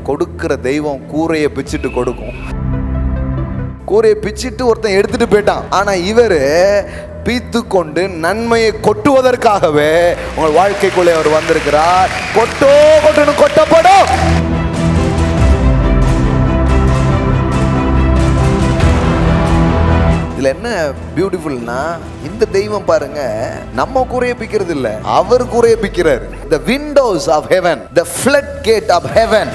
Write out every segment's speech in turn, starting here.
கொடுக்கிற தெய்வம் கூரையை பிச்சுட்டு கொடுக்கும். கூரையை பிச்சுட்டு ஒருத்தன் எடுத்துட்டு போயிட்டான். ஆனா இவரு பீத்து கொண்டு நன்மையை கொட்டுவதற்காகவே உங்கள் வாழ்க்கைக்குள்ளே அவர் வந்திருக்கிறார். கொட்டுன்னு கொட்டப்படும். இதுல என்ன பியூட்டிஃபுல்னா, இந்த தெய்வம் பாருங்க, நம்ம கூரையை பிக்கிறது இல்ல, அவர் கூரையை பிக்கிறார். The windows of heaven, the floodgate of heaven.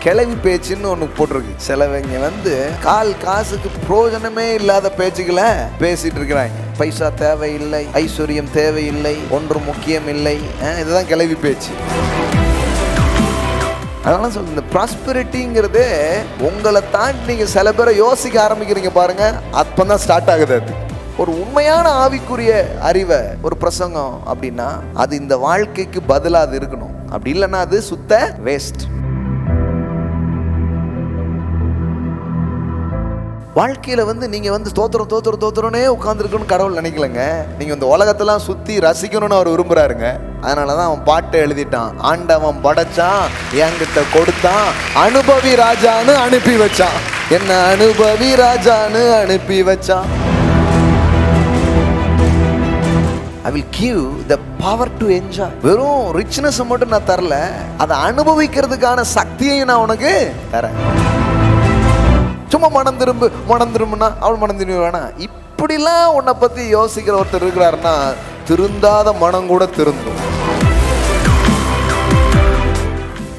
கிளவி பேச்சுன்னு ஒன்று போட்டிருக்கு. சிலவங்க வந்து கால் காசுக்கு பிரயோஜனமே இல்லாத பேச்சுக்களை பேசிட்டு இருக்கிறாங்க. பைசா தேவையில்லை, ஐஸ்வர்யம் தேவையில்லை, ஒன்று முக்கியம் இல்லை, இதுதான் கிளவி பேச்சு. அதனால சொல்ல, இந்த ப்ராஸ்பெரிட்டிங்கிறது உங்களை தாண்டி நீங்கள் சில பேரை யோசிக்க ஆரம்பிக்கிறீங்க பாருங்க, அப்பதான் ஸ்டார்ட் ஆகுது. அது ஒரு உண்மையான ஆவிக்குரிய அறிவை ஒரு பிரசங்கம் அப்படின்னா அது இந்த வாழ்க்கைக்கு பதிலாக அது இருக்கணும். அப்படி இல்லைன்னா அது சுத்த வேஸ்ட். வாழ்க்கையில வந்து நீங்க வந்து தோத்திரனே உட்கார்ந்துருக்கணும்னு கடவுள் நினைக்கலங்க. நீங்க இந்த உலகத்தெல்லாம் சுத்தி ரசிக்கணும்னு அவர் விரும்புறாருங்க. அதனாலதான் அவன் பாட்டை எழுதிட்டான். ஆண்டவன் படைச்சான், என்கிட்ட கொடுத்தான், அனுபவி ராஜான்னு அனுப்பி வச்சான். என்ன அனுபவி ராஜான்னு அனுப்பி வச்சான். I will give the power to enjoy. வெறும் ரிச்னஸ் மட்டும் நான் தரல, அதை அனுபவிக்கிறதுக்கான சக்தியையும் நான் உனக்கு தரேன். சும்மா மனம் திரும்புனா அவள் மனம் திரும்பி வேணா. இப்படிலாம் உன்னை பத்தி யோசிக்கிற ஒருத்தர் இருக்கிறாருன்னா திருந்தாத மனம் கூட திருந்தும்.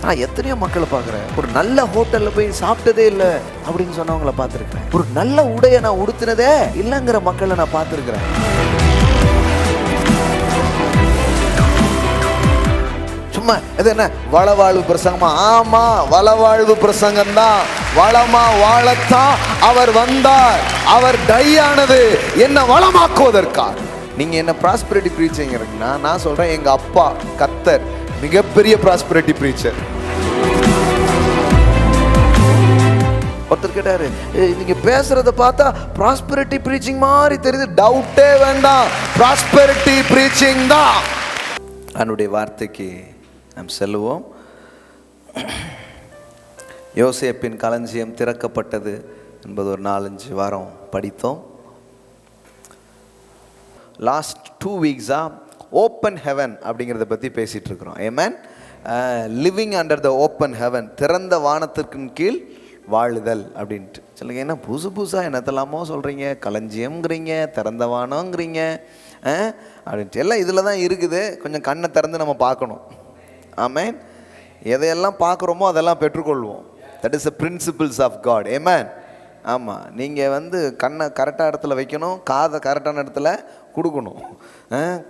நான் எத்தனையோ மக்களை பார்க்குறேன், ஒரு நல்ல ஹோட்டல்ல போய் சாப்பிட்டதே இல்லை அப்படின்னு சொன்னவங்களை பார்த்துருக்கிறேன். ஒரு நல்ல உடையை நான் உடுத்தினதே இல்லைங்கிற மக்களை நான் பார்த்துருக்கிறேன். இது என்ன வளவாழ்வு பிரசங்கமா? ஆமா, வளவாழ்வு பிரசங்கம் தான். வளமா வாழத்தான் அவர் வந்தார். அவர் டையானது என்ன வளமாக்குவதற்காக. நீங்க என்ன ப்ராஸ்பெரிட்டி ப்ரீச்சிங் இருக்குன்னா, நான் சொல்றேன், எங்க அப்பா கர்த்தர் மிகப்பெரிய ப்ராஸ்பெரிட்டி ப்ரீச்சர். ஒருத்தர் கேட்டாரு, நீங்க பேசுறத பார்த்தா ப்ராஸ்பெரிட்டி ப்ரீச்சிங் மாதிரி தெரியுது. டவுட்டே வேண்டாம், ப்ராஸ்பெரிட்டி ப்ரீச்சிங் தான். அவனுடைய வார்த்தைக்கு நாம் செல்லுவோம். யோசேப்பின் களஞ்சியம் திறக்கப்பட்டது என்பது ஒரு 4-5 வாரம் படித்தோம். லாஸ்ட் 2 வீக்ஸா ஓப்பன் ஹெவன் அப்படிங்கிறத பற்றி பேசிகிட்டு இருக்கிறோம். ஆமென். Living under the open heaven, திறந்த வானத்திற்கின் கீழ் வாழுதல் அப்படின்ட்டு. சொல்லுங்க, என்ன புதுசாக என்னத்தெல்லாமோ சொல்கிறீங்க, களஞ்சியம்ங்கிறீங்க, திறந்த வானங்கிறீங்க அப்படின்ட்டு. எல்லாம் இதில் தான் இருக்குது. கொஞ்சம் கண்ணை திறந்து நம்ம பார்க்கணும். ஆமென். எதையெல்லாம் பார்க்குறோமோ அதெல்லாம் பெற்றுக்கொள்வோம். That is the principles of God. ஆமென். ஆமாம், நீங்கள் வந்து கண்ணை கரெக்டான இடத்துல வைக்கணும், காதை கரெக்டான இடத்துல கொடுக்கணும்.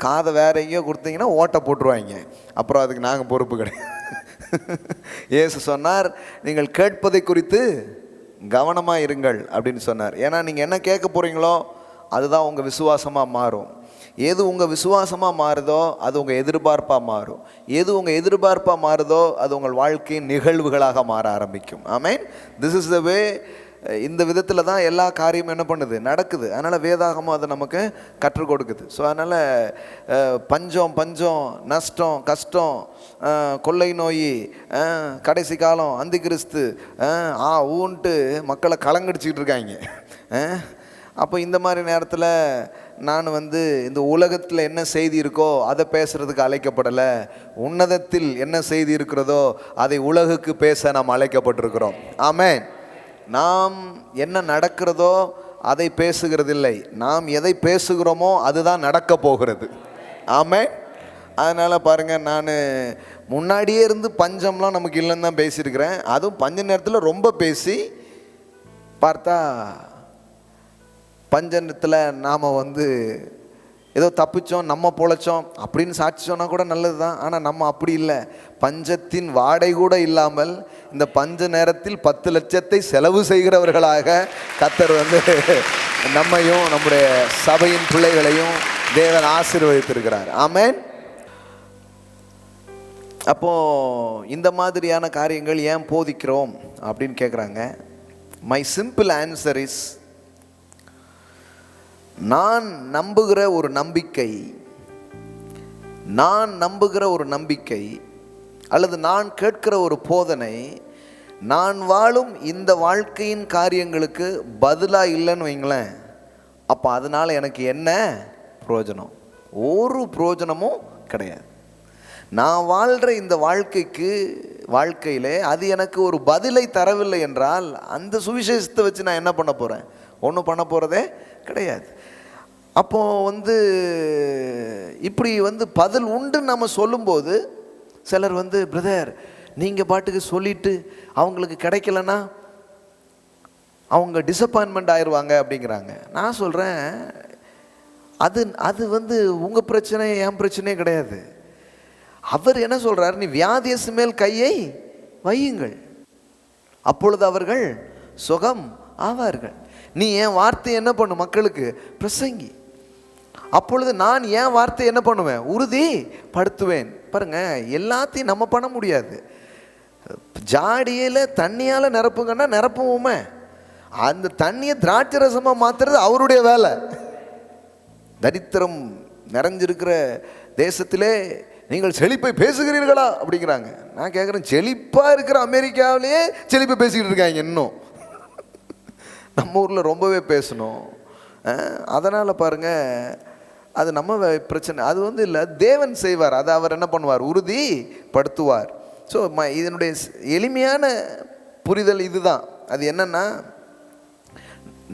காதை வேற எங்கேயோ கொடுத்தீங்கன்னா ஓட்டை போட்டுருவாங்க, அப்புறம் அதுக்கு நாங்கள் பொறுப்பு கிடையாது. இயேசு சொன்னார், நீங்கள் கேட்பதை குறித்து கவனமாக இருங்கள் அப்படின்னு சொன்னார். ஏன்னா நீங்கள் என்ன கேட்க போகிறீங்களோ அதுதான் உங்கள் விசுவாசமாக மாறும். எது உங்கள் விசுவாசமாக மாறுதோ அது உங்கள் எதிர்பார்ப்பாக மாறும். எது உங்கள் எதிர்பார்ப்பாக மாறுதோ அது உங்கள் வாழ்க்கையின் நிகழ்வுகளாக மாற ஆரம்பிக்கும். ஆமென். திஸ் இஸ் த வே. இந்த விதத்தில் தான் எல்லா காரியமும் என்ன பண்ணுது, நடக்குது. அதனால் வேதாகமும் அதை நமக்கு கற்றுக் கொடுக்குது. ஸோ அதனால் பஞ்சம், நஷ்டம், கஷ்டம், கொள்ளை நோய், கடைசி காலம், அந்தி கிறிஸ்து ஊன்ட்டு மக்களை கலங்கடிச்சிக்கிட்டு இருக்காங்க. அப்போ இந்த மாதிரி நேரத்தில் நான் வந்து இந்த உலகத்தில் என்ன செய்தி இருக்கோ அதை பேசுகிறதுக்கு அழைக்கப்படலை. உன்னதத்தில் என்ன செய்தி இருக்கிறதோ அதை உலகுக்கு பேச நாம் அழைக்கப்பட்டிருக்கிறோம். ஆமென். நாம் என்ன நடக்கிறதோ அதை பேசுகிறதில்லை, நாம் எதை பேசுகிறோமோ அதுதான் நடக்க போகிறது. ஆமென். அதனால் பாருங்கள், நான் முன்னாடியே இருந்து பஞ்சம்லாம் நமக்கு இல்லைன்னு தான் பேசியிருக்கிறேன். அதுவும் பஞ்ச நேரத்தில் ரொம்ப பேசி பார்த்தா பஞ்சத்தில் நாம் வந்து ஏதோ தப்பிச்சோம், நம்ம பொழைச்சோம் அப்படின்னு சாட்சி சொன்னால் கூட நல்லது தான். ஆனால் நம்ம அப்படி இல்லை. பஞ்சத்தின் வாடை கூட இல்லாமல் இந்த பஞ்ச நேரத்தில் 10 லட்சத்தை செலவு செய்கிறவர்களாக கர்த்தர் வந்து நம்மையும் நம்முடைய சபையின் பிள்ளைகளையும் தேவன் ஆசீர்வதித்திருக்கிறார். ஆமென். அப்போது இந்த மாதிரியான காரியங்கள் ஏன் போதிக்கிறோம் அப்படின்னு கேட்குறாங்க. மை சிம்பிள் ஆன்சர் இஸ், நான் நம்புகிற ஒரு நம்பிக்கை நான் நம்புகிற ஒரு நம்பிக்கை அல்லது நான் கேட்கிற ஒரு போதனை நான் வாழும் இந்த வாழ்க்கையின் காரியங்களுக்கு பதிலாக இல்லைன்னு வைங்களேன், அப்போ அதனால் எனக்கு என்ன பிரயோஜனம்? ஒரு பிரயோஜனமும் கிடையாது. நான் வாழ்கிற இந்த வாழ்க்கையிலே அது எனக்கு ஒரு பதிலை தரவில்லை என்றால் அந்த சுவிசேஷத்தை வச்சு நான் என்ன பண்ண போகிறேன்? ஒன்றும் பண்ண போகிறதே கிடையாது. அப்போது இப்படி பதில் உண்டுன்னு நம்ம சொல்லும்போது சிலர் பிரதர் நீங்கள் பாட்டுக்கு சொல்லிவிட்டு அவங்களுக்கு கிடைக்கலன்னா அவங்க டிசப்பாயின்மெண்ட் ஆயிடுவாங்க அப்படிங்கிறாங்க. நான் சொல்கிறேன், அது உங்கள் பிரச்சனை, என் பிரச்சனையே கிடையாது. அவர் என்ன சொல்கிறார்? நீ வியாதியசு மேல் கையை வையுங்கள், அப்பொழுது அவர்கள் சுகம் ஆவார்கள். நீ என் வார்த்தை என்ன பண்ணு? மக்களுக்கு பிரசங்கி. அப்பொழுது நான் என் வார்த்தை என்ன பண்ணுவேன்? உறுதி படுத்துவேன். பாருங்க, எல்லாத்தையும் நம்ம பண்ண முடியாது. ஜாடியில் தண்ணியால் நிரப்புங்கன்னா நிரப்புவோமே, அந்த தண்ணியை திராட்சை ரசமாக மாற்றுறது அவருடைய வேலை. தரித்திரம் நிறைஞ்சிருக்கிற தேசத்திலே நீங்கள் செழிப்பை பேசுகிறீர்களா அப்படிங்கிறாங்க. நான் கேட்குறேன், செழிப்பாக இருக்கிற அமெரிக்காவிலேயே செழிப்பை பேசிக்கிட்டு இருக்காங்க. இன்னும் நம்ம ஊரில் ரொம்பவே பேசணும். அதனால் பாருங்கள், அது நம்ம பிரச்சனை. அது இல்லை, தேவன் செய்வார். அதை அவர் என்ன பண்ணுவார்? உறுதிப்படுத்துவார். ஸோ இதனுடைய எளிமையான புரிதல் இதுதான். அது என்னென்னா,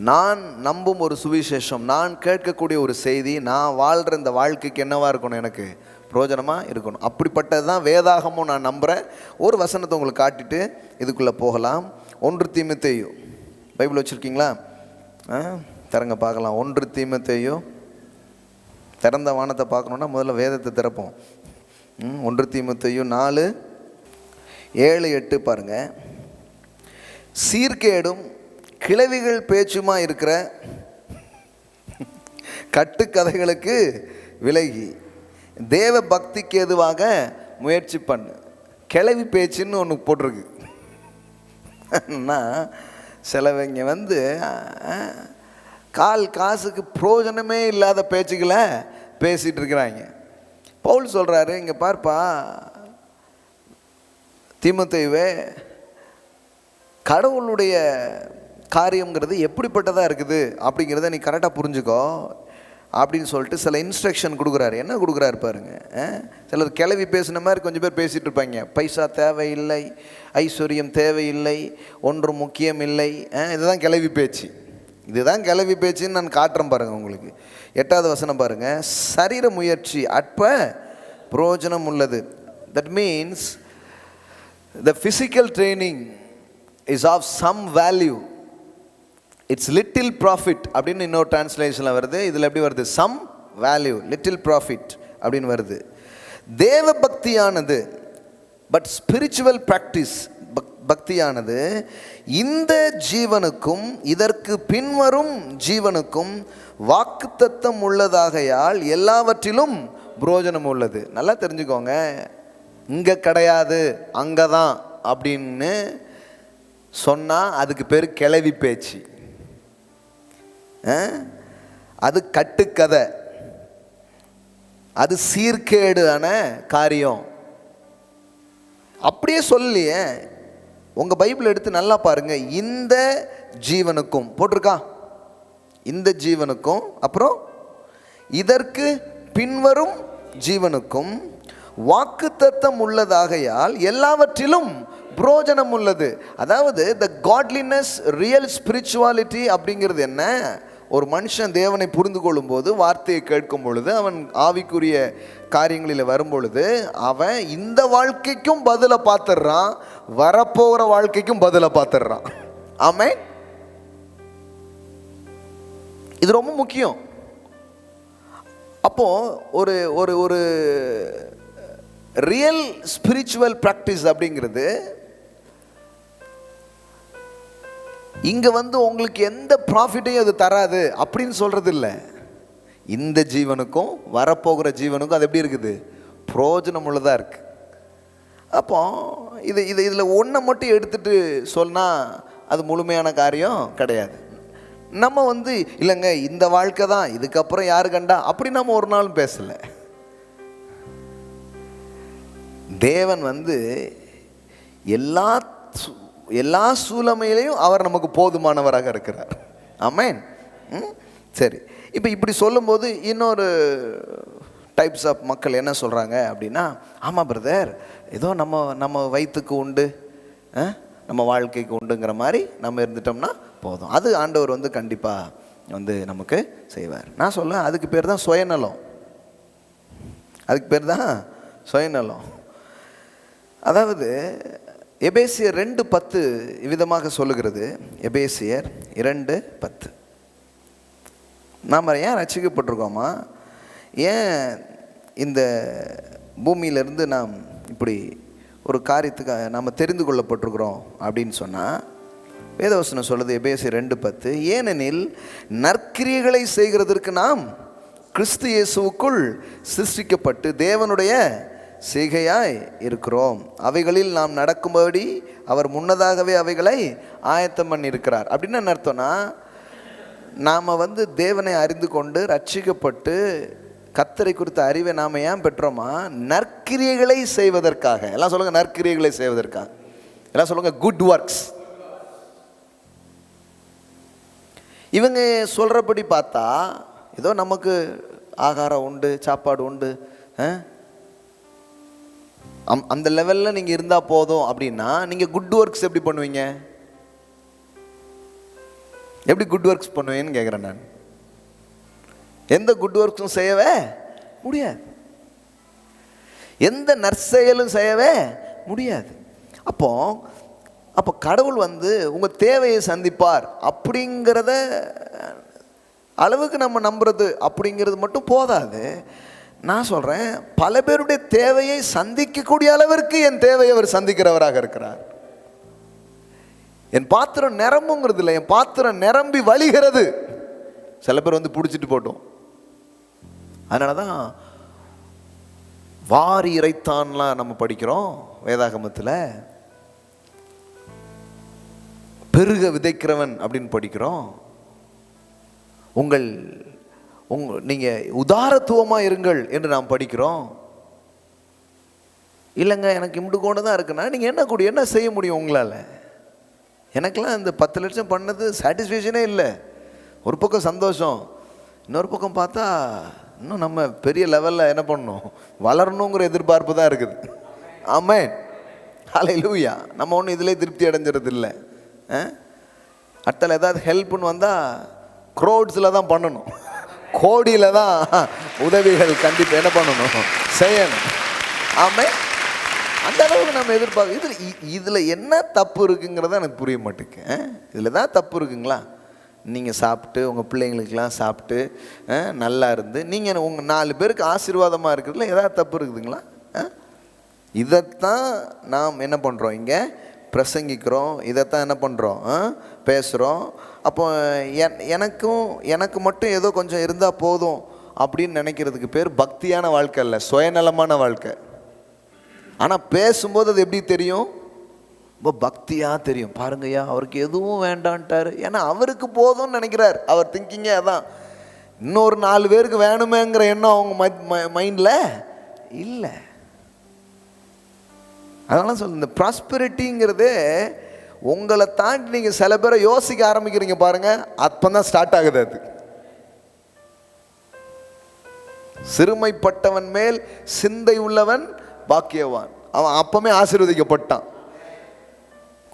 நான் நம்பும் ஒரு சுவிசேஷம், நான் கேட்கக்கூடிய ஒரு செய்தி, நான் வாழ்கிற இந்த வாழ்க்கைக்கு என்னவாக இருக்கணும்? எனக்கு பிரயோஜனமாக இருக்கணும். அப்படிப்பட்டது தான் வேதாகமும் நான் நம்புகிறேன். ஒரு வசனத்தை உங்களுக்கு காட்டிட்டு இதுக்குள்ளே போகலாம். 1 தீமோத்தேயு பைபிள் வச்சுருக்கீங்களா? திறங்க பார்க்கலாம். 1 தீமோத்தேயு. திறந்த வானத்தை பார்க்கணுன்னா முதல்ல வேதத்தை திறப்போம். 1 தீமோத்தேயு 4:7-8 பாருங்கள். சீர்கேடும் கிளவிகள் பேச்சுமா இருக்கிற கட்டுக்கதைகளுக்கு விலகி தேவ பக்திக்கு எதுவாக முயற்சி பண்ணு. கிளவி பேச்சுன்னு ஒன்று போட்டிருக்கு. சிலவங்க காசுக்கு பிரயோஜனமே இல்லாத பேச்சுக்களை பேசிகிட்டு இருக்கிறாங்க. பவுல் சொல்கிறாரு, இங்கே பார்ப்பா தீமோத்தேயுவே, கடவுளுடைய காரியங்கிறது எப்படிப்பட்டதாக இருக்குது அப்படிங்கிறத நீ கரெக்டாக புரிஞ்சுக்கோ அப்படின்னு சொல்லிட்டு சில இன்ஸ்ட்ரக்ஷன் கொடுக்குறாரு. என்ன கொடுக்குறாரு பாருங்க. சிலர் கிளவி பேசின மாதிரி கொஞ்சம் பேர் பேசிகிட்டு இருப்பாங்க. பைசா தேவையில்லை, ஐஸ்வர்யம் தேவையில்லை, ஒன்றும் முக்கியம் இல்லை. இதுதான் கிளவி பேச்சு. இதுதான் கிளவி பேச்சுன்னு நான் காட்டுறேன் பாருங்கள் உங்களுக்கு. 8வது வசனம் பாருங்கள். சரீர முயற்சி அற்ப பிரயோஜனம் உள்ளது. That means the physical training is of some value, it's little profit அப்படின்னு இன்னொரு டிரான்ஸ்லேஷனில் வருது. இதில் எப்படி வருது? சம் வேல்யூ, லிட்டில் ப்ராஃபிட் அப்படின்னு வருது. தேவ பக்தியானது, பட் ஸ்பிரிச்சுவல் ப்ராக்டிஸ் பக்தியானது இந்த ஜீவனுக்கும் இதற்கு பின்வரும் ஜீவனுக்கும் வாக்குத்தத்தம் உள்ளதாகையால் எல்லாவற்றிலும் பிரயோஜனம் உள்ளது. நல்லா தெரிஞ்சுக்கோங்க, இங்கே கிடையாது அங்கே தான் அப்படின்னு சொன்னால் அதுக்கு பேர் கிளவி பேச்சு. அது கட்டுக்கதை, அது சீர்கேடான காரியம். அப்படியே சொல்லியே உங்கள் பைபிள் எடுத்து நல்லா பாருங்கள். இந்த ஜீவனுக்கும் போட்டிருக்கா, இந்த ஜீவனுக்கும் அப்புறம் இதற்கு பின்வரும் ஜீவனுக்கும் வாக்குத்தத்தம் உள்ளதாகையால் எல்லாவற்றிலும் பிரயோஜனம் உள்ளது. அதாவது த காட்லினஸ், ரியல் ஸ்பிரிச்சுவாலிட்டி அப்படிங்கிறது என்ன? ஒரு மனுஷன் தேவனை புரிந்து கொள்ளும் போது, வார்த்தையை கேட்கும் பொழுது, அவன் ஆவிக்குரிய காரியங்களில் வரும் பொழுது, அவன் இந்த வாழ்க்கைக்கும் பதிலை பார்த்துடுறான், வரப்போகிற வாழ்க்கைக்கும் பதிலை பார்த்துடுறான். ஆமென். இது ரொம்ப முக்கியம். அப்போ ஒரு ஒரு ஒரு ரியல் ஸ்பிரிச்சுவல் ப்ராக்டிஸ் அப்படிங்கிறது இங்கே உங்களுக்கு எந்த ப்ராஃபிட்டையும் அது தராது அப்படின்னு சொல்கிறது இல்லை. இந்த ஜீவனுக்கும் வரப்போகிற ஜீவனுக்கும் அது எப்படி இருக்குது? பிரயோஜனம் உள்ளதாக இருக்குது. அப்போ இதில் ஒன்றை மட்டும் எடுத்துகிட்டு சொன்னால் அது முழுமையான காரியம் கிடையாது. நம்ம இல்லைங்க இந்த வாழ்க்கை தான், இதுக்கப்புறம் யாரு கண்டா அப்படி நம்ம ஒரு நாளும் பேசலை. தேவன் வந்து எல்லா எல்லா சூழ்நிலையிலையும் அவர் நமக்கு போதுமானவராக இருக்கிறார். ஆமென். சரி, இப்போ இப்படி சொல்லும்போது இன்னொரு டைப்ஸ் ஆஃப் மக்கள் என்ன சொல்கிறாங்க அப்படின்னா, ஆமாம் பிரதர், ஏதோ நம்ம வயிற்றுக்கு உண்டு, நம்ம வாழ்க்கைக்கு உண்டுங்கிற மாதிரி நம்ம இருந்துட்டோம்னா போதும், அது ஆண்டவர் வந்து கண்டிப்பாக வந்து நமக்கு செய்வார். நான் சொல்ல அதுக்கு பேர் தான் சுயநலம். அதுக்கு பேர் தான் சுயநலம். அதாவது எபேசியர் 2:10 விதமாக சொல்லுகிறது. எபேசியர் 2:10. நாம் ஏன் ரட்சிக்கப்பட்டிருக்கோமா, ஏன் இந்த பூமியிலிருந்து நாம் இப்படி ஒரு காரியத்துக்கு நாம் தெரிந்து கொள்ளப்பட்டிருக்கிறோம் அப்படின்னு சொன்னால், வேதவசனம் சொல்லுது எபேசியர் 2:10, ஏனெனில் நற்கிரியைகளை செய்கிறதற்கு நாம் கிறிஸ்து இயேசுவுக்குள் சிருஷ்டிக்கப்பட்டு தேவனுடைய செய்கையாய் இருக்கிறோம். அவைகளில் நாம் நடக்கும்படி அவர் முன்னதாகவே அவைகளை ஆயத்தம் பண்ணி இருக்கிறார். அப்படின்னு என்ன அர்த்தம்னா, நாம் வந்து தேவனை அறிந்து கொண்டு ரட்சிக்கப்பட்டு கர்த்தரை குறித்த அறிவை நாம் ஏன் பெற்றோமா, நற்கிரியைகளை செய்வதற்காக. எல்லாம் சொல்லுங்கள், நற்கிரியைகளை செய்வதற்காக. எல்லாம் சொல்லுங்கள், குட் ஒர்க்ஸ். இவங்க சொல்கிறபடி பார்த்தா ஏதோ நமக்கு ஆகாரம் உண்டு, சாப்பாடு உண்டு, அந்த லெவலில் நீங்கள் இருந்தால் போதும் அப்படின்னா நீங்கள் குட் ஒர்க்ஸ் எப்படி பண்ணுவீங்க? எப்படி குட் ஒர்க்ஸ் பண்ணுவீங்கன்னு கேட்குறேன் நான். எந்த குட் ஒர்க்ஸும் செய்யவே முடியாது, எந்த நற்செயலும் செய்யவே முடியாது. அப்போ கடவுள் வந்து உங்கள் தேவையை சந்திப்பார் அப்படிங்கிறத அளவுக்கு நம்ம நம்புறது அப்படிங்கிறது மட்டும் போதாது. நான் சொல்கிறேன், பல பேருடைய தேவையை சந்திக்கக்கூடிய அளவிற்கு என் தேவையை அவர் சந்திக்கிறவராக இருக்கிறார். என் பாத்திரம் நிரம்புங்கிறது இல்லை, என் பாத்திரம் நிரம்பி வழிகிறது. சில பேர் வந்து பிடிச்சிட்டு போட்டோம். அதனால தான் வாரி இறைத்தான்லாம் நம்ம படிக்கிறோம் வேதாகமத்தில். பெருக விதைக்கிறவன் அப்படின்னு படிக்கிறோம். நீங்கள் உதாரத்துவமாக இருங்கள் என்று நாம் படிக்கிறோம். இல்லைங்க எனக்கு இம்புட்டு கொண்டு தான் இருக்குன்னா நீங்கள் என்ன செய்ய முடியும் உங்களால்? எனக்கெல்லாம் இந்த 10 லட்சம் பண்ணது சாட்டிஸ்ஃபேக்ஷனே இல்லை. ஒரு பக்கம் சந்தோஷம், இன்னொரு பக்கம் பார்த்தா இன்னும் நம்ம பெரிய லெவலில் என்ன பண்ணணும், வளரணுங்கிற எதிர்பார்ப்பு தான் இருக்குது. ஆமென், ஹல்லேலூயா. நம்ம ஒன்றும் இதிலே திருப்தி அடைஞ்சிறது இல்லை. அடுத்தால ஏதாவது ஹெல்ப்னு வந்தால் க்ரோட்ஸில் தான் பண்ணணும், கோடியில் தான் உதவிகள் கண்டிப்பாக என்ன பண்ணணும், செய்யணும். ஆமென். அந்த அளவுக்கு நம்ம எதிர்பார்க்க. இதில் என்ன தப்பு இருக்குங்கிறத எனக்கு புரிய மாட்டேங்க. இதில் தான் தப்பு இருக்குங்களா? நீங்கள் சாப்பிட்டு உங்கள் பிள்ளைங்களுக்கெல்லாம் சாப்பிட்டு நல்லா இருந்து நீங்கள் உங்கள் 4 பேருக்கு ஆசீர்வாதமாக இருக்கிறதுல ஏதாவது தப்பு இருக்குதுங்களா? இதைத்தான் நாம் என்ன பண்ணுறோம், இங்கே பிரசங்கிக்கிறோம், இதைத்தான் என்ன பண்ணுறோம், பேசுகிறோம். அப்போ எனக்கு மட்டும் ஏதோ கொஞ்சம் இருந்தால் போதும் அப்படின்னு நினைக்கிறதுக்கு பேர் பக்தியான வாழ்க்கை இல்லை, சுயநலமான வாழ்க்கை. ஆனால் பேசும்போது அது எப்படி தெரியும், ரொம்ப பக்தியாக தெரியும். பாருங்கய்யா, அவருக்கு எதுவும் வேண்டான்ட்டார், ஏன்னா அவருக்கு போதும்னு நினைக்கிறார். அவர் திங்கிங்கே அதான். இன்னொரு 4 பேருக்கு வேணுமேங்கிற எண்ணம் அவங்க மைண்டில் இல்லை. அதனால சொல்ல, இந்த ப்ராஸ்பெரிட்டிங்கிறது உங்களை தாண்டி நீங்கள் சில பேரை யோசிக்க ஆரம்பிக்கிறீங்க பாருங்க, அப்போ தான் ஸ்டார்ட் ஆகுது. அது சிறுமைப்பட்டவன் மேல் சிந்தை உள்ளவன் பாக்கியவான். அவன் அப்பமே ஆசீர்வதிக்கப்பட்டான்.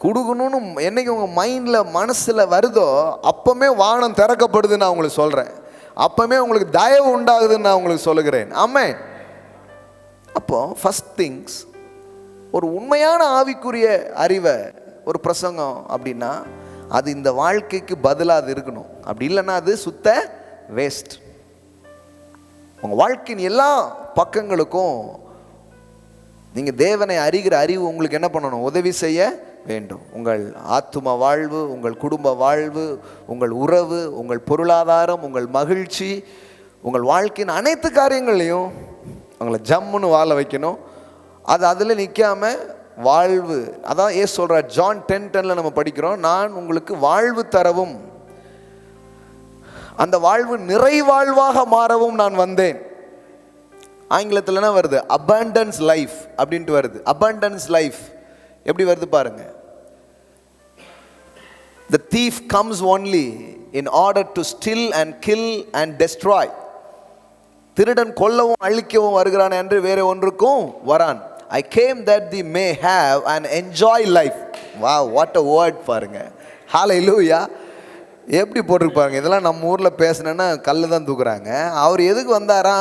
கொடுக்கணும்னு என்னைக்கு உங்கள் மைண்டில் மனசில் வருதோ அப்பமே வானம் திறக்கப்படுதுன்னு நான் உங்களுக்கு சொல்கிறேன். அப்பமே உங்களுக்கு தயவு உண்டாகுதுன்னு நான் உங்களுக்கு சொல்லுகிறேன். ஆமென். அப்போது ஃபஸ்ட் திங்ஸ், ஒரு உண்மையான ஆவிக்குரிய அறிவை, ஒரு பிரசங்கம் அப்படின்னா அது இந்த வாழ்க்கைக்கு பதிலாக அது இருக்கணும். அப்படி இல்லைன்னா அது சுத்த வேஸ்ட். உங்கள் வாழ்க்கையின் எல்லா பக்கங்களுக்கும் நீங்கள் தேவனை அறிகிற அறிவு உங்களுக்கு என்ன பண்ணணும், உதவி செய்ய வேண்டும். உங்கள் ஆத்தும வாழ்வு, உங்கள் குடும்ப வாழ்வு, உங்கள் உறவு, உங்கள் பொருளாதாரம், உங்கள் மகிழ்ச்சி, உங்கள் வாழ்க்கையின் அனைத்து காரியங்களையும் உங்களை ஜம்முன்னு வாழ வைக்கணும். அது அதில் நிற்காமல் வாழ்வு, அதான் ஏசு சொல்கிறார். ஜான் 10:10 நம்ம படிக்கிறோம், நான் உங்களுக்கு வாழ்வு தரவும் அந்த வாழ்வு நிறைவாழ்வாக மாறவும் நான் வந்தேன். ஆங்கிலத்தில்னா வருது abundance லைஃப் அப்படின்ட்டு வருது. abundance லைஃப் எப்படி வருது பாருங்க. The thief comes only in order to steal and kill and destroy. திருடன் கொல்லவும் அழிக்கவும் வருகிறான் என்று வேற ஒன்றுக்கும் வரான். I came that they may have and enjoy life. Wow, what a word பாருங்க. Hallelujah. எப்படி போட்டிருப்பாங்க. இதெல்லாம் நம்ம ஊரில் பேசினேன்னா கல்லு தான் தூக்குறாங்க. அவர் எதுக்கு வந்தாரா?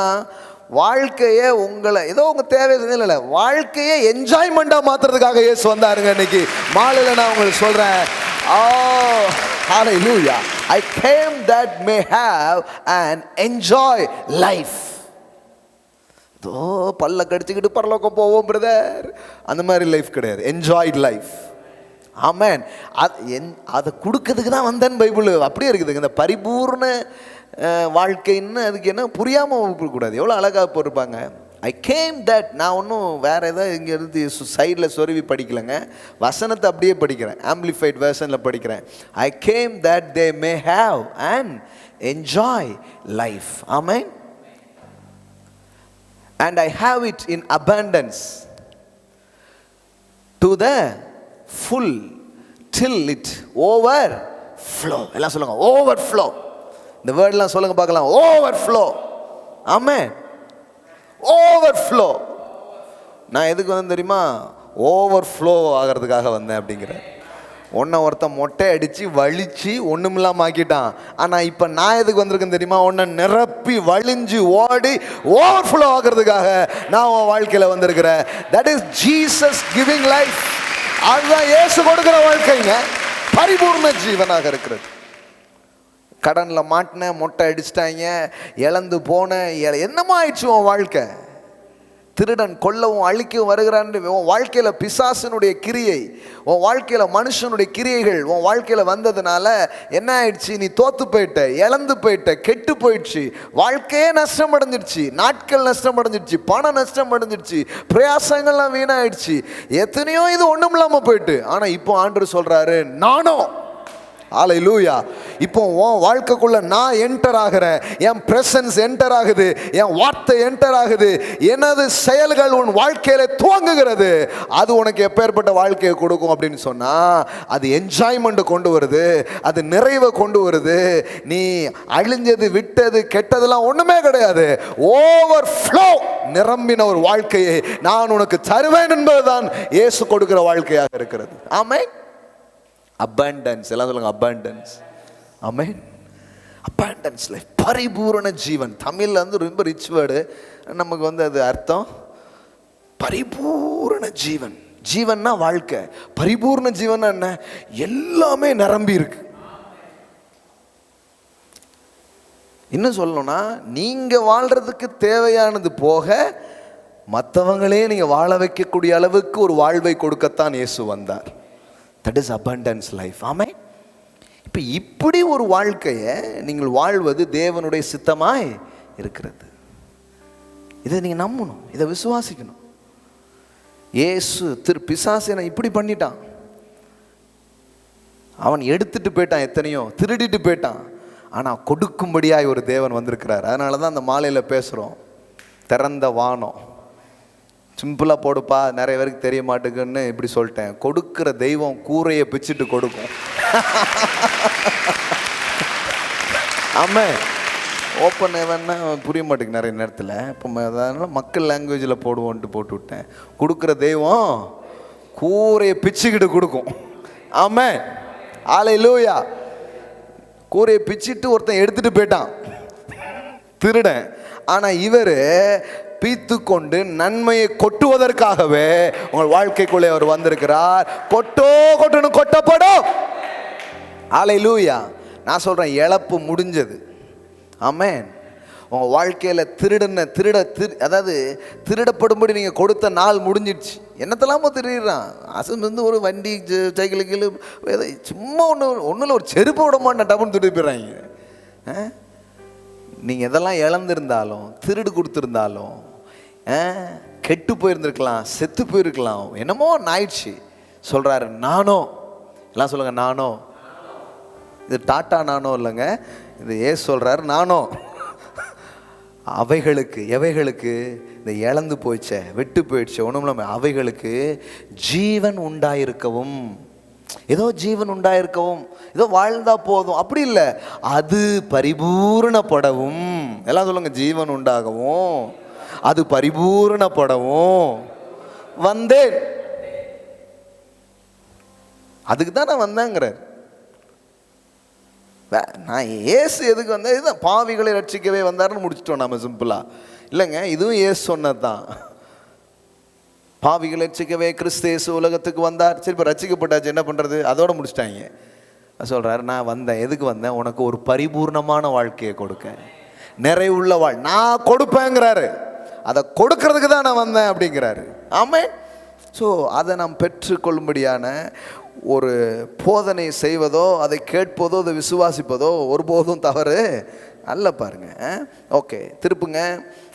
வாழ்க்கையை உங்களை ஏதோ உங்கள் தேவை இல்லை, வாழ்க்கையை என்ஜாய்மெண்ட்டாக மாற்றுறதுக்காக இயேசு வந்தாருங்க. இன்னைக்கு மாலையில் நான் உங்களுக்கு சொல்கிறேன். Oh, hallelujah. I came that may have and enjoy life. தோ பல்ல கடிச்சுக்கிட்டு பரலோகம் போவோம் பிரதர், அந்த மாதிரி லைஃப் கிடையாது. Enjoyed life. ஆமென். அதை கொடுக்கறதுக்கு தான் வந்தேன். பைபிள் அப்படியே இருக்குதுங்க. இந்த பரிபூர்ண வாழ்க்கைன்னு அதுக்கு என்ன புரியாமல் கூடாது. எவ்வளோ அழகாக போட்டிருப்பாங்க. I came that. நான் ஒன்றும் வேறு ஏதாவது இங்கே இருந்து சைடில் சொருவி படிக்கலைங்க, வசனத்தை அப்படியே படிக்கிறேன். ஆம்பிளிஃபைட் வெர்ஷனில் படிக்கிறேன். I came that they may have and enjoy life. Amen. And I have it in abundance to the full till it overflow. எல்லாம் சொல்லுங்க overflow. இந்த வேர்ட்லாம் சொல்லுங்க பார்க்கலாம். overflow. ஆமென். overflow. நான் எதுக்கு வந்தேன் தெரியுமா? overflow ஆகிறதுக்காக வந்தேன் அப்படிங்கிற. ஒருத்தன் மொட்டை அடித்து வலிச்சு ஒன்றுமில்லாமல் ஆக்கிட்டான். ஆனால் இப்போ நான் எதுக்கு வந்திருக்கேன் தெரியுமா? உன்னை நிரப்பி வலிஞ்சு ஓடி overflow ஆகிறதுக்காக நான் உன் வாழ்க்கையில் வந்திருக்கிறேன். That is Jesus giving life. அதுதான் இயேசு கொடுக்கிற வாழ்க்கைங்க. பரிபூர்ண ஜீவனாக இருக்கிறது. கடனில் மாட்டின, மொட்டை அடிச்சிட்டாங்க, இழந்து போன, என்னமோ ஆயிடுச்சு உன் வாழ்க்கை. திருடன் கொல்லவும் அழிக்கவும் வருகிறான். உன் வாழ்க்கையில் பிசாசனுடைய கிரியை, உன் வாழ்க்கையில் மனுஷனுடைய கிரியைகள் உன் வாழ்க்கையில் வந்ததுனால என்ன ஆயிடுச்சு? நீ தோத்து போயிட்ட, இழந்து போயிட்ட, கெட்டு போயிடுச்சு. வாழ்க்கையே நஷ்டம் அடைஞ்சிடுச்சு, நாட்கள் நஷ்டம் அடைஞ்சிடுச்சு, பணம் நஷ்டம் அடைஞ்சிடுச்சு, பிரயாசங்கள்லாம் வீணாயிடுச்சு, எத்தனையோ இது ஒன்றும் இல்லாமல் போயிட்டு. ஆனால் இப்போ ஆண்டவர் சொல்கிறாரு, நானும் ஹல்லேலூயா. இப்போ உன் வாழ்க்கைக்குள்ள நான் என்டர் ஆகிறேன். என் பிரசன்ஸ் என்டர் ஆகுது, என் வார்த்தை என்டர் ஆகுது, எனது செயல்கள் உன் வாழ்க்கையில துவங்குகிறது. அது உனக்கு எப்பேற்பட்ட வாழ்க்கையை கொடுக்கும் அப்படின்னு சொன்னா, அது என்ஜாய்மெண்ட் கொண்டு வருது, அது நிறைவை கொண்டு வருது. நீ அழிஞ்சது விட்டது கெட்டதெல்லாம் ஒண்ணுமே கிடையாது. ஓவர்ஃப்ளோ, நிரம்பின ஒரு வாழ்க்கையை நான் உனக்கு தருவேன் என்பதுதான் இயேசு கொடுக்கிற வாழ்க்கையாக இருக்கிறது. ஆமென். abundance. எல்லாம் சொல்லுங்க abundance. ஆமென். abundance life, பரிபூரண ஜீவன். தமிழ்ல வந்து ரொம்ப ரிச் வேர்டு, நமக்கு வந்து அது அர்த்தம் பரிபூரண ஜீவன். ஜீவன்னா வாழ்க்கை, பரிபூர்ண ஜீவன் என்ன? எல்லாமே நிரம்பி இருக்கு. இன்னும் சொல்லணும்னா, நீங்க வாழ்றதுக்கு தேவையானது போக மற்றவங்களே நீங்க வாழ வைக்கக்கூடிய அளவுக்கு ஒரு வாழ்வை கொடுக்கத்தான் இயேசு வந்தார். That is abundance life. ஆமென். இப்போ இப்படி ஒரு வாழ்க்கையை நீங்கள் வாழ்வது தேவனுடைய சித்தமாய் இருக்கிறது. இதை நீங்கள் நம்பணும், இதை விசுவாசிக்கணும். இயேசு பிசாசனை இப்படி பண்ணிட்டான். அவன் எடுத்துட்டு போயிட்டான், எத்தனையோ திருடிட்டு போயிட்டான். ஆனால் கொடுக்கும்படியாய் ஒரு தேவன் வந்திருக்கிறார். அதனால தான் அந்த மாலையில் பேசுகிறோம், திறந்த வானம். சிம்பிளாக போடுப்பா, நிறைய பேருக்கு தெரிய மாட்டேங்குன்னு இப்படி சொல்லிட்டேன். கொடுக்குற தெய்வம் கூரையை பிச்சுட்டு கொடுக்கும். ஆமாம். ஓப்பன் ஹெவன்னா புரிய மாட்டேங்குது நிறைய நேரத்தில். இப்போ அதனால மக்கள் லாங்குவேஜில் போடுவோன்ட்டு போட்டு விட்டேன். கொடுக்குற தெய்வம் கூரையை பிச்சுக்கிட்டு கொடுக்கும். ஆமாம். ஹல்லேலூயா. கூரையை பிச்சுட்டு ஒருத்தன் எடுத்துகிட்டு போயிட்டான், திருடன். ஆனால் இவர் பீத்து கொண்டு நன்மையை கொட்டுவதற்காகவே உங்கள் வாழ்க்கைக்குள்ளே அவர் வந்திருக்கிறார். கொட்டணும், கொட்டப்படும். ஹல்லேலூயா. நான் சொல்றேன், இழப்பு முடிஞ்சது. ஆமென். உங்கள் வாழ்க்கையில் அதாவது திருடப்படும்படி நீங்கள் கொடுத்த நாள் முடிஞ்சிடுச்சு. என்னத்தெல்லாமோ திருடுறான். அசம் வந்து ஒரு வண்டி சைக்கிளுக்கு சும்மா ஒன்றும் ஒரு செருப்பு விட மாட்டேன், டப்புன்னு திருடி போயிடுறாங்க. நீங்கள் எதெல்லாம் இழந்திருந்தாலும், திருடு கொடுத்துருந்தாலும், கெட்டு போயிருந்துருக்கலாம், செத்து போயிருக்கலாம், என்னமோ ஆயிடுச்சு. சொல்கிறாரு, நானோ. எல்லாம் சொல்லுங்க, நானோ. இது டாட்டா நானோ இல்லைங்க, இது ஏசு சொல்கிறாரு, நானோ. அவைகளுக்கு எவைகளுக்கு? இந்த இழந்து போயிடுச்சே, விட்டு போயிடுச்சே, ஒன்றும் அவைகளுக்கு ஜீவன் உண்டாயிருக்கவும், ஏதோ ஜீவன் உண்டாயிருக்கவும், ஏதோ வாழ்ந்தா போதும் அப்படி இல்லை, அது பரிபூரணப்படவும். எல்லாம் சொல்லுங்க, ஜீவன் உண்டாகவும் அது பரிபூரணப்படவும் வந்தேன். அதுக்கு தான் நான் வந்தேங்கிறார். நான் ஏசு எதுக்கு வந்தேன்? இதுதான் பாவிகளை ரட்சிக்கவே வந்தாருன்னு முடிச்சிட்டோம் நம்ம சிம்பிளா. இல்லைங்க, இதுவும் ஏசு சொன்னது தான். பாவிகளை ரட்சிக்கவே கிறிஸ்து இயேசு உலகத்துக்கு வந்தார். சரி, இப்போ ரட்சிக்கப்பட்டாச்சு, என்ன பண்ணுறது? அதோட முடிச்சிட்டாங்க. சொல்கிறாரு, நான் வந்தேன், எதுக்கு வந்தேன்? உனக்கு ஒரு பரிபூர்ணமான வாழ்க்கையை கொடுக்க, நிறைவுள்ள நான் கொடுப்பேங்கிறாரு. அதை கொடுக்கறதுக்கு தான் நான் வந்தேன் அப்படிங்கிறாரு. ஆமென். ஸோ அதை நாம் பெற்றுக்கொள்ளும்படியான ஒரு போதனை செய்வதோ, அதை கேட்பதோ, அதை விசுவாசிப்பதோ ஒருபோதும் தவறு அல்ல. பாருங்க, ஓகே, திருப்புங்க,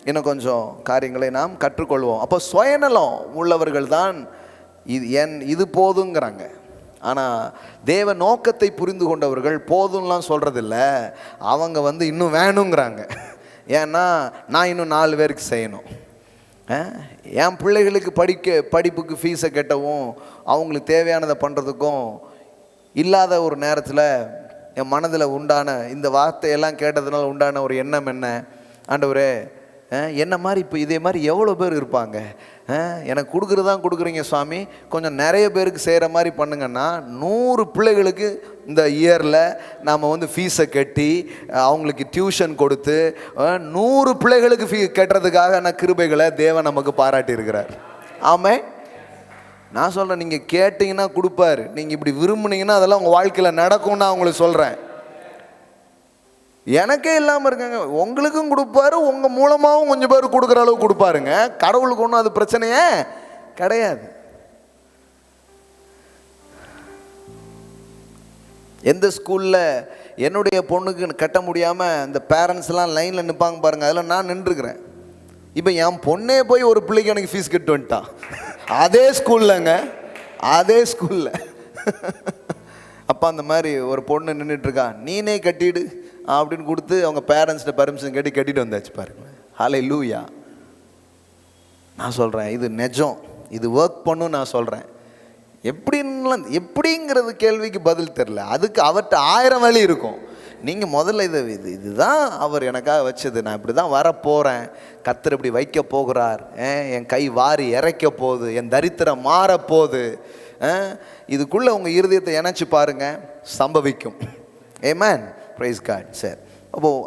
இன்னும் கொஞ்சம் காரியங்களை நாம் கற்றுக்கொள்வோம். அப்போ சுயநலம் உள்ளவர்கள் தான் இது போதுங்கிறாங்க. ஆனால் தேவ நோக்கத்தை புரிந்து கொண்டவர்கள் போதும்லாம் சொல்கிறதில்ல, அவங்க இன்னும் வேணுங்கிறாங்க. ஏன்னா நான் இன்னும் 4 பேருக்கு செய்யணும், என் பிள்ளைகளுக்கு படிப்புக்கு ஃபீஸை கட்டவும் அவங்களுக்கு தேவையானதை பண்ணுறதுக்கும் இல்லாத ஒரு நேரத்தில் என் மனதில் உண்டான இந்த வார்த்தையெல்லாம் கேட்டதுனால உண்டான ஒரு எண்ணம் என்ன, ஆண்டவரே என்ன மாதிரி இப்போ இதே மாதிரி எவ்வளோ பேர் இருப்பாங்க, எனக்கு கொடுக்குறதான் கொடுக்குறீங்க சுவாமி, கொஞ்சம் நிறைய பேருக்கு செய்கிற மாதிரி பண்ணுங்கன்னா 100 பிள்ளைகளுக்கு இந்த இயரில் நாம் ஃபீஸை கட்டி அவங்களுக்கு டியூஷன் கொடுத்து 100 பிள்ளைகளுக்கு கட்டுறதுக்காக நான் கிருபைகளை தேவன் நமக்கு பாராட்டியிருக்கிறார். ஆமே. நான் சொல்கிறேன், நீங்கள் கேட்டிங்கன்னா கொடுப்பாரு, நீங்கள் இப்படி விரும்புனீங்கன்னா அதெல்லாம் உங்கள் வாழ்க்கையில் நடக்கும்னு நான் உங்களுக்கு சொல்கிறேன். எனக்கே இல்லாமல் இருக்காங்க, உங்களுக்கும் கொடுப்பாரு, உங்கள் மூலமாகவும் கொஞ்சம் பேர் கொடுக்குற அளவுக்கு கொடுப்பாருங்க. கடவுளுக்கு ஒன்றும் அது பிரச்சனையே கிடையாது. எந்த ஸ்கூலில் என்னுடைய பொண்ணுக்கு கட்ட முடியாமல் இந்த பேரண்ட்ஸ்லாம் லைனில் நிற்பாங்க பாருங்கள், அதில் நான் நின்றுருக்கிறேன். இப்போ என் பொண்ணே போய் ஒரு பிள்ளைக்கு எனக்கு ஃபீஸ் கட்டு வந்துட்டான். அதே ஸ்கூல்லங்க, அதே ஸ்கூலில். அப்போ அந்த மாதிரி ஒரு பொண்ணு நின்றுட்டுருக்கா, நீனே கட்டிடு அப்படின்னு கொடுத்து அவங்க பேரண்ட்ஸ்கிட்ட பர்மிஷன் கட்டிட்டு வந்தாச்சு பாருங்க. ஹல்லேலூயா. நான் சொல்கிறேன், இது நிஜம், இது ஒர்க் பண்ணும். நான் சொல்கிறேன், எப்படிங்கிறது கேள்விக்கு பதில் தெரில, அதுக்கு அவர்கிட்ட 1000 வழி இருக்கும். நீங்கள் முதல்ல இதுதான் அவர் எனக்காக வச்சது, நான் இப்படி தான் வரப்போகிறேன், கர்த்தர் இப்படி வைக்க போகிறார், என் கை வாரி இறைக்க போகுது, என் தரித்திரம் மாறப்போகுது, இதுக்குள்ளே உங்கள் இருதயத்தை இணைச்சி பாருங்கள், சம்பவிக்கும். ஆமென். Praise God. சரி,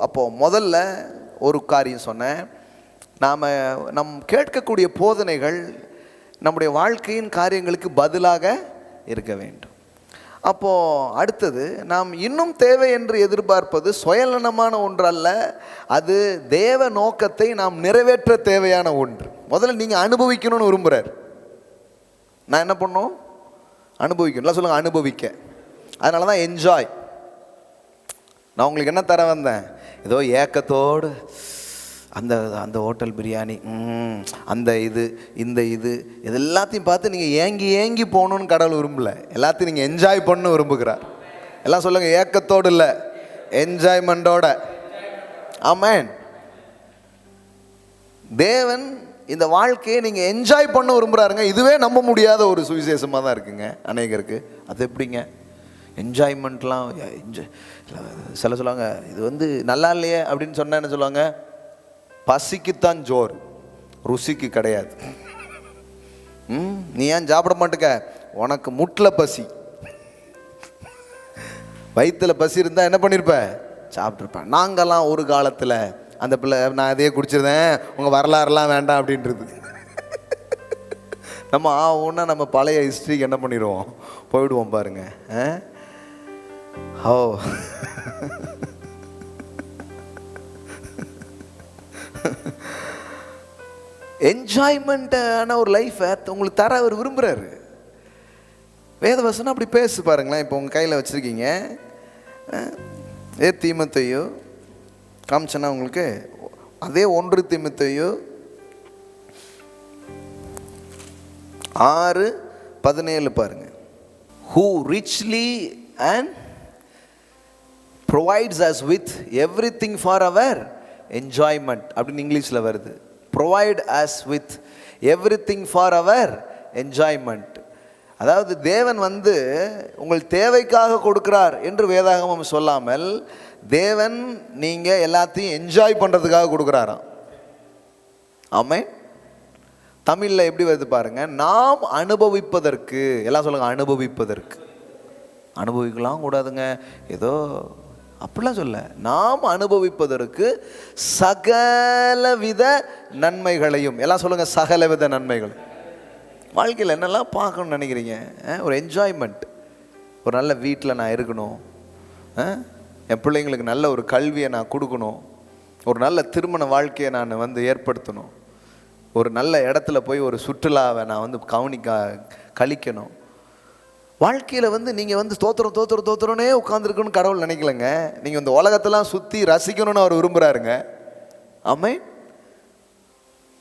அப்போது முதல்ல ஒரு காரியம் சொன்னேன், நம் கேட்கக்கூடிய போதனைகள் நம்முடைய வாழ்க்கையின் காரியங்களுக்கு பதிலாக இருக்க வேண்டும். அப்போது அடுத்தது, நாம் இன்னும் தேவை என்று எதிர்பார்ப்பது சுயநலமான ஒன்று அல்ல, அது தேவ நோக்கத்தை நாம் நிறைவேற்ற தேவையான ஒன்று. முதல்ல நீங்கள் அனுபவிக்கணும்னு விரும்புகிறார். நான் என்ன பண்ணணும்? அனுபவிக்கணும். சொல்லுங்கள், அனுபவிக்க. அதனால தான் என்ஜாய். நான் உங்களுக்கு என்ன தர வந்தேன்? ஏதோ ஏக்கத்தோடு அந்த அந்த ஹோட்டல் பிரியாணி, அந்த இந்த இது எல்லாத்தையும் பார்த்து நீங்கள் ஏங்கி போகணுன்னு கடவுள் விரும்பல, எல்லாத்தையும் நீங்கள் என்ஜாய் பண்ணு விரும்புகிறார். எல்லாம் சொல்லுங்கள், ஏக்கத்தோடு இல்லை, என்ஜாய்மெண்டோட. ஆமென். தேவன் இந்த வாழ்க்கையை நீங்கள் என்ஜாய் பண்ண விரும்புகிறாருங்க. இதுவே நம்ப முடியாத ஒரு சுவிசேஷமாக தான் இருக்குங்க அநேகருக்கு. அது எப்படிங்க என்ஜாய்மெண்ட்லாம்? சில சொல்லுவாங்க, இது நல்லா இல்லையே அப்படின்னு சொன்னால் என்ன சொல்லுவாங்க? பசிக்குத்தான் ஜோர், ருசிக்கு கிடையாது. நீ ஏன் சாப்பிட மாட்டேக்க? உனக்கு முட்டில் பசி, வயிற்றில் பசி இருந்தால் என்ன பண்ணியிருப்ப? சாப்பிட்ருப்பேன். நாங்கள்லாம் ஒரு காலத்தில் அந்த பிள்ளை, நான் அதையே குடிச்சிருந்தேன், உங்கள் வரலாறுலாம் வேண்டாம் அப்படின்றது. நம்ம ஒன்றா நம்ம பழைய ஹிஸ்ட்ரிக்கு என்ன பண்ணிடுவோம், போயிடுவோம் பாருங்க. ஓ, என்ஜாய்மெண்ட்டான ஒரு லைஃப்பை உங்களுக்கு தர அவர் விரும்புகிறாரு. வேதவசனம் அப்படி பேசு பாருங்களேன். இப்போ உங்கள் கையில் வச்சுருக்கீங்க, தீமோத்தேயு காமிச்சேன்னா உங்களுக்கு, அதே 1 தீமோத்தேயு 6:17 பாருங்க. Who richly and provides us with everything for our enjoyment அப்படின்னு இங்கிலீஷில் வருது. Provide us with everything for our enjoyment. அதாவது தேவன் வந்து உங்கள் தேவைக்காக கொடுக்கிறார் என்று வேதாகமம் சொல்லாமல், தேவன் நீங்கள் எல்லாத்தையும் என்ஜாய் பண்ணுறதுக்காக கொடுக்குறாராம். ஆமென். தமிழில் எப்படி வருது பாருங்க, நாம் அனுபவிப்பதற்கு. எல்லாம் சொல்லுங்க, அனுபவிப்பதற்கு. அனுபவிக்கலாம் கூடாதுங்க, ஏதோ அப்படிலாம் சொல்ல. நாம் அனுபவிப்பதற்கு சகலவித நன்மைகளையும். எல்லாம் சொல்லுங்க, சகலவித நன்மைகள். வாழ்க்கையில் என்னெல்லாம் பார்க்கணும்னு நினைக்கிறீங்க? ஒரு என்ஜாய்மெண்ட், ஒரு நல்ல வீட்டில் நான் இருக்கணும், என் பிள்ளைங்களுக்கு நல்ல ஒரு கல்வியை நான் கொடுக்கணும், ஒரு நல்ல திருமண வாழ்க்கையை நான் வந்து ஏற்படுத்தணும், ஒரு நல்ல இடத்துல போய் ஒரு சுற்றுலாவை நான் வந்து கழிக்கணும். வாழ்க்கையில் வந்து நீங்கள் வந்து தோத்துறோன்னே உட்காந்துருக்கணும்னு கடவுள் நினைக்கலங்க. நீங்கள் இந்த உலகத்தெல்லாம் சுற்றி ரசிக்கணும்னு அவர் விரும்புகிறாருங்க. ஆமென்.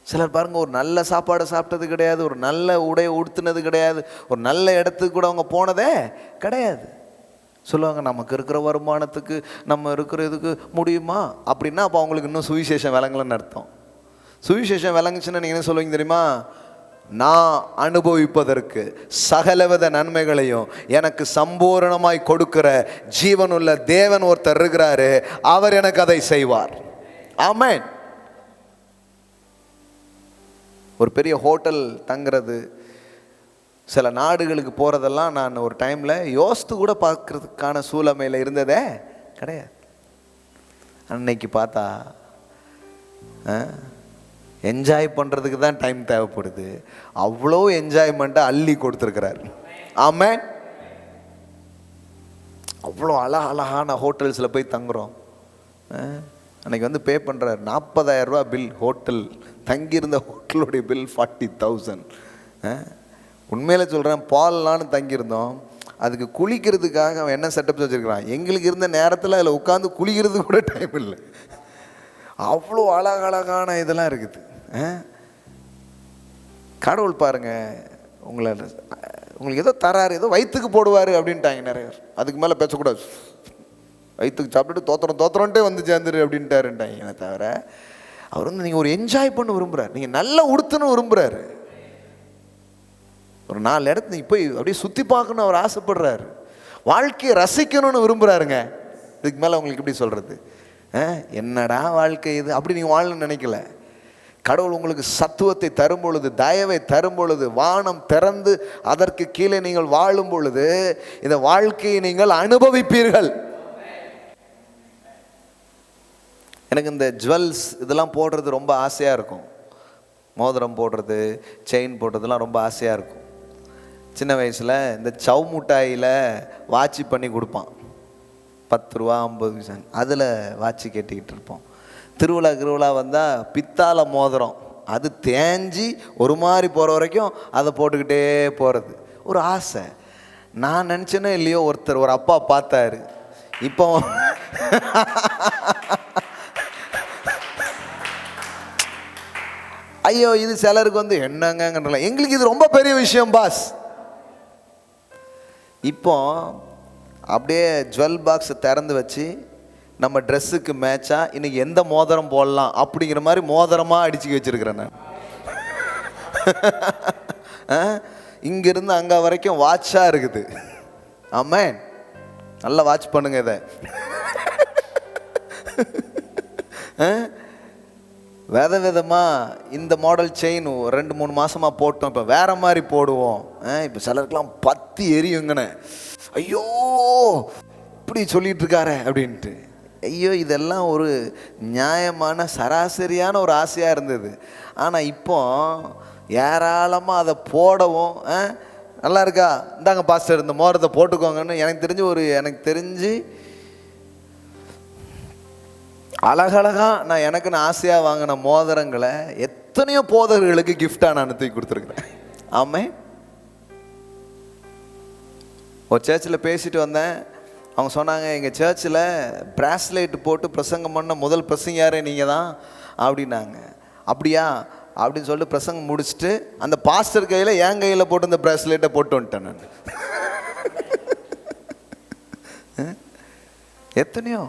சிலர் பாருங்கள், ஒரு நல்ல சாப்பாடு சாப்பிட்டது கிடையாது, ஒரு நல்ல உடையை உடுத்துனது கிடையாது, ஒரு நல்ல இடத்துக்கு கூட அவங்க போனதே கிடையாது. சொல்லுவாங்க, நமக்கு இருக்கிற வருமானத்துக்கு நம்ம இருக்கிற இதுக்கு முடியுமா அப்படின்னா, அப்போ அவங்களுக்கு இன்னும் சுவிசேஷம் விளங்கலன்னு அர்த்தம். சுவிசேஷம் விளங்குச்சுன்னா நீங்கள் என்ன சொல்லுவீங்க தெரியுமா? நான் அனுபவிப்பதற்கு சகலவித நன்மைகளையும் எனக்கு சம்பூரணமாய் கொடுக்கிற ஜீவனுள்ள தேவன் ஒருத்தர் இருக்கிறாரு, அவர் எனக்கு அதை செய்வார். ஆமென். ஒரு பெரிய ஹோட்டல் தங்குறது, சில நாடுகளுக்கு போகிறதெல்லாம் நான் ஒரு டைமில் யோசித்து கூட பார்க்கறதுக்கான சூழ்நிலையில் இருந்ததே கிடையாது. அன்னைக்கு பார்த்தா என்ஜாய் பண்ணுறதுக்கு தான் டைம் தேவைப்படுது. அவ்வளோ என்ஜாய்மெண்ட்டை அள்ளி கொடுத்துருக்கிறார். ஆமென். அவ்வளோ அழகான ஹோட்டல்ஸில் போய் தங்குறோம். அன்றைக்கி வந்து பே பண்ணுறார், 40,000 ரூபா பில். ஹோட்டல் தங்கியிருந்த ஹோட்டலுடைய பில் 40,000. உண்மையில் சொல்கிறேன், பால்லான்னு தங்கியிருந்தோம். அதுக்கு குளிக்கிறதுக்காக அவன் என்ன செட்டப் வச்சுருக்கிறான், எங்களுக்கு இருந்த நேரத்தில் அதில் உட்காந்து குளிக்கிறதுக்கு கூட டைம் இல்லை. அவ்வளோ அழகான இதெல்லாம் இருக்குது. கடவுள் பாருங்க, உங்களுக்கு ஏதோ தராரு, ஏதோ வயிற்றுக்கு போடுவார் அப்படின்ட்டாங்க நிறைய பேர். அதுக்கு மேலே பேசக்கூடாது, வயிற்றுக்கு சாப்பிட்டுட்டு தோத்துறோன்ட்டே வந்து சேர்ந்துரு அப்படின்ட்டாருன்ட்டாங்க. என்னை தவிர அவர் வந்து நீங்கள் ஒரு என்ஜாய் பண்ண விரும்புகிறார், நீங்கள் நல்லா உடுத்துன்னு விரும்புகிறாரு, ஒரு 4 இடத்து நீங்கள் போய் அப்படியே சுற்றி பார்க்கணுன்னு அவர் ஆசைப்படுறாரு, வாழ்க்கையை ரசிக்கணும்னு விரும்புகிறாருங்க. இதுக்கு மேலே உங்களுக்கு எப்படி சொல்கிறது? என்னடா வாழ்க்கை இது அப்படி நீங்கள் வாழணும்னு நினைக்கல. கடவுள் உங்களுக்கு சத்துவத்தை தரும் பொழுது, தயவை தரும் பொழுது, வானம் திறந்து அதற்கு கீழே நீங்கள் வாழும் பொழுது இந்த வாழ்க்கையை நீங்கள் அனுபவிப்பீர்கள். எனக்கு இந்த ஜுவல்ஸ் இதெல்லாம் போடுறது ரொம்ப ஆசையாக இருக்கும். மோதிரம் போடுறது, செயின் போடுறதுலாம் ரொம்ப ஆசையாக இருக்கும். சின்ன வயசில் இந்த சவு மிட்டாயில் வாட்சி பண்ணி கொடுப்பான், 10 ரூபா 50 பைசா, அதில் வாட்சி கேட்டுக்கிட்டு இருப்போம். திருவிழா வந்தால் பித்தாளை மோதிரம், அது தேஞ்சி ஒரு மாதிரி போகிற வரைக்கும் அதை போட்டுக்கிட்டே போகிறது ஒரு ஆசை. நான் நினச்சேனே இல்லையோ, ஒரு அப்பா பார்த்தாரு. இப்போ ஐயோ இது சிலருக்கு வந்து என்னங்கன்றல, எங்களுக்கு இது ரொம்ப பெரிய விஷயம் பாஸ். இப்போ அப்படியே ஜுவல் பாக்ஸை திறந்து வச்சு நம்ம ட்ரெஸ்ஸுக்கு மேட்சாக இன்றைக்கி எந்த மோதிரம் போடலாம் அப்படிங்கிற மாதிரி மோதிரமாக அடிச்சு வச்சுருக்கிறேன் நான். இங்கேருந்து அங்கே வரைக்கும் வாட்சாக இருக்குது. ஆமென். நல்லா வாட்ச் பண்ணுங்க இதை. விதமாக இந்த மாடல் செயின் 2-3 மாதமாக போட்டோம், இப்போ வேறு மாதிரி போடுவோம். இப்போ சிலருக்கெல்லாம் பத்தி எரியுங்கண்ணே, ஐயோ இப்படி சொல்லிட்டு இருக்காரு அப்படின்ட்டு. ஐயோ இதெல்லாம் ஒரு நியாயமான சராசரியான ஒரு ஆசையாக இருந்தது. ஆனால் இப்போ ஏராளமாக அதை போடவும், நல்லா இருக்கா, இந்தாங்க பாஸ்டர் இந்த மோதிரத்தை போட்டுக்கோங்கன்னு எனக்கு தெரிஞ்சு அழகழகா நான் ஆசையாக வாங்கின மோதிரங்களை எத்தனையோ போதகர்களுக்கு கிஃப்டாக நான் தூக்கி கொடுத்துருக்குறேன். ஆமென். ஒரு சர்ச்சில் பேசிட்டு வந்தேன். அவங்க சொன்னாங்க, எங்கள் சர்ச்சில் பிராஸ்லைட் போட்டு பிரசங்கம் பண்ண முதல் பிரசங்க யாரே நீங்கள் தான் அப்படின்னாங்க. அப்படியா அப்படின்னு சொல்லிட்டு பிரசங்கம் முடிச்சுட்டு அந்த பாஸ்டர் கையில் என் கையில் போட்டு அந்த பிராஸ்லைட்டை போட்டு வந்துட்டேன் நான். எத்தனையோ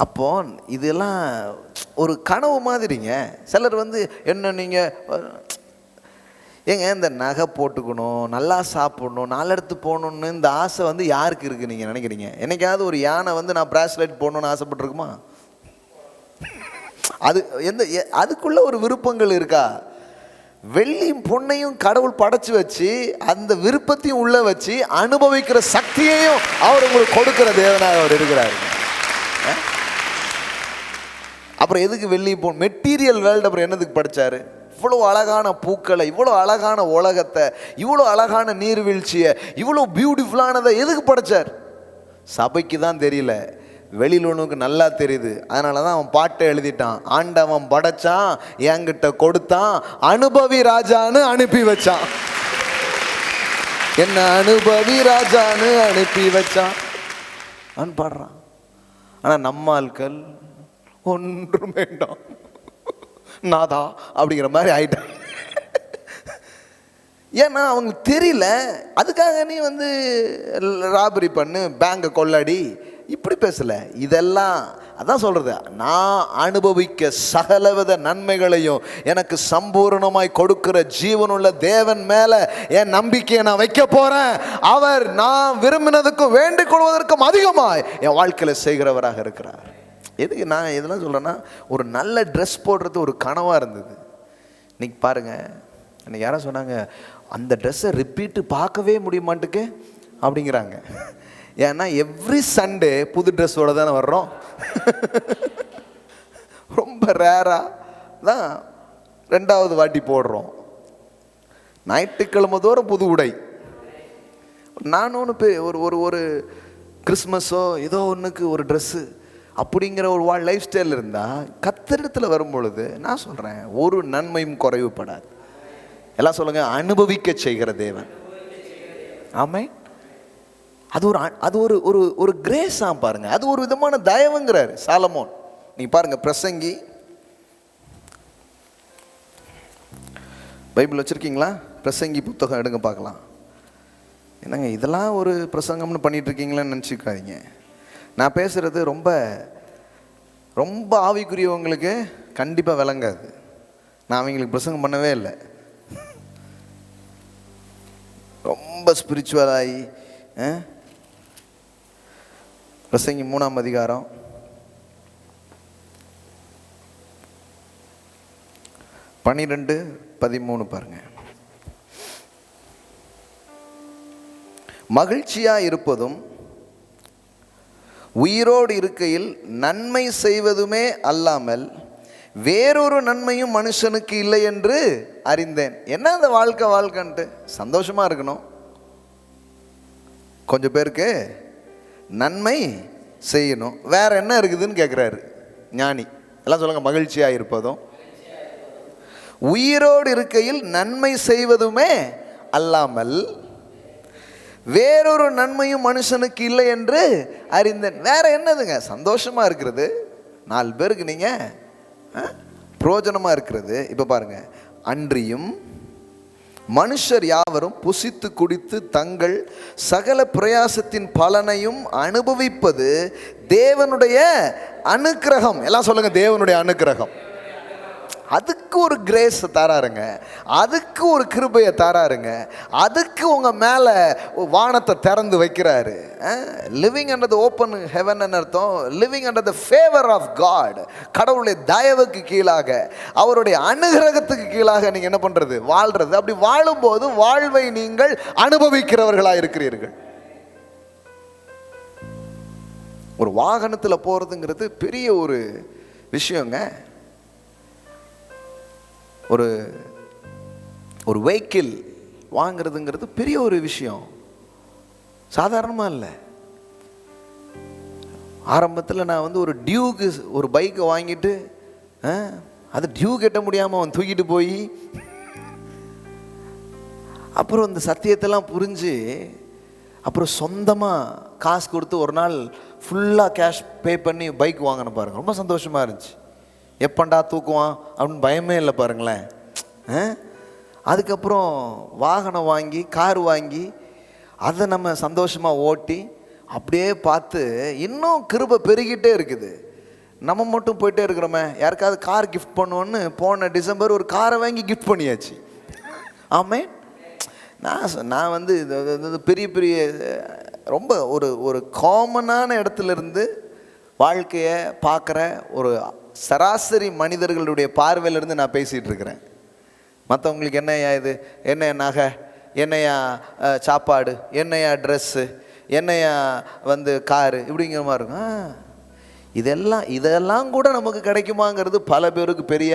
அப்போ இதெல்லாம் ஒரு கனவு மாதிரிங்க. சிலர் வந்து என்ன நீங்கள் ஏங்க இந்த நகை போட்டுக்கணும், நல்லா சாப்பிடணும், நாலெடுத்து போகணுன்னு இந்த ஆசை வந்து யாருக்கு இருக்குது நீங்கள் நினைக்கிறீங்க? என்னைக்காவது ஒரு யானை வந்து நான் பிராஸ்லெட் போடணுன்னு ஆசைப்பட்டுருக்குமா? அது அதுக்குள்ள ஒரு விருப்பங்கள் இருக்கா? வெள்ளியும் பொன்னையும் கடவுள் படைச்சு வச்சு அந்த விருப்பத்தையும் உள்ள வச்சு அனுபவிக்கிற சக்தியையும் அவர் உங்களுக்கு கொடுக்கிற தேவனாக அவர் இருக்கிறாரு. அப்புறம் எதுக்கு வெள்ளி பொன்? மெட்டீரியல் வேர்ல்டு அப்புறம் என்னதுக்கு படைச்சாரு? இவ்வளோ அழகான பூக்களை, இவ்வளோ அழகான உலகத்தை, இவ்வளோ அழகான நீர்வீழ்ச்சியை, இவ்வளோ பியூட்டிஃபுல்லானதை எதுக்கு படைச்சார்? சபைக்கு தான் தெரியல, வெளியில் ஒன்றுக்கு நல்லா தெரியுது. அதனால தான் அவன் பாட்டை எழுதிட்டான். ஆண்டவன் படைச்சான், என்கிட்ட கொடுத்தான், அனுபவி ராஜான்னு அனுப்பி வச்சான். என்ன அனுபவி ராஜான்னு அனுப்பி வச்சான் அவன் பாடுறான். ஆனால் நம்ம ஆட்கள் ஒன்றும் வேண்டாம் நாதா அப்படிங்கிற மாதிரி ஆயிட்டான். ஏன்னா அவங்களுக்கு தெரியல. அதுக்காக நீ வந்து ராபரி பண்ணு, பேங்கை கொள்ளடி, இப்படி பேசல. இதெல்லாம் அதான் சொல்றது, நான் அனுபவிக்க சகலவித நன்மைகளையும் எனக்கு சம்பூர்ணமாய் கொடுக்கிற ஜீவனுள்ள தேவன் மேல என் நம்பிக்கையை நான் வைக்க போறேன். அவர் நான் விரும்பினதுக்கும் வேண்டிக் கொள்வதற்கும் அதிகமாய் என் வாழ்க்கையில செய்கிறவராக இருக்கிறார். எதுக்கு நான் இதெல்லாம் சொல்கிறேன்னா, ஒரு நல்ல ட்ரெஸ் போடுறது ஒரு கனவாக இருந்தது. இன்னைக்கு பாருங்கள், இன்னைக்கு யாரும் சொன்னாங்க அந்த ட்ரெஸ்ஸை ரிப்பீட்டு பார்க்கவே முடியுமாட்டுக்கு அப்படிங்கிறாங்க. ஏன்னா எவ்ரி சண்டே புது ட்ரெஸ்ஸோடு தானே வர்றோம். ரொம்ப ரேராக தான் ரெண்டாவது வாட்டி போடுறோம். ஞாயிற்றுக்கிழமை தோறும் புது உடை. நான் ஒன்று ஒரு ஒரு கிறிஸ்மஸோ ஏதோ ஒன்றுக்கு ஒரு ட்ரெஸ்ஸு அப்படிங்கிற ஒரு லைஃப் ஸ்டைல் இருந்தால் கத்திரத்தில் வரும்பொழுது நான் சொல்கிறேன் ஒரு நன்மையும் குறைவுபடாது. எல்லாம் சொல்லுங்கள், அனுபவிக்க செய்கிற தேவன். ஆமாம், அது ஒரு ஒரு ஒரு கிரேஸா பாருங்க, அது ஒரு விதமான தயவுங்கிறார் சாலமோன். நீங்க பாருங்க, பிரசங்கி பைபிள் வச்சிருக்கீங்களா? பிரசங்கி புத்தகம் எடுங்க பார்க்கலாம். என்னங்க இதெல்லாம் ஒரு பிரசங்கம்னு பண்ணிட்டு இருக்கீங்களான்னு நினச்சிக்காதீங்க. நான் பேசுகிறது ரொம்ப ரொம்ப ஆவிக்குரியவங்களுக்கு கண்டிப்பாக விளங்காது. நான் அவங்களுக்கு பிரசங்கம் பண்ணவே இல்லை. ரொம்ப ஸ்பிரிச்சுவலாகி பிரசங்கி 3ஆம் அதிகாரம் 12-13 பாருங்க. மகிழ்ச்சியா இருப்பதும் உயிரோடு இருக்கையில் நன்மை செய்வதுமே அல்லாமல் வேறொரு நன்மையும் மனுஷனுக்கு இல்லை என்று அறிந்தேன். என்ன அந்த வாழ்க்கைன்ட்டு சந்தோஷமா இருக்கணும். கொஞ்சம் பேருக்கு நன்மை செய்யணும், வேற என்ன இருக்குதுன்னு கேட்குறாரு ஞானி. எல்லாம் சொல்லுங்க, மகிழ்ச்சியா இருப்பதும் உயிரோடு இருக்கையில் நன்மை செய்வதுமே அல்லாமல் வேறொரு நன்மையும் மனுஷனுக்கு இல்லை என்று அறிந்தேன். வேற என்னதுங்க? சந்தோஷமா இருக்கிறது, 4 பேருக்கு நீங்க பிரயோஜனமா இருக்கிறது. இப்ப பாருங்க, அன்றியும் மனுஷர் யாவரும் புசித்து குடித்து தங்கள் சகல பிரயாசத்தின் பலனையும் அனுபவிப்பது தேவனுடைய அனுக்கிரகம். எல்லாம் சொல்லுங்க, தேவனுடைய அனுக்கிரகம். அதுக்கு ஒரு கிரேஸ் தராருங்க, அதுக்கு ஒரு கிருபையை தராருங்க, அதுக்கு உங்க மேல வானத்தை திறந்து வைக்கிறாரு. Living under the open heaven அர்த்தம், living under the favour of God. கடவுளுடைய தயவுக்கு கீழாக, அவருடைய அனுகிரகத்துக்கு கீழாக நீங்க என்ன பண்றது? வாழ்றது. அப்படி வாழும்போது வாழ்வை நீங்கள் அனுபவிக்கிறவர்களாக இருக்கிறீர்கள். ஒரு வாகனத்தில் போறதுங்கிறது பெரிய ஒரு விஷயங்க. ஒரு ஒரு வெஹிக்கிள் வாங்கிறதுங்கிறது பெரிய ஒரு விஷயம், சாதாரணமாக இல்லை. ஆரம்பத்தில் நான் வந்து ஒரு டியூக்கு ஒரு பைக்கை வாங்கிட்டு அது டியூ கட்ட முடியாமல் அவன் தூக்கிட்டு போய் அப்புறம் இந்த சத்தியத்தெல்லாம் புரிஞ்சு அப்புறம் சொந்தமாக காசு கொடுத்து ஒரு நாள் ஃபுல்லாக கேஷ் பே பண்ணி பைக் வாங்கின பாருங்கள், ரொம்ப சந்தோஷமாக இருந்துச்சு. எப்பண்டா தூக்குவான் அப்படின்னு பயமே இல்லை பாருங்களேன். அதுக்கப்புறம் வாகனம் வாங்கி கார் வாங்கி அதை நம்ம சந்தோஷமாக ஓட்டி அப்படியே பார்த்து இன்னும் கிருபை பெருகிட்டே இருக்குது. நம்ம மட்டும் போயிட்டே இருக்கிறோமே, யாருக்காவது கார் கிஃப்ட் பண்ணுவோன்னு போன டிசம்பர் ஒரு காரை வாங்கி கிஃப்ட் பண்ணியாச்சு. ஆமே. நான் வந்து பெரிய பெரிய ரொம்ப ஒரு காமனான இடத்துலேருந்து வாழ்க்கையை பார்க்குற ஒரு சராசரி மனிதர்களுடைய பார்வையிலேருந்து நான் பேசிகிட்டு இருக்கிறேன். மற்றவங்களுக்கு என்னையா இது, என்னையா நகை, என்னையா சாப்பாடு, என்னையா ட்ரெஸ்ஸு, என்னையா வந்து காரு, இப்படிங்கிற மாதிரி இருக்கும். இதெல்லாம் கூட நமக்கு கிடைக்குமாங்கிறது பல பேருக்கு பெரிய